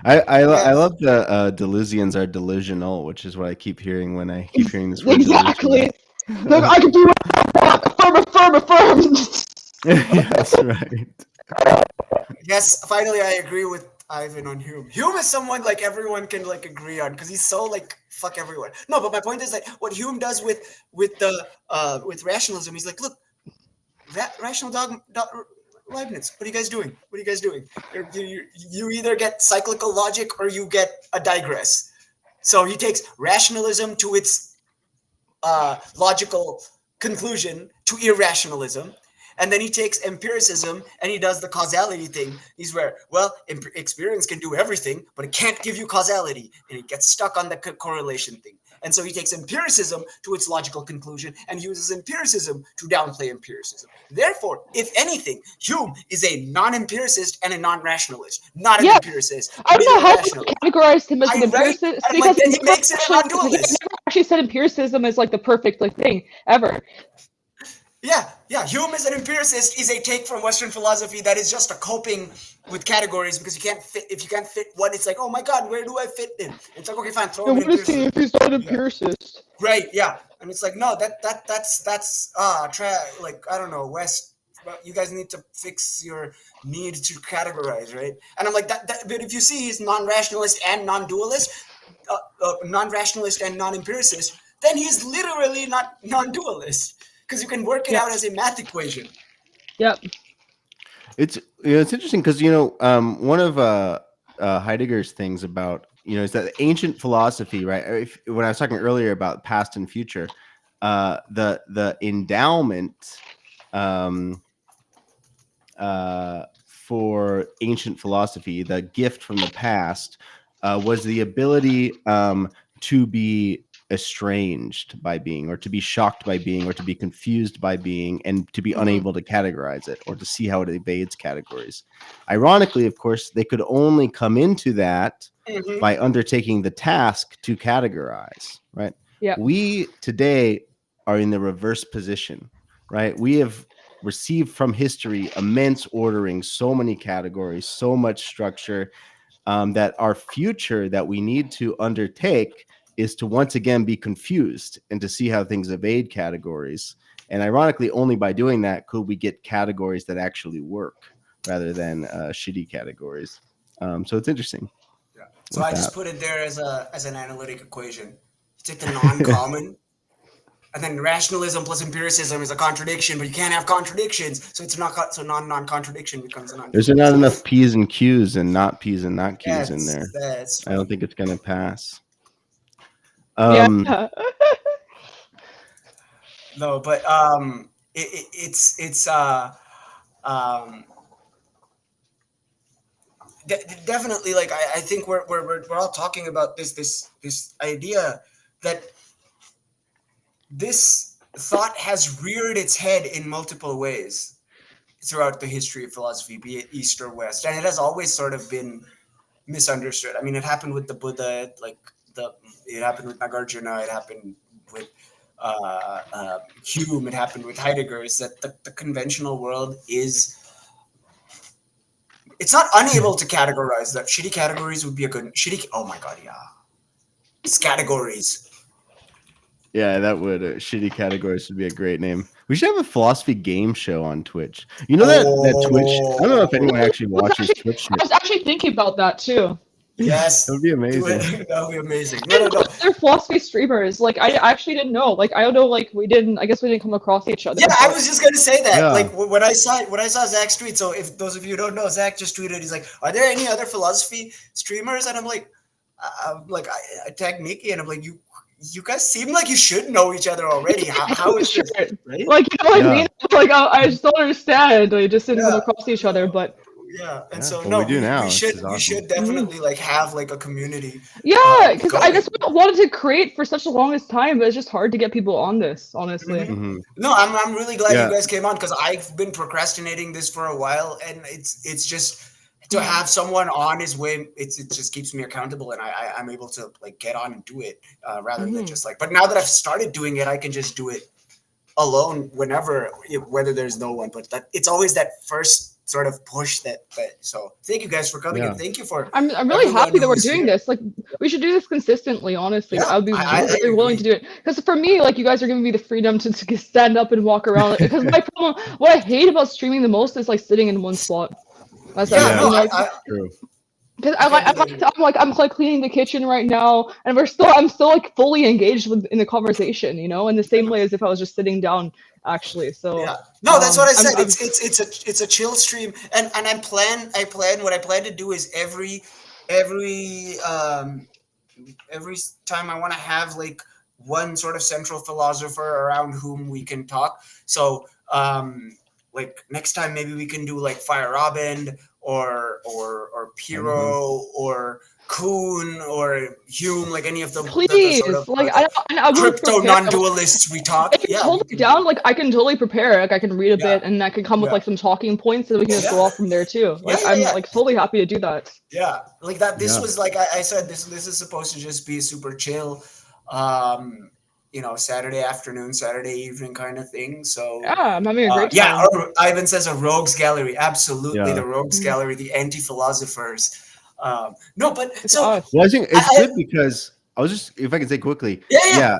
I Yes. love the Deleuzians are delusional, which is what I keep hearing when I keep hearing this word. Exactly. Look, I can do it. Affirm. Yes, right. Yes, finally I agree with Ivan on Hume. Hume is someone like everyone can like agree on because he's so like fuck everyone. No, but my point is like what Hume does with rationalism. He's like, look, rational Leibniz. What are you guys doing? What are you guys doing? You either get cyclical logic or you get a digress. So he takes rationalism to its logical conclusion to irrationalism, And then he takes empiricism and he does the causality thing. He's where, well, experience can do everything, but it can't give you causality. And he gets stuck on the correlation thing. And so he takes empiricism to its logical conclusion and uses empiricism to downplay empiricism. Therefore, if anything, Hume is a non-empiricist and a non-rationalist, not an empiricist. I don't know how you rationalist. categorized him as an empiricist because then he makes it a non-dualist. He never actually said empiricism is like the perfect thing ever. Yeah. Hume is an empiricist is a take from Western philosophy that is just a coping with categories because you can't fit. If you can't fit one, it's like, oh my god, where do I fit in? It's like, okay, fine, throw him in What is he if he's not an empiricist? Right? Yeah, and it's like, no, that's like I don't know, West. You guys need to fix your need to categorize, right? And I'm like that but if you see he's non-rationalist and non-dualist, non-rationalist and non-empiricist, then he's literally not non-dualist. Because you can work it out as a math equation. Yep. It's interesting because one of Heidegger's things about is that ancient philosophy, right? When I was talking earlier about past and future, the endowment for ancient philosophy, the gift from the past, was the ability to be estranged by being, or to be shocked by being, or to be confused by being, and to be unable to categorize it, or to see how it evades categories. Ironically, of course, they could only come into that by undertaking the task to categorize, right? Yeah. We today are in the reverse position, right? We have received from history immense ordering, so many categories, so much structure, that our future that we need to undertake is to once again be confused and to see how things evade categories. And ironically, only by doing that could we get categories that actually work rather than shitty categories. So it's interesting. Yeah. So I just put it there as an analytic equation. You take the non-common, and then rationalism plus empiricism is a contradiction, but you can't have contradictions, so it's not non-contradiction becomes a non. There's not enough P's and Q's and not P's and not Q's in there. That's I don't think it's gonna pass. Yeah. No, but it's definitely like I think we're all talking about this idea that this thought has reared its head in multiple ways throughout the history of philosophy, be it East or West, and it has always sort of been misunderstood. I mean, it happened with the Buddha, it happened with Nagarjuna, it happened with Hume, it happened with Heidegger. Is that the conventional world is? It's not unable to categorize. That shitty categories would be a good shitty. Oh my god, yeah, it's categories. Yeah, that would shitty categories would be a great name. We should have a philosophy game show on Twitch. You know that Twitch. I don't know if anyone actually watches Twitch. I was actually thinking about that too. Yes, that would be amazing. That would be amazing. No. They're philosophy streamers. Like I actually didn't know. Like I don't know. Like I guess we didn't come across each other. Yeah, I was just gonna say that. Yeah. Like when I saw Zach's tweet. So if those of you who don't know, Zach just tweeted. He's like, "Are there any other philosophy streamers?" And I'm like, I tagged Nikki, and I'm like, You guys seem like you should know each other already. How is this? Right? Like you know what I mean? Like I just don't understand. We just didn't come across each other, but. Yeah, and so well, we do now. We should definitely like have like a community. Yeah, because I just wanted to create for such the longest time, but it's just hard to get people on this, honestly. Mm-hmm. No, I'm really glad you guys came on because I've been procrastinating this for a while, and it's just to have someone on his way. It just keeps me accountable, and I'm able to like get on and do it rather than just like. But now that I've started doing it, I can just do it alone whenever, whether there's no one. But it's always that first sort of push that so thank you guys for coming and thank you for I'm really happy that we're doing this. Like we should do this consistently, honestly. I would be really willing to do it because for me, like you guys are giving me the freedom to stand up and walk around, because my problem, what I hate about streaming the most is like sitting in one spot. That's true. Because I'm like cleaning the kitchen right now, and I'm still like fully engaged in the conversation, in the same way as if I was just sitting down, actually. So no, that's what I said. It's a chill stream, and I plan what I plan to do is every time I want to have like one sort of central philosopher around whom we can talk. So like next time maybe we can do like Fire Robin or Piro or Kuhn or Hume, like any of the Please, sort of like I will crypto prepare. non-dualists we talk. If you're totally down, like I can totally prepare. Like I can read a Yeah. bit, and I can come with Yeah. like some talking points, and we can just go Yeah. off from there too. Like Yeah, I'm yeah. like totally happy to do that. Yeah, like that. This Yeah. was like I said. This is supposed to just be super chill, Saturday afternoon, Saturday evening kind of thing. So Yeah, I'm having a great yeah. time. Or Ivan says a rogues gallery. Absolutely, Yeah. the rogues Mhm. gallery, the anti-philosophers. No, but It's so us. Well, I think it's I- good because I was just, if I can say quickly, Yeah.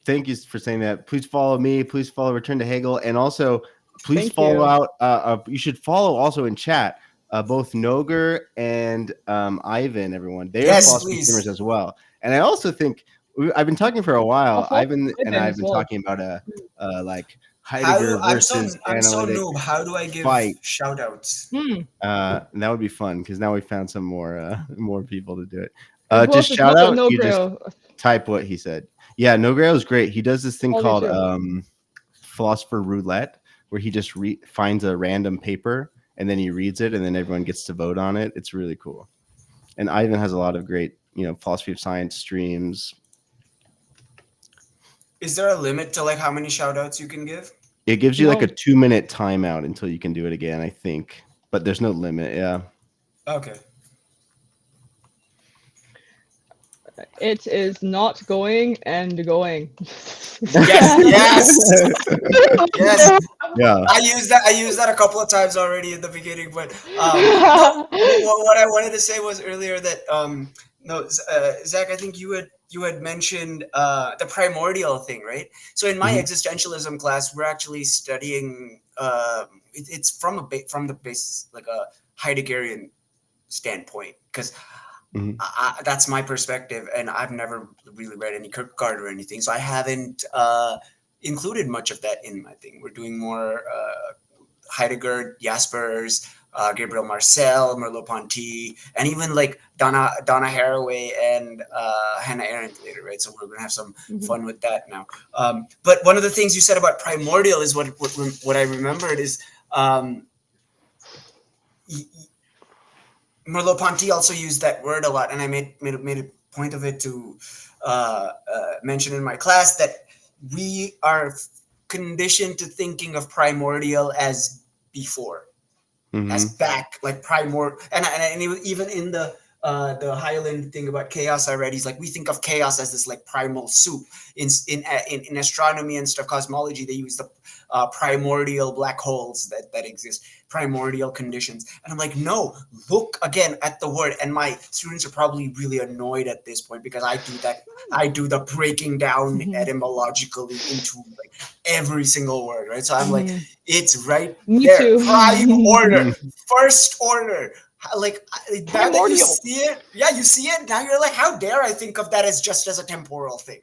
thank you for saying that. Please follow me. Please follow Return to Hegel, and also please Thank follow you. out. You should follow also in chat both Noger and Ivan. Everyone, they are Yes, philosophy please. streamers as well. And I also think I've been talking for a while. follow Ivan and Ivan I have as been well. talking about like Heidegger I'm so versus noob. analytic How do I give fight. shout outs? And that would be fun because now we found some more people to do it. Who Just else is shout out. no You just Grail? type what he said. Yeah, No Grail is great. He does this thing Follow me called too. philosopher roulette, where he just finds a random paper and then he reads it, and then everyone gets to vote on it. It's really cool. And Ivan has a lot of great, philosophy of science streams. Is there a limit to like how many shout outs you can give? It gives you like No. a 2-minute timeout until you can do it again, I think. But there's no limit. Yeah. Okay. It is not going and going. Yes. Yes. Yeah. I used that a couple of times already in the beginning, but no, what I wanted to say was earlier that Zach, I think you had mentioned the primordial thing, right? So in my Mhm. existentialism class, we're actually studying. It's from the base, like a Heideggerian standpoint, because Mhm. that's my perspective, and I've never really read any Kierkegaard or anything, so I haven't included much of that in my thing. We're doing more Heidegger, Jaspers, Gabriel Marcel, Merleau-Ponty, and even like Donna Haraway and Hannah Arendt later, right? So we're gonna have some fun with that now. But one of the things you said about primordial is what I remembered is Merleau-Ponty also used that word a lot, and I made a point of it to mention in my class that we are conditioned to thinking of primordial as before, as back, like primordial, and even in the Highland thing about chaos I read, he's like, we think of chaos as this like primal soup. In astronomy and stuff, cosmology, they use the primordial black holes that exist, primordial conditions. And I'm like, no, look again at the word. And my students are probably really annoyed at this point because I do that. I do the breaking down etymologically into like every single word, right? So I'm like, it's right Me there. too. Prime order, first order. Like now that you Primordial. see it, you see it. Now you're like, how dare I think of that as just as a temporal thing?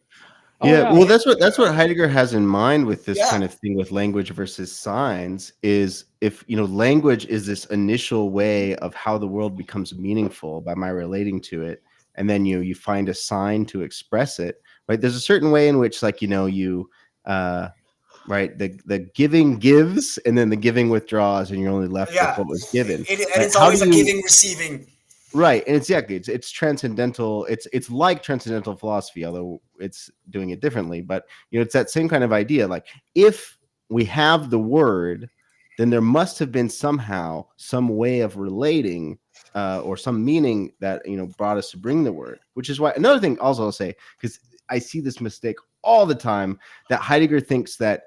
Yeah, yeah. well, that's what Heidegger has in mind with this Yeah. kind of thing with language versus signs. Is if language is this initial way of how the world becomes meaningful by my relating to it, and then you find a sign to express it. Right? There's a certain way in which, like right, the giving gives, and then the giving withdraws, and you're only left with what was given. And Right? it's How always do a you giving receiving. Right, and it's transcendental. It's like transcendental philosophy, although it's doing it differently. But it's that same kind of idea. Like, if we have the word, then there must have been somehow some way of relating or some meaning that brought us to bring the word. Which is why another thing also I'll say, because I see this mistake all the time, that Heidegger thinks that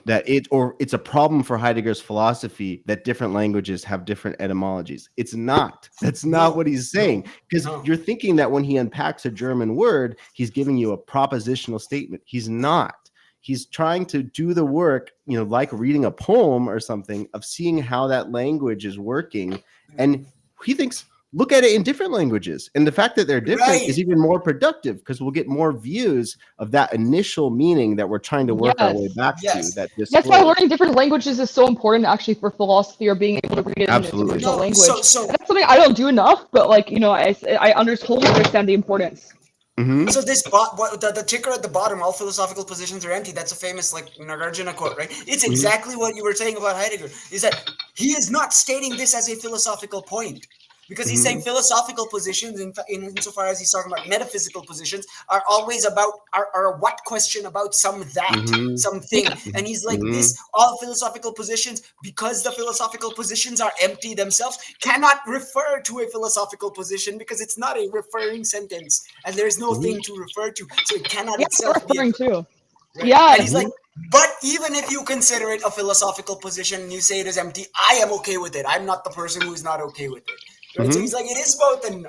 that it's a problem for Heidegger's philosophy that different languages have different etymologies. It's not. That's not what he's saying. Because you're thinking that when he unpacks a German word, he's giving you a propositional statement. He's not. He's trying to do the work, like reading a poem or something, of seeing how that language is working. And he thinks, look at it in different languages. And the fact that they're different is even more productive, because we'll get more views of that initial meaning that we're trying to work our way back to. That's why learning different languages is so important, actually, for philosophy, or being able to read it in its original language. So and that's something I don't do enough, but I totally understand the importance. Mhm. So the ticker at the bottom, all philosophical positions are empty. That's a famous like Nagarjuna quote, right? It's exactly what you were saying about Heidegger. Is that he is not stating this as a philosophical point, because he's saying philosophical positions, insofar as he's talking about metaphysical positions, are always about are a what question about Mhm. something. And he's like, Mhm. this all philosophical positions, because the philosophical positions are empty themselves, cannot refer to a philosophical position because it's not a referring sentence, and there's no thing to refer to, so it cannot Yeah, itself be a, referring to. right? Yeah. And he's like, but even if you consider it a philosophical position and you say it is empty, I am okay with it. I'm not the person who is not okay with it, right? So he's like, it is both and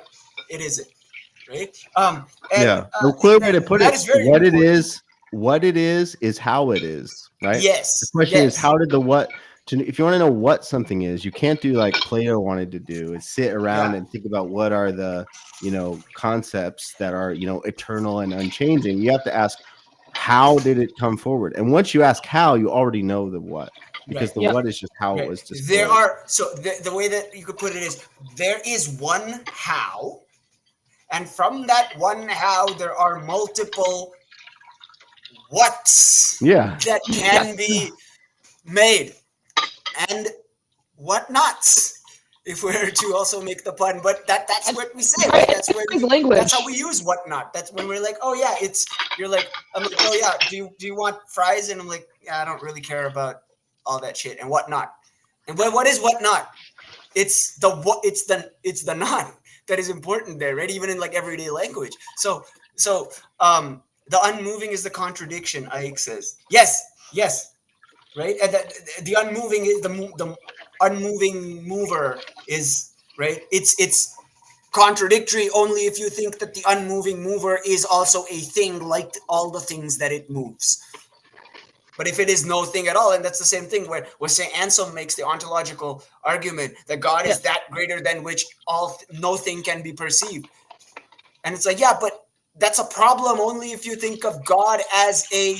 it isn't, right? And Yeah. The clear way that, to put that it, is very important. what it is how it is, right? The Yes, question is, yes, how did the what? If you want to know what something is, you can't do like Plato wanted to do, is sit around yeah, and think about what are the concepts that are eternal and unchanging. You have to ask, how did it come forward? And once you ask how, you already know the what, because right. the Yeah. what is just how it Right. was There disclosed. are, so the way that you could put it is, there is one how, and from that one how there are multiple whats Yeah. that can be made, and whatnots, if we were to also make the pun. But that's what we say, Right, right? That's where it's language. that's how we use whatnot. That's when we're like, oh yeah, you're like, I'm like, oh yeah, do you want fries? And I'm like, yeah, I don't really care about all that shit and whatnot. And what is whatnot? It's the not that is important there, right? Even in like everyday language. The unmoving is the contradiction, Ike says. Yes, right? And the unmoving is the unmoving mover is, right? It's contradictory only if you think that the unmoving mover is also a thing like all the things that it moves. But if it is no thing at all, and that's the same thing where St. Anselm makes the ontological argument that God is Yes. that greater than which no thing can be perceived. And it's like, yeah, but that's a problem only if you think of God as a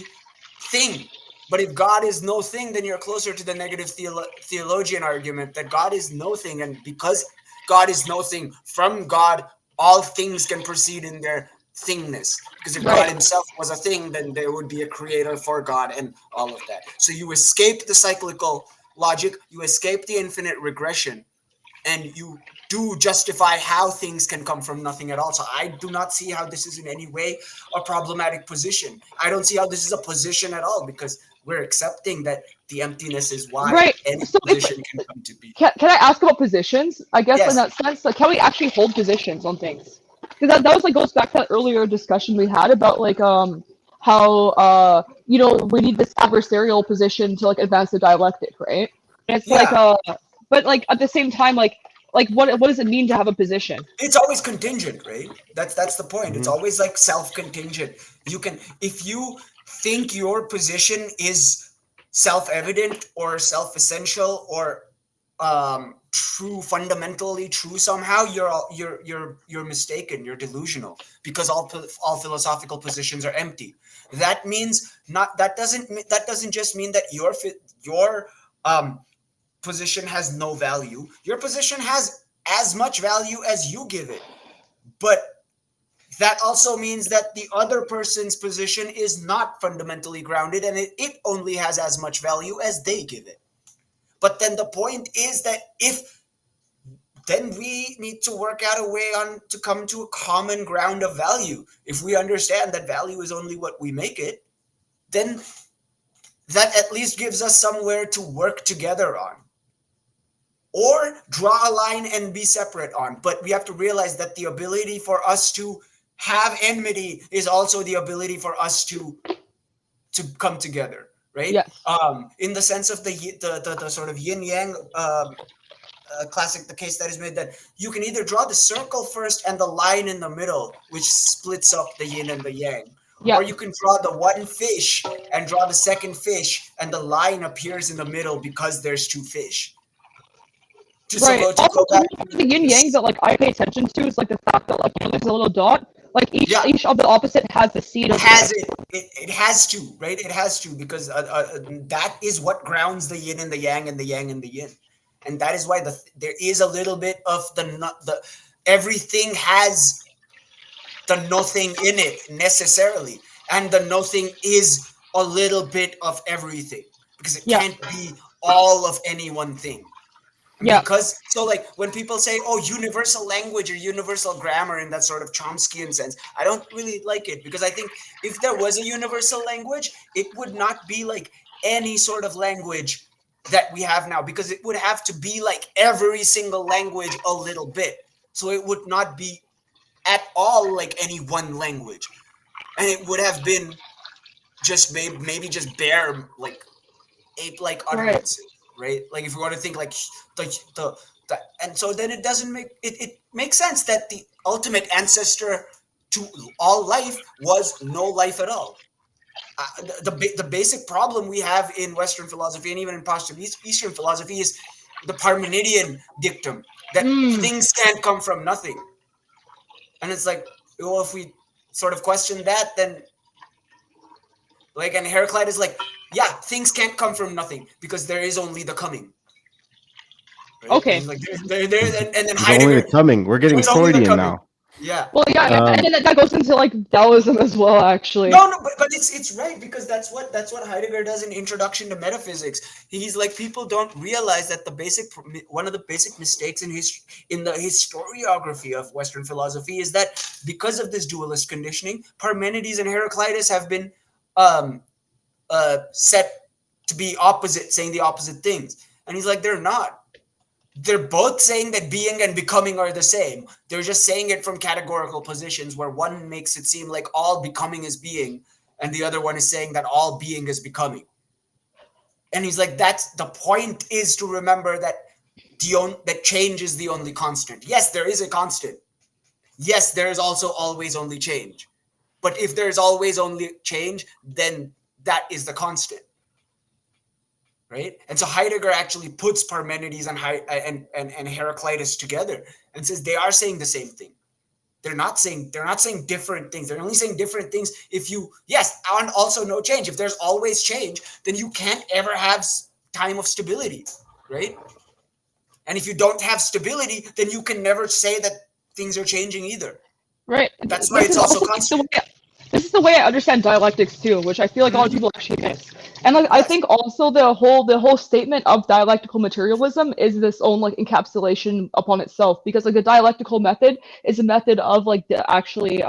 thing. But if God is no thing, then you're closer to the negative theologian argument that God is no thing. And because God is no thing, from God, all things can proceed in their thingness. Because if God Right. himself was a thing, then there would be a creator for God and all of that. So you escape the cyclical logic, you escape the infinite regression, and you do justify how things can come from nothing at all. So I do not see how this is in any way a problematic position. I don't see how this is a position at all, because we're accepting that the emptiness is why Right. any So position can come to be. can I ask about positions? I guess in Yes. that sense, like, can we actually hold positions on things? Because that was like goes back to that earlier discussion we had about like how we need this adversarial position to like advance the dialectic, right? And it's like Yeah. but like at the same time, like what does it mean to have a position? It's always contingent, right? That's the point. It's Mhm. always like self-contingent. You can, if you think your position is self-evident or self-essential or true, fundamentally true somehow, you're mistaken. You're delusional, because all philosophical positions are empty. That means not that doesn't just mean that your um position has no value. Your position has as much value as you give it. But that also means that the other person's position is not fundamentally grounded, and it only has as much value as they give it. But then the point is that if then we need to work out a way on to come to a common ground of value. If we understand that value is only what we make it, then that at least gives us somewhere to work together on, or draw a line and be separate on. But we have to realize that the ability for us to have enmity is also the ability for us to come together, right? Yes. In the sense of the sort of yin yang classic, the case that is made that you can either draw the circle first and the line in the middle, which splits up the yin and the yang, Yeah. or you can draw the one fish and draw the second fish, and the line appears in the middle because there's two fish. Right. To Also, go back to the yin yang that like I pay attention to is like the fact that like there's a little dot. Like yeah, each of the opposite has the seed of has it has to, right? It has to, because that is what grounds the yin and the yang and the yang and the yin, and that is why there is a little bit of the everything has the nothing in it necessarily, and the nothing is a little bit of everything, because it Yeah. can't be all of any one thing. Yeah. Because so like when people say, oh, universal language or universal grammar in that sort of Chomskyan sense, I don't really like it, because I think if there was a universal language, it would not be like any sort of language that we have now, because it would have to be like every single language a little bit. So it would not be at all like any one language. And it would have been just maybe just bare like ape-like Right. utterances, right? Like if we want to think like the and so then it doesn't make it makes sense that the ultimate ancestor to all life was no life at all. The basic problem we have in Western philosophy and even in positive Eastern philosophy is the Parmenidean dictum that Mm. things can't come from nothing. And it's like, well, if we sort of question that, then like, and Heraclite is like, yeah, things can't come from nothing because there is only the coming. Right? And Okay. he's like, and then There's only the Heidegger, coming. We're getting there's only the Freudian coming. now. Yeah. Well, yeah, and then that goes into like Taoism as well, actually. No, but it's right, because that's what Heidegger does in Introduction to Metaphysics. He's like, people don't realize that one of the basic mistakes in the historiography of Western philosophy is that because of this dualist conditioning, Parmenides and Heraclitus have been set to be opposite, saying the opposite things. And he's like, they're not. They're both saying that being and becoming are the same. They're just saying it from categorical positions, where one makes it seem like all becoming is being, and the other one is saying that all being is becoming. And he's like, that's the point, is to remember that that change is the only constant. Yes, there is a constant. Yes, there is also always only change. But if there's always only change, then that is the constant. Right? And so Heidegger actually puts Parmenides and Heraclitus together and says they are saying the same thing. They're not saying different things. They're only saying different things if you, yes, and also no change. If there's always change, then you can't ever have time of stability, right? And if you don't have stability, then you can never say that things are changing either. Right. That's why This it's is also also like constant. this is the way I understand dialectics too, which I feel like a lot of people actually miss. And like I Yes. think also the whole statement of dialectical materialism is this own like encapsulation upon itself, because like the dialectical method is a method of like actually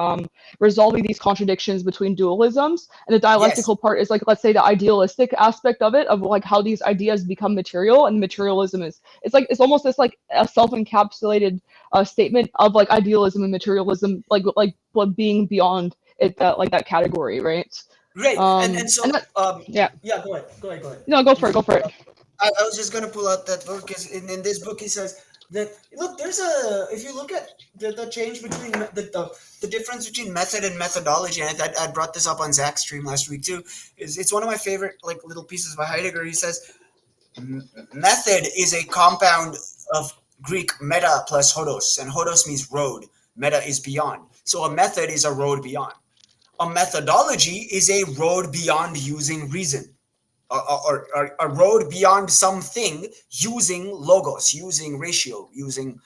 resolving these contradictions between dualisms, and the dialectical part is like, let's say, the idealistic aspect of it, of like how these ideas become material, and materialism is it's almost this like a self-encapsulated statement of like idealism and materialism, like being beyond it, that category, right? Right. And so Yeah. Go ahead. No, go for it. Go for it. I was just going to pull out that book, because in this book he says that, look, if you look at the change between the difference between method and methodology, and I brought this up on Zach's stream last week too, it's one of my favorite like little pieces by Heidegger. He says method is a compound of Greek meta plus hodos, and hodos means road, meta is beyond. So a method is a road beyond. A methodology is a road beyond using reason, or a road beyond something using logos, using ratio, using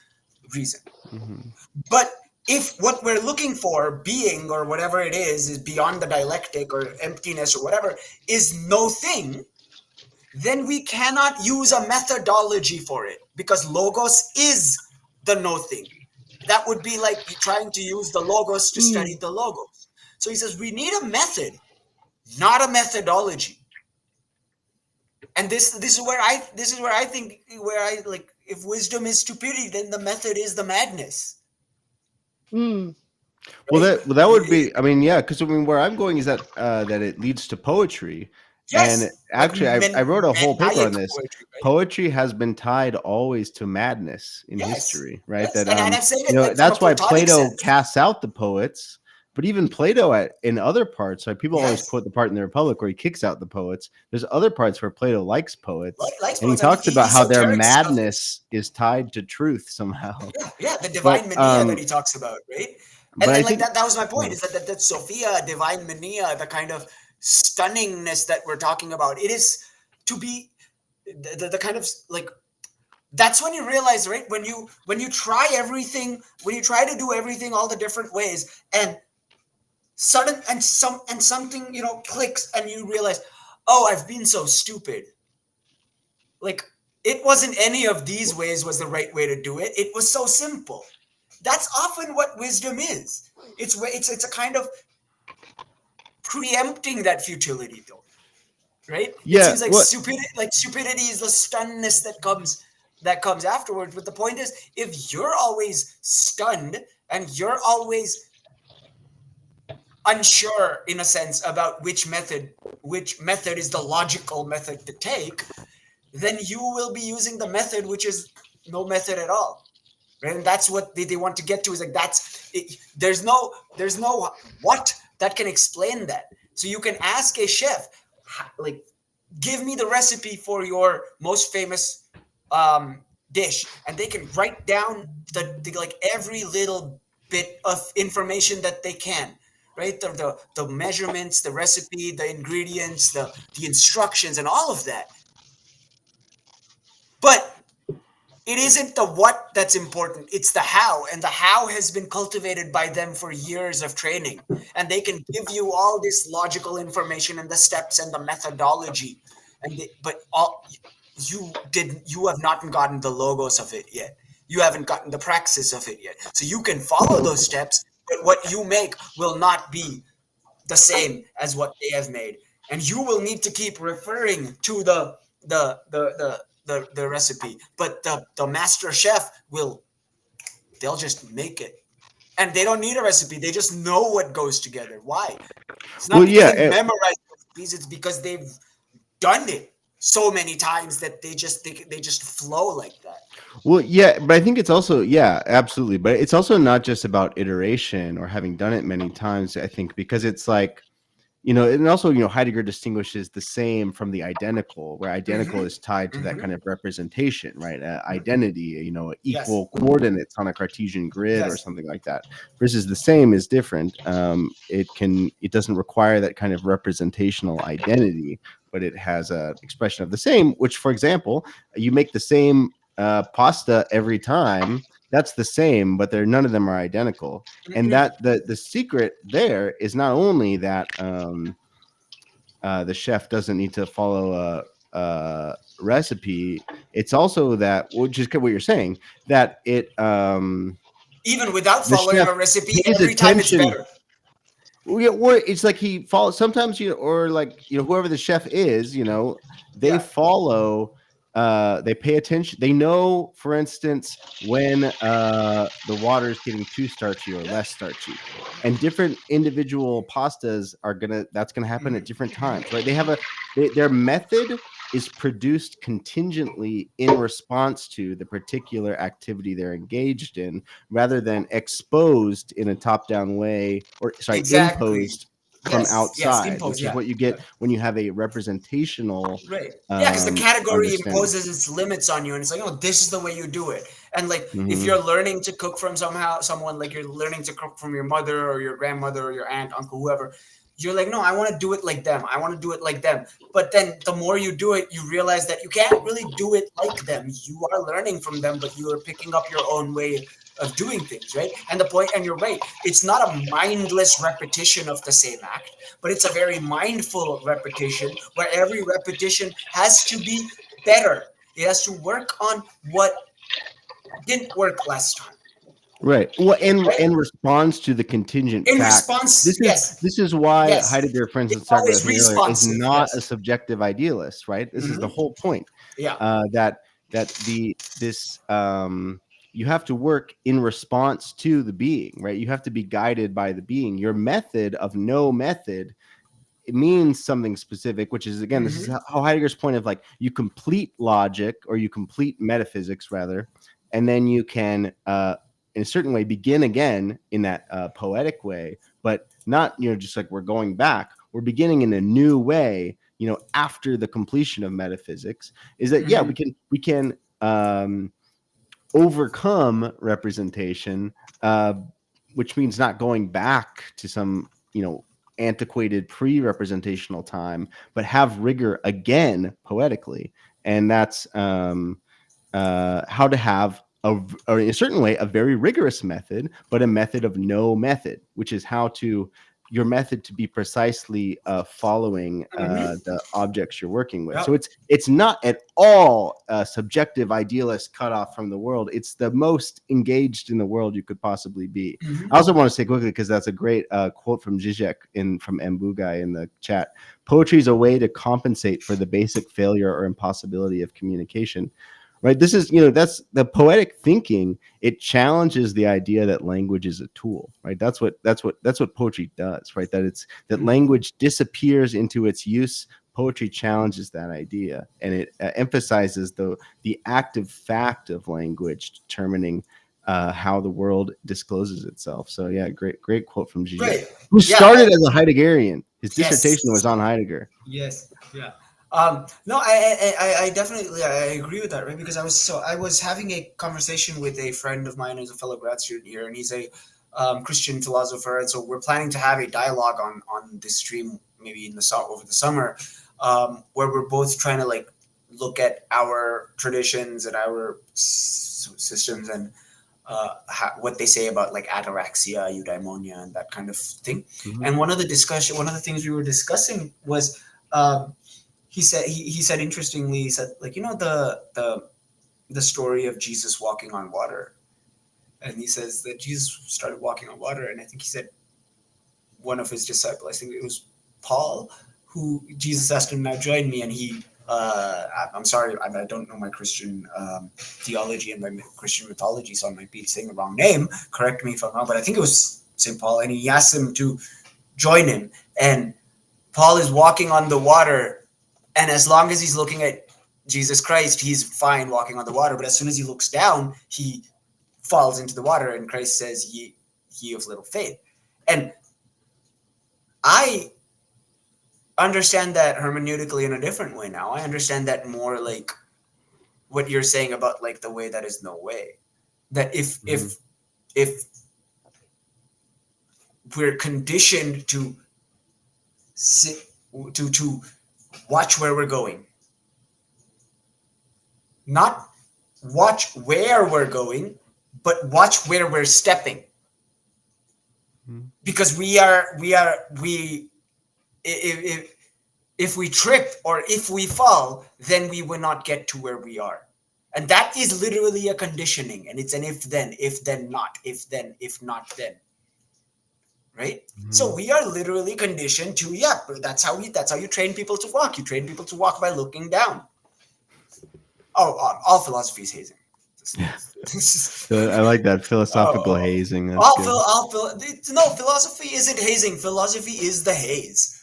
reason. Mm-hmm. But if what we're looking for, being or whatever it is beyond the dialectic or emptiness or whatever, is no thing, then we cannot use a methodology for it, because logos is the no thing. That would be like trying to use the logos to study the logos. So he says we need a method, not a methodology. And this is where I think, where I like, if wisdom is stupidity, then the method is the madness. Mm. Well, Right? that would be. I mean, yeah, because I mean, where I'm going is that that it leads to poetry. Yes, And like actually, I wrote a whole paper on maniac this. poetry, right? Poetry has been tied always to madness in Yes, history, right? yes. That And I'm saying it you know, like from a that's why Platonic Plato sense. casts out the poets. But even Plato in other parts, like people always Yes. quote the part in the Republic where he kicks out the poets. There's other parts where Plato likes poets, Likes and he poets, I mean, talks about how their esoteric stuff. madness is tied to truth somehow. Yeah, the But divine mania that he talks about, right? And I like think that was my point, is that Sophia, divine mania, the kind of stunningness that we're talking about, it is to be the kind of like that's when you realize, right? When you try everything, when you try to do everything all the different ways, and something, you know, clicks, and you realize, oh, I've been so stupid. Like, it wasn't any of these ways was the right way to do it. It was so simple. That's often what wisdom is. It's a kind of preempting that futility, though, right? It Yeah. seems like What? stupidity is the stunnedness that comes afterwards. But the point is, if you're always stunned and you're always unsure, in a sense, about which method is the logical method to take, then you will be using the method which is no method at all, right? And that's what they want to get to, is like, that's it. There's no what that can explain that. So you can ask a chef, like, give me the recipe for your most famous dish, and they can write down the like every little bit of information that they can, right? The measurements, the recipe, the ingredients, the instructions, and all of that. But it isn't the what that's important, it's the how, and the how has been cultivated by them for years of training, and they can give you all this logical information and the steps and the methodology, but all you have not gotten the logos of it yet. You haven't gotten the praxis of it yet, so you can follow those steps, but what you make will not be the same as what they have made, and you will need to keep referring to the recipe. But the master chef they'll just make it, and they don't need a recipe. They just know what goes together. Why? It's not Well, because yeah. they memorize recipes. It's because they've done it so many times that they just flow like that. Well, yeah, but I think it's also, yeah, absolutely. But it's also not just about iteration or having done it many times, I think, because it's like, and also, Heidegger distinguishes the same from the identical, where identical Mm-hmm. is tied to that Mm-hmm. kind of representation, right? Identity, Yes. equal coordinates on a Cartesian grid or Yes. something like that. Versus the same is different. It doesn't require that kind of representational identity, but it has a expression of the same. Which, for example, you make the same pasta every time. That's the same, but none of them are identical. And Mm-mm. that the secret there is not only that the chef doesn't need to follow a recipe. It's also that, which is what you're saying, that Even without the following chef a recipe, pays every time it's attention. better. Well, yeah, or it's like he follows sometimes, or like, whoever the chef is, they Yeah. follow, they pay attention. They know, for instance, when the water is getting too starchy or less starchy, and different individual pastas that's gonna happen at different times, right? Their method is produced contingently in response to the particular activity they're engaged in, rather than exposed in a top-down way, or sorry, Exactly. imposed from Yes. Yes. outside, Impose. which is Yeah. what you Yeah. get when you have a representational Right. Yeah, because the category understanding. imposes its limits on you, and it's like, oh, this is the way you do it. And like, if Mhm. you're learning to cook from someone, like you're learning to cook from your mother or your grandmother or your aunt, uncle, whoever, you're like, no, I want to do it like them. I want to do it like them. But then the more you do it, you realize that you can't really do it like them. You are learning from them, but you are picking up your own way of doing things, right? And you're right. It's not a mindless repetition of the same act, but it's a very mindful repetition where every repetition has to be better. It has to work on what didn't work last time, Right. Well, right? in response to the contingent In fact, response, yes, this is why yes, Heidegger, for instance, it's talked about always something earlier, is responsive. not a Yes. subjective idealist, right? This is the Hmm. whole point. Yeah. That this you have to work in response to the being, right? You have to be guided by the being. Your method of no method, it means something specific, which is, again, this is Hmm. how Heidegger's point of, like, you complete logic, or you complete metaphysics rather, and then you can in a certain way begin again in that poetic way, but not, just like we're going back, we're beginning in a new way, after the completion of metaphysics. Is that, yeah, Hmm. we can overcome representation, which means not going back to some, antiquated pre-representational time, but have rigor again poetically. And that's how to have or in a certain way, a very rigorous method, but a method of no method, which is how to your method to be precisely following the objects you're working with. Yep. So it's not at all a subjective idealist cutoff from the world. It's the most engaged in the world you could possibly be. I also want to say quickly, because that's a great quote from Zizek from Mbugai in the chat. Poetry is a way to compensate for the basic failure or impossibility of communication. Right. This is, that's the poetic thinking. It challenges the idea that language is a tool. Right. That's what poetry does. Right. That language disappears into its use. Poetry challenges that idea, and it emphasizes the active fact of language determining how the world discloses itself. So yeah, great quote from Zizek, Right. who Yeah, started as a Heideggerian. His Yes. dissertation was on Heidegger. Yes. Yeah. No, I definitely I agree with that, right? Because I was having a conversation with a friend of mine who's a fellow grad student here, and he's a Christian philosopher, and so we're planning to have a dialogue on this stream maybe over the summer, where we're both trying to like look at our traditions and our systems and what they say about like ataraxia, eudaimonia, and that kind of thing. And one of the things we were discussing was. He said interestingly, he said, like, the story of Jesus walking on water. And he says that Jesus started walking on water. And I think he said one of his disciples, I think it was Paul, who Jesus asked him, now join me. And I'm sorry, I don't know my Christian theology and my Christian mythology, so I might be saying the wrong name. Correct me if I'm wrong, but I think it was St. Paul. And he asked him to join him. And Paul is walking on the water. And as long as he's looking at Jesus Christ, he's fine walking on the water. But as soon as he looks down, he falls into the water. And Christ says, ye of little faith. And I understand that hermeneutically in a different way now. I understand that more like what you're saying about like the way that is no way. That if we're conditioned to watch where we're going, not watch where we're going, but watch where we're stepping, because if we trip or if we fall, then we will not get to where we are. And that is literally a conditioning, and it's an if then not, if not then. Right? So we are literally conditioned to, that's how you train people to walk. You train people to walk by looking down. All philosophy is hazing. I like that philosophical hazing. That's good. No, philosophy isn't hazing. Philosophy is the haze.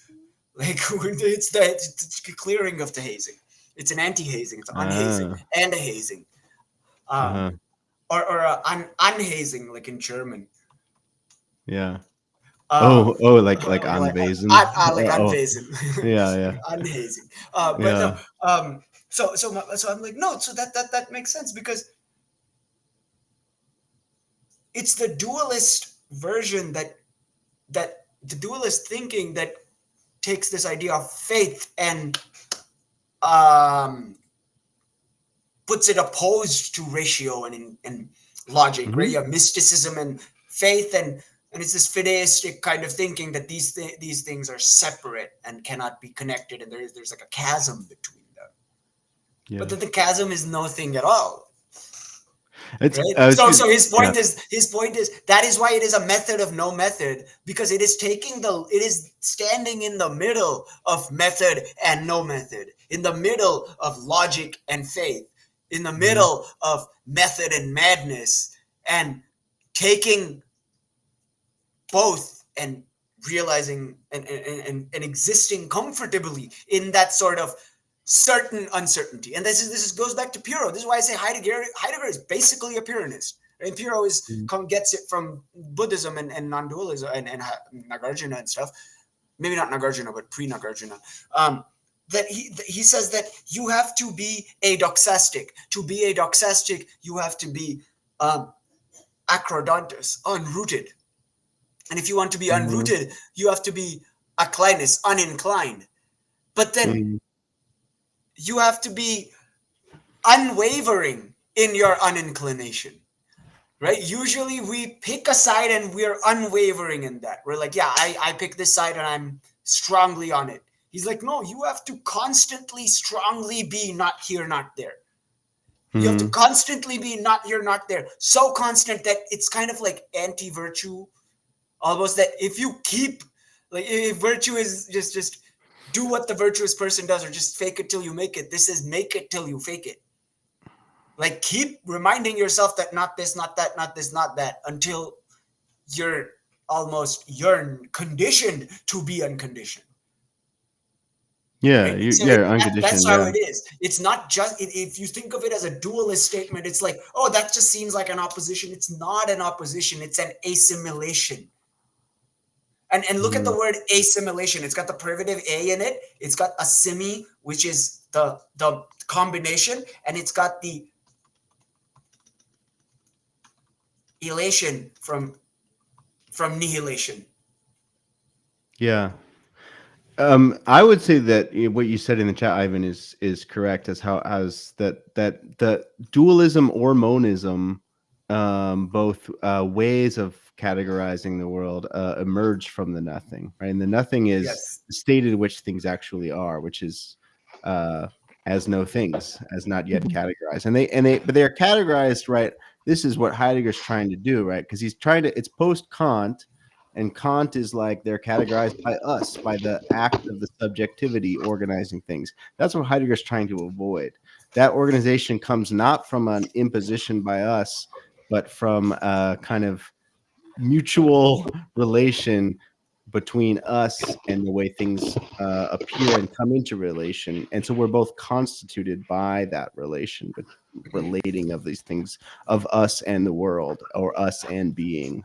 Like it's the clearing of the hazing. It's an anti-hazing. It's unhazing and a hazing, or unhazing, like in German. Yeah. Like unvesen. unvesen. Unvesen. Yeah. Unhazing. But no. So I'm like, no. So that makes sense, because it's the dualist version that the dualist thinking that takes this idea of faith and puts it opposed to ratio and logic, right? You have mysticism and faith, and it's this fideistic kind of thinking that these things are separate and cannot be connected, and there's like a chasm between them. Yeah. But the chasm is no thing at all. Right? So his point is that is why it is a method of no method, because it is standing in the middle of method and no method, in the middle of logic and faith, in the middle of method and madness, and taking both and realizing and existing comfortably in that sort of certain uncertainty. And this goes back to Pyrrho. This is why I say Heidegger is basically a Pyrrhonist. And Pyrrho gets it from Buddhism and non-dualism and Nagarjuna and stuff. Maybe not Nagarjuna, but pre-Nagarjuna. That he says that you have to be adoxastic. To be adoxastic, you have to be acrodontus, unrooted. And if you want to be unrooted, you have to be acclinus, uninclined. But then you have to be unwavering in your uninclination, right? Usually we pick a side and we're unwavering in that. We're like, yeah, I pick this side and I'm strongly on it. He's like, no, you have to constantly strongly be not here, not there. You have to constantly be not here, not there. So constant that it's kind of like anti-virtue, almost, that if you keep, like, if virtue is just do what the virtuous person does, or just fake it till you make it. This is make it till you fake it. Like, keep reminding yourself that not this, not that, not this, not that, until you're conditioned to be unconditioned. Yeah, Right? So yeah, unconditioned. that's how Yeah, it is. It's not just, if you think of it as a dualist statement, it's like, oh, that just seems like an opposition. It's not an opposition. It's an assimilation. And look at the word assimilation. It's got the privative a in it. It's got assimi, which is the combination, and it's got the elation from nihilation. yeah. I would say that what you said in the chat, Ivan, is correct. As that the dualism or monism, both ways of categorizing the world, emerge from the nothing, right? And the nothing is Yes. the state in which things actually are, which is as no things, as not yet categorized. But they are categorized, right? This is what Heidegger's trying to do, right? Because he's trying to. It's post Kant. And Kant is like they're categorized by us, by the act of the subjectivity organizing things. That's what Heidegger's trying to avoid. That organization comes not from an imposition by us, but from a kind of mutual relation between us and the way things appear and come into relation. And so we're both constituted by that relation, but relating of these things of us and the world, or us and being.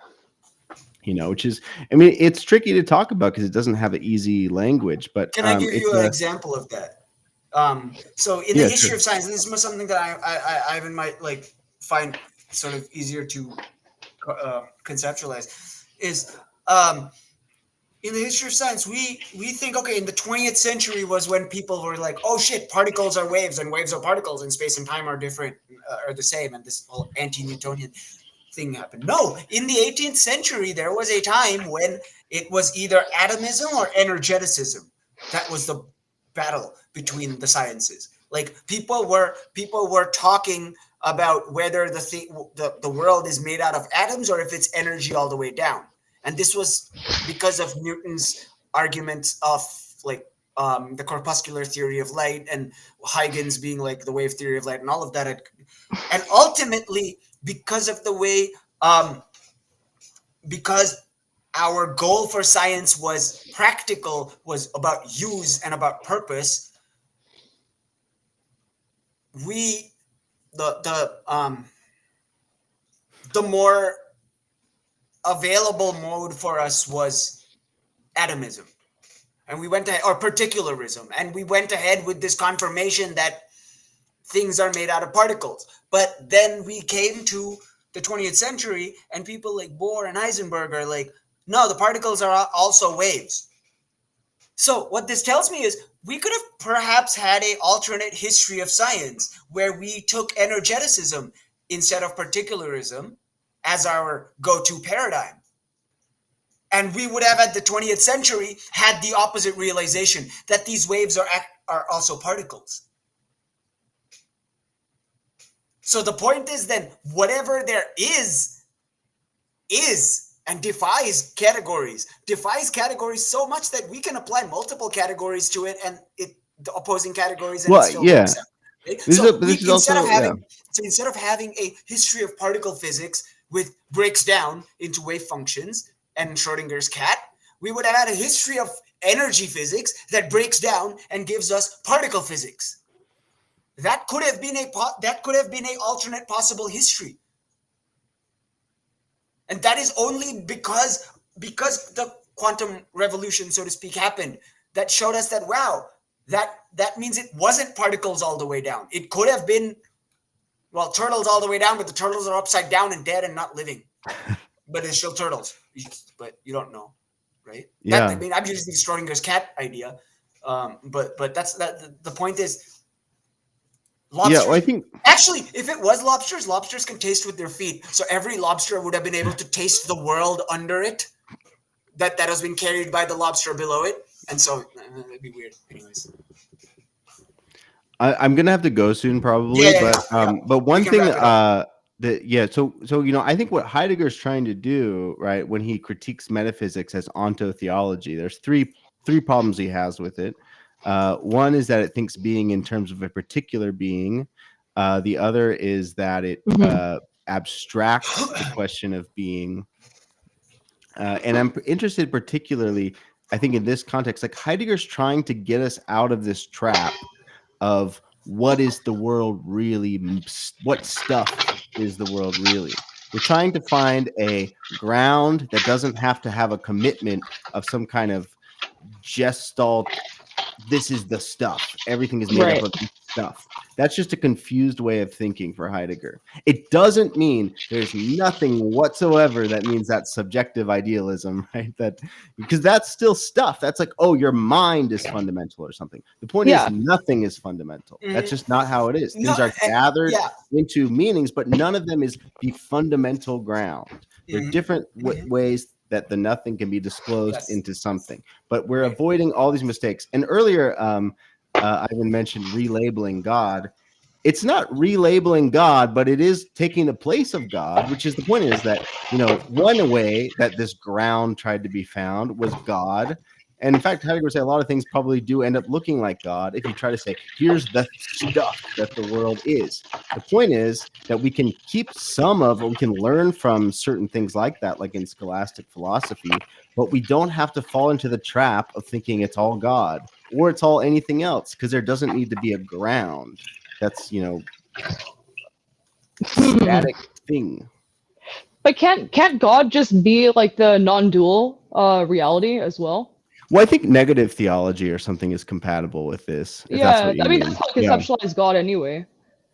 Which is, I mean, it's tricky to talk about because it doesn't have an easy language. But Can I give it's you an example of that? So in the history of science, and this is something that I Ivan might like find sort of easier to conceptualize, is in the history of science, we think, okay, in the 20th century was when people were like, oh shit, particles are waves and waves are particles and space and time are different, are the same, and this whole anti-Newtonian thing happened. No, in the 18th century, there was a time when it was either atomism or energeticism. That was the battle between the sciences. Like, people were talking about whether the world is made out of atoms or if it's energy all the way down. And this was because of Newton's arguments of like the corpuscular theory of light, and Huygens being like the wave theory of light, and all of that. And ultimately, because of the way, because our goal for science was practical, was about use and about purpose, we the more available mode for us was atomism, and we went ahead, or particularism, and we went ahead with this confirmation that things are made out of particles. But then we came to the 20th century, and people like Bohr and Heisenberg are like, no, the particles are also waves. So what this tells me is we could have perhaps had an alternate history of science where we took energeticism instead of particularism as our go-to paradigm. And we would have, at the 20th century, had the opposite realization that these waves are also particles. So the point is then, whatever there is and defies categories so much that we can apply multiple categories to it, and the opposing categories, and it still works out. Right? So instead of having a history of particle physics with breaks down into wave functions and Schrodinger's cat, we would have had a history of energy physics that breaks down and gives us particle physics. That could have been an alternate possible history. And that is only because the quantum revolution, so to speak, happened. That showed us that, wow, that means it wasn't particles all the way down. It could have been, well, turtles all the way down, but the turtles are upside down and dead and not living. But it's still turtles. But you don't know, right? Yeah. I mean, I'm using Schrodinger's cat idea. But that's that. The point is, Lobsters. well, I think Actually, if it was lobsters can taste with their feet. So every lobster would have been able to taste the world under it that has been carried by the lobster below it. And so it'd be weird. Anyways. I'm gonna have to go soon, probably. But We one can thing, wrap it up. so I think what Heidegger's trying to do, right, when he critiques metaphysics as ontotheology, there's three problems he has with it. One is that it thinks being in terms of a particular being. The other is that it abstracts the question of being. And I'm interested particularly, I think, in this context, like Heidegger's trying to get us out of this trap of what is the world really, what stuff is the world really. We're trying to find a ground that doesn't have to have a commitment of some kind of gestalt. This is the stuff. Everything is made up of this stuff. That's just a confused way of thinking for Heidegger. It doesn't mean there's nothing whatsoever that means that subjective idealism, right? That because that's still stuff. That's like, oh, your mind is fundamental or something. The point is nothing is fundamental. That's just not how it is. Things are gathered into meanings, but none of them is the fundamental ground. There are different ways that the nothing can be disclosed into something, but we're avoiding all these mistakes. And earlier, Ivan mentioned relabeling God. It's not relabeling God, but it is taking the place of God, which is the point is that, one way that this ground tried to be found was God. And in fact, Heidegger would say a lot of things probably do end up looking like God if you try to say, here's the stuff that the world is. The point is that we can keep we can learn from certain things like that, like in scholastic philosophy, but we don't have to fall into the trap of thinking it's all God or it's all anything else, because there doesn't need to be a ground that's, static thing. But can't God just be like the non-dual reality as well? Well, I think negative theology or something is compatible with this. If that's what you mean. That's how I conceptualize God anyway.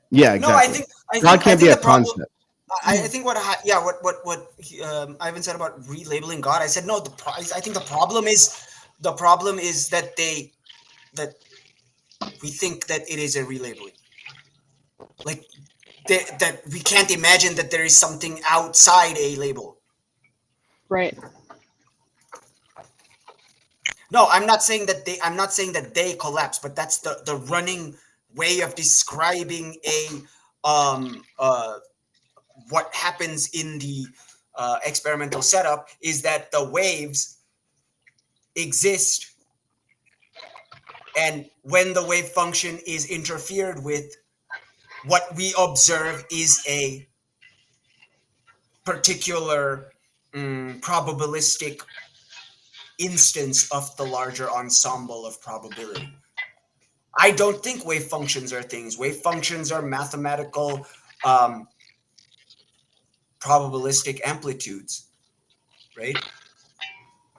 Yeah, exactly. No, God can't be a problem, concept. I think what Ivan said about relabeling God, I said no. I think the problem is that we think that it is a relabeling, like that we can't imagine that there is something outside a label. Right. No, I'm not saying that they collapse, but that's the running way of describing what happens in the experimental setup is that the waves exist, and when the wave function is interfered with, what we observe is a particular probabilistic instance of the larger ensemble of probability. I don't think wave functions are things. Wave functions are mathematical probabilistic amplitudes, right?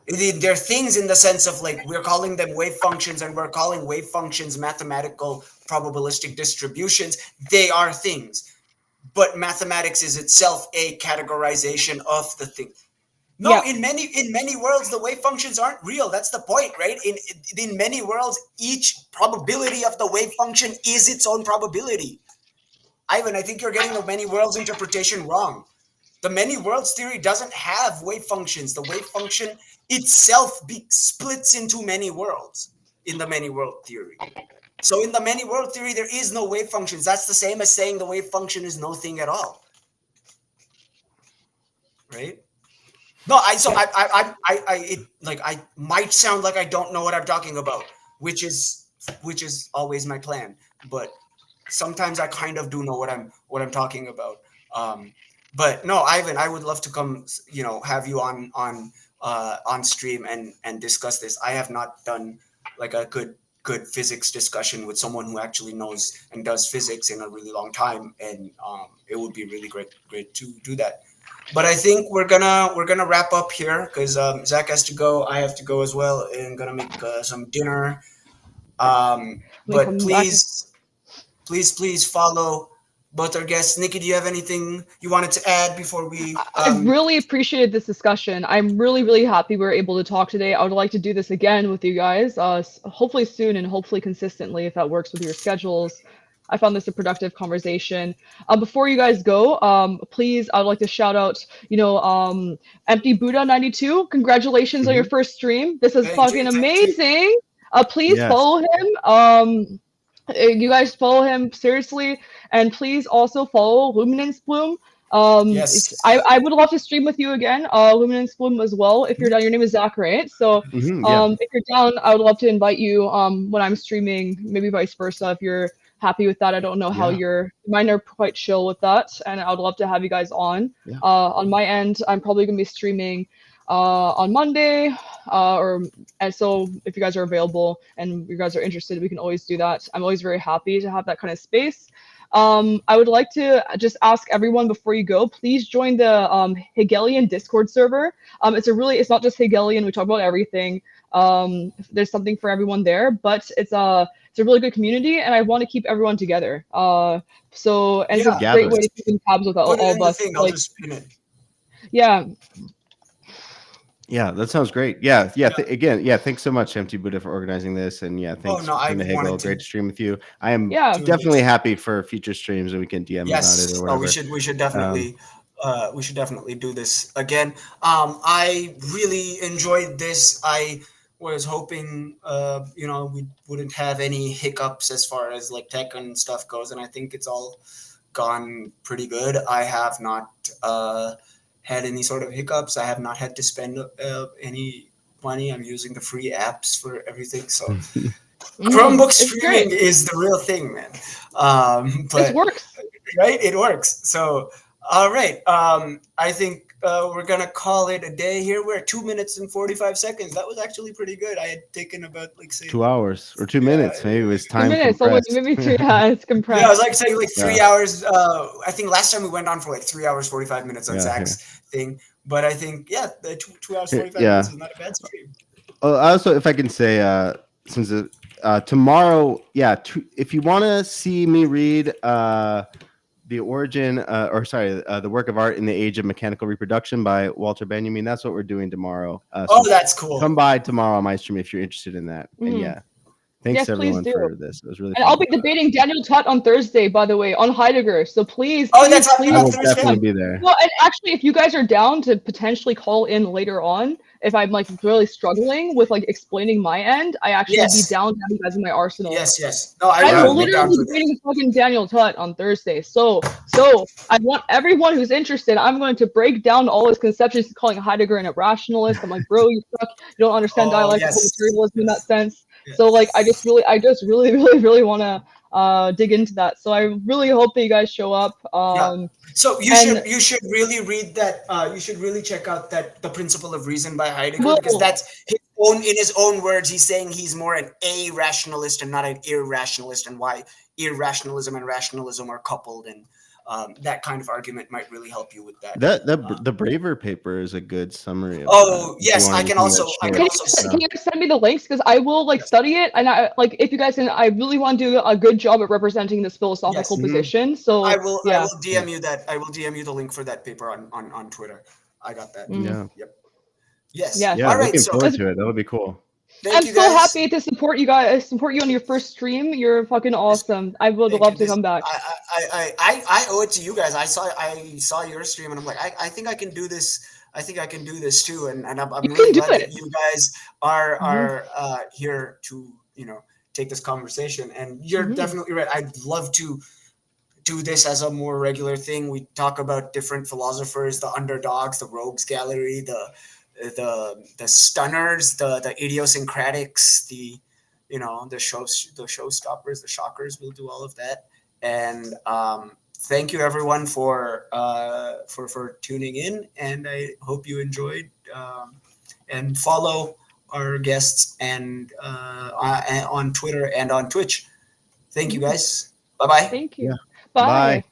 They're things in the sense of like we're calling them wave functions and we're calling wave functions mathematical probabilistic distributions. They are things, but mathematics is itself a categorization of the thing. No, in many worlds, the wave functions aren't real. That's the point, right? In many worlds, each probability of the wave function is its own probability. Ivan, I think you're getting the many worlds interpretation wrong. The many worlds theory doesn't have wave functions. The wave function itself splits into many worlds in the many world theory. So in the many world theory, there is no wave functions. That's the same as saying the wave function is no thing at all, right? No, I might sound like I don't know what I'm talking about, which is always my plan. But sometimes I kind of do know what I'm talking about. But no, Ivan, I would love to come, have you on stream and discuss this. I have not done like a good physics discussion with someone who actually knows and does physics in a really long time, and it would be really great to do that. But I think we're gonna wrap up here because Zach has to go. I have to go as well, and gonna make some dinner. But please follow both our guests. Nikki, do you have anything you wanted to add before we? I really appreciated this discussion. I'm really happy we were able to talk today. I would like to do this again with you guys, hopefully soon and hopefully consistently if that works with your schedules. I found this a productive conversation. Before you guys go, please, I'd like to shout out, Empty Buddha 92. Congratulations on your first stream. This is Thank fucking you, thank you. amazing. Please Yes. follow him. You guys follow him seriously, and please also follow Luminance Bloom. Yes. I would love to stream with you again, Luminance Bloom as well. If you're down, your name is Zach, right? So Yeah. if you're down, I would love to invite you when I'm streaming, maybe vice versa. If you're happy with that, I don't know how mine are quite chill with that, and I would love to have you guys on. Yeah. On my end, I'm probably gonna be streaming on Monday, and so if you guys are available and you guys are interested, we can always do that. I'm always very happy to have that kind of space. I would like to just ask everyone before you go, please join the Hegelian Discord server. It's not just Hegelian. We talk about everything. There's something for everyone there, but it's a really good community, and I want to keep everyone together. It's a great way to keep in tabs with all of us. I'll just pin it. Yeah. Yeah, that sounds great. Yeah. Again, thanks so much, Empty Buddha, for organizing this, and thanks for Hegel. Great to stream with you. I am definitely happy for future streams, and we can DM about it or whatever. We should definitely do this again. I really enjoyed this. I was hoping we wouldn't have any hiccups as far as like tech and stuff goes, and I think it's all gone pretty good. I have not had any sort of hiccups. I have not had to spend any money. I'm using the free apps for everything. So Chromebook streaming is the real thing, man. But it works. Right? It works. So, all right. I think we're going to call it a day here. We're at 2 minutes and 45 seconds. That was actually pretty good. I had taken about 2 hours or 2 minutes. Maybe it was time 2 minutes. compressed. Maybe 3. Yeah, it's compressed. Yeah, I was saying 3 hours. I think last time we went on for 3 hours, 45 minutes on Zach's thing. But I think, the 2 hours, 45 minutes is not a bad stream. Also, if I can say, since tomorrow, if you want to see me read The Work of Art in the Age of Mechanical Reproduction by Walter Benjamin, that's what we're doing tomorrow. That's cool. Come by tomorrow on my stream if you're interested in that. And thanks everyone for this. It was really fun. I'll be debating Daniel Tutt on Thursday, by the way, on Heidegger. So please, I will definitely be there. Well, and actually, if you guys are down to potentially call in later on, if I'm really struggling with explaining my end, I actually be down to have you guys in my arsenal. Yes. No, I'm literally debating fucking Daniel Tutt on Thursday. So I want everyone who's interested. I'm going to break down all his conceptions, calling Heidegger an irrationalist. I'm like, bro, you suck. You don't understand dialectical materialism in that sense. Yes. So I just really want to dig into that. So I really hope that you guys show up. So you should really read that. You should really check out The Principle of Reason by Heidegger, because that's in his own words. He's saying he's more an a-rationalist and not an irrationalist, and why irrationalism and rationalism are coupled, and that kind of argument might really help you with that. The Braver paper is a good summary of yes, I can also can you send me the links, because I will study it, and if you guys can, I really want to do a good job at representing this philosophical position. So I will DM you that. I will DM you the link for that paper on Twitter. I got that. Yep. Yes. Yeah. All right. Looking forward to it. That'll be cool. I'm so happy to support you guys. Support you on your first stream. You're fucking awesome. I would love to come back. I owe it to you guys. I saw your stream, and I'm like, I think I can do this. I think I can do this too. And I'm really glad that you guys are here to take this conversation. And you're definitely right. I'd love to do this as a more regular thing. We talk about different philosophers, the underdogs, the rogues gallery, the stunners, the idiosyncratics, the showstoppers, the shockers. We'll do all of that. And thank you everyone for tuning in, and I hope you enjoyed, and follow our guests and on Twitter and on Twitch. Thank you guys. Bye-bye. Thank you. Yeah. Bye.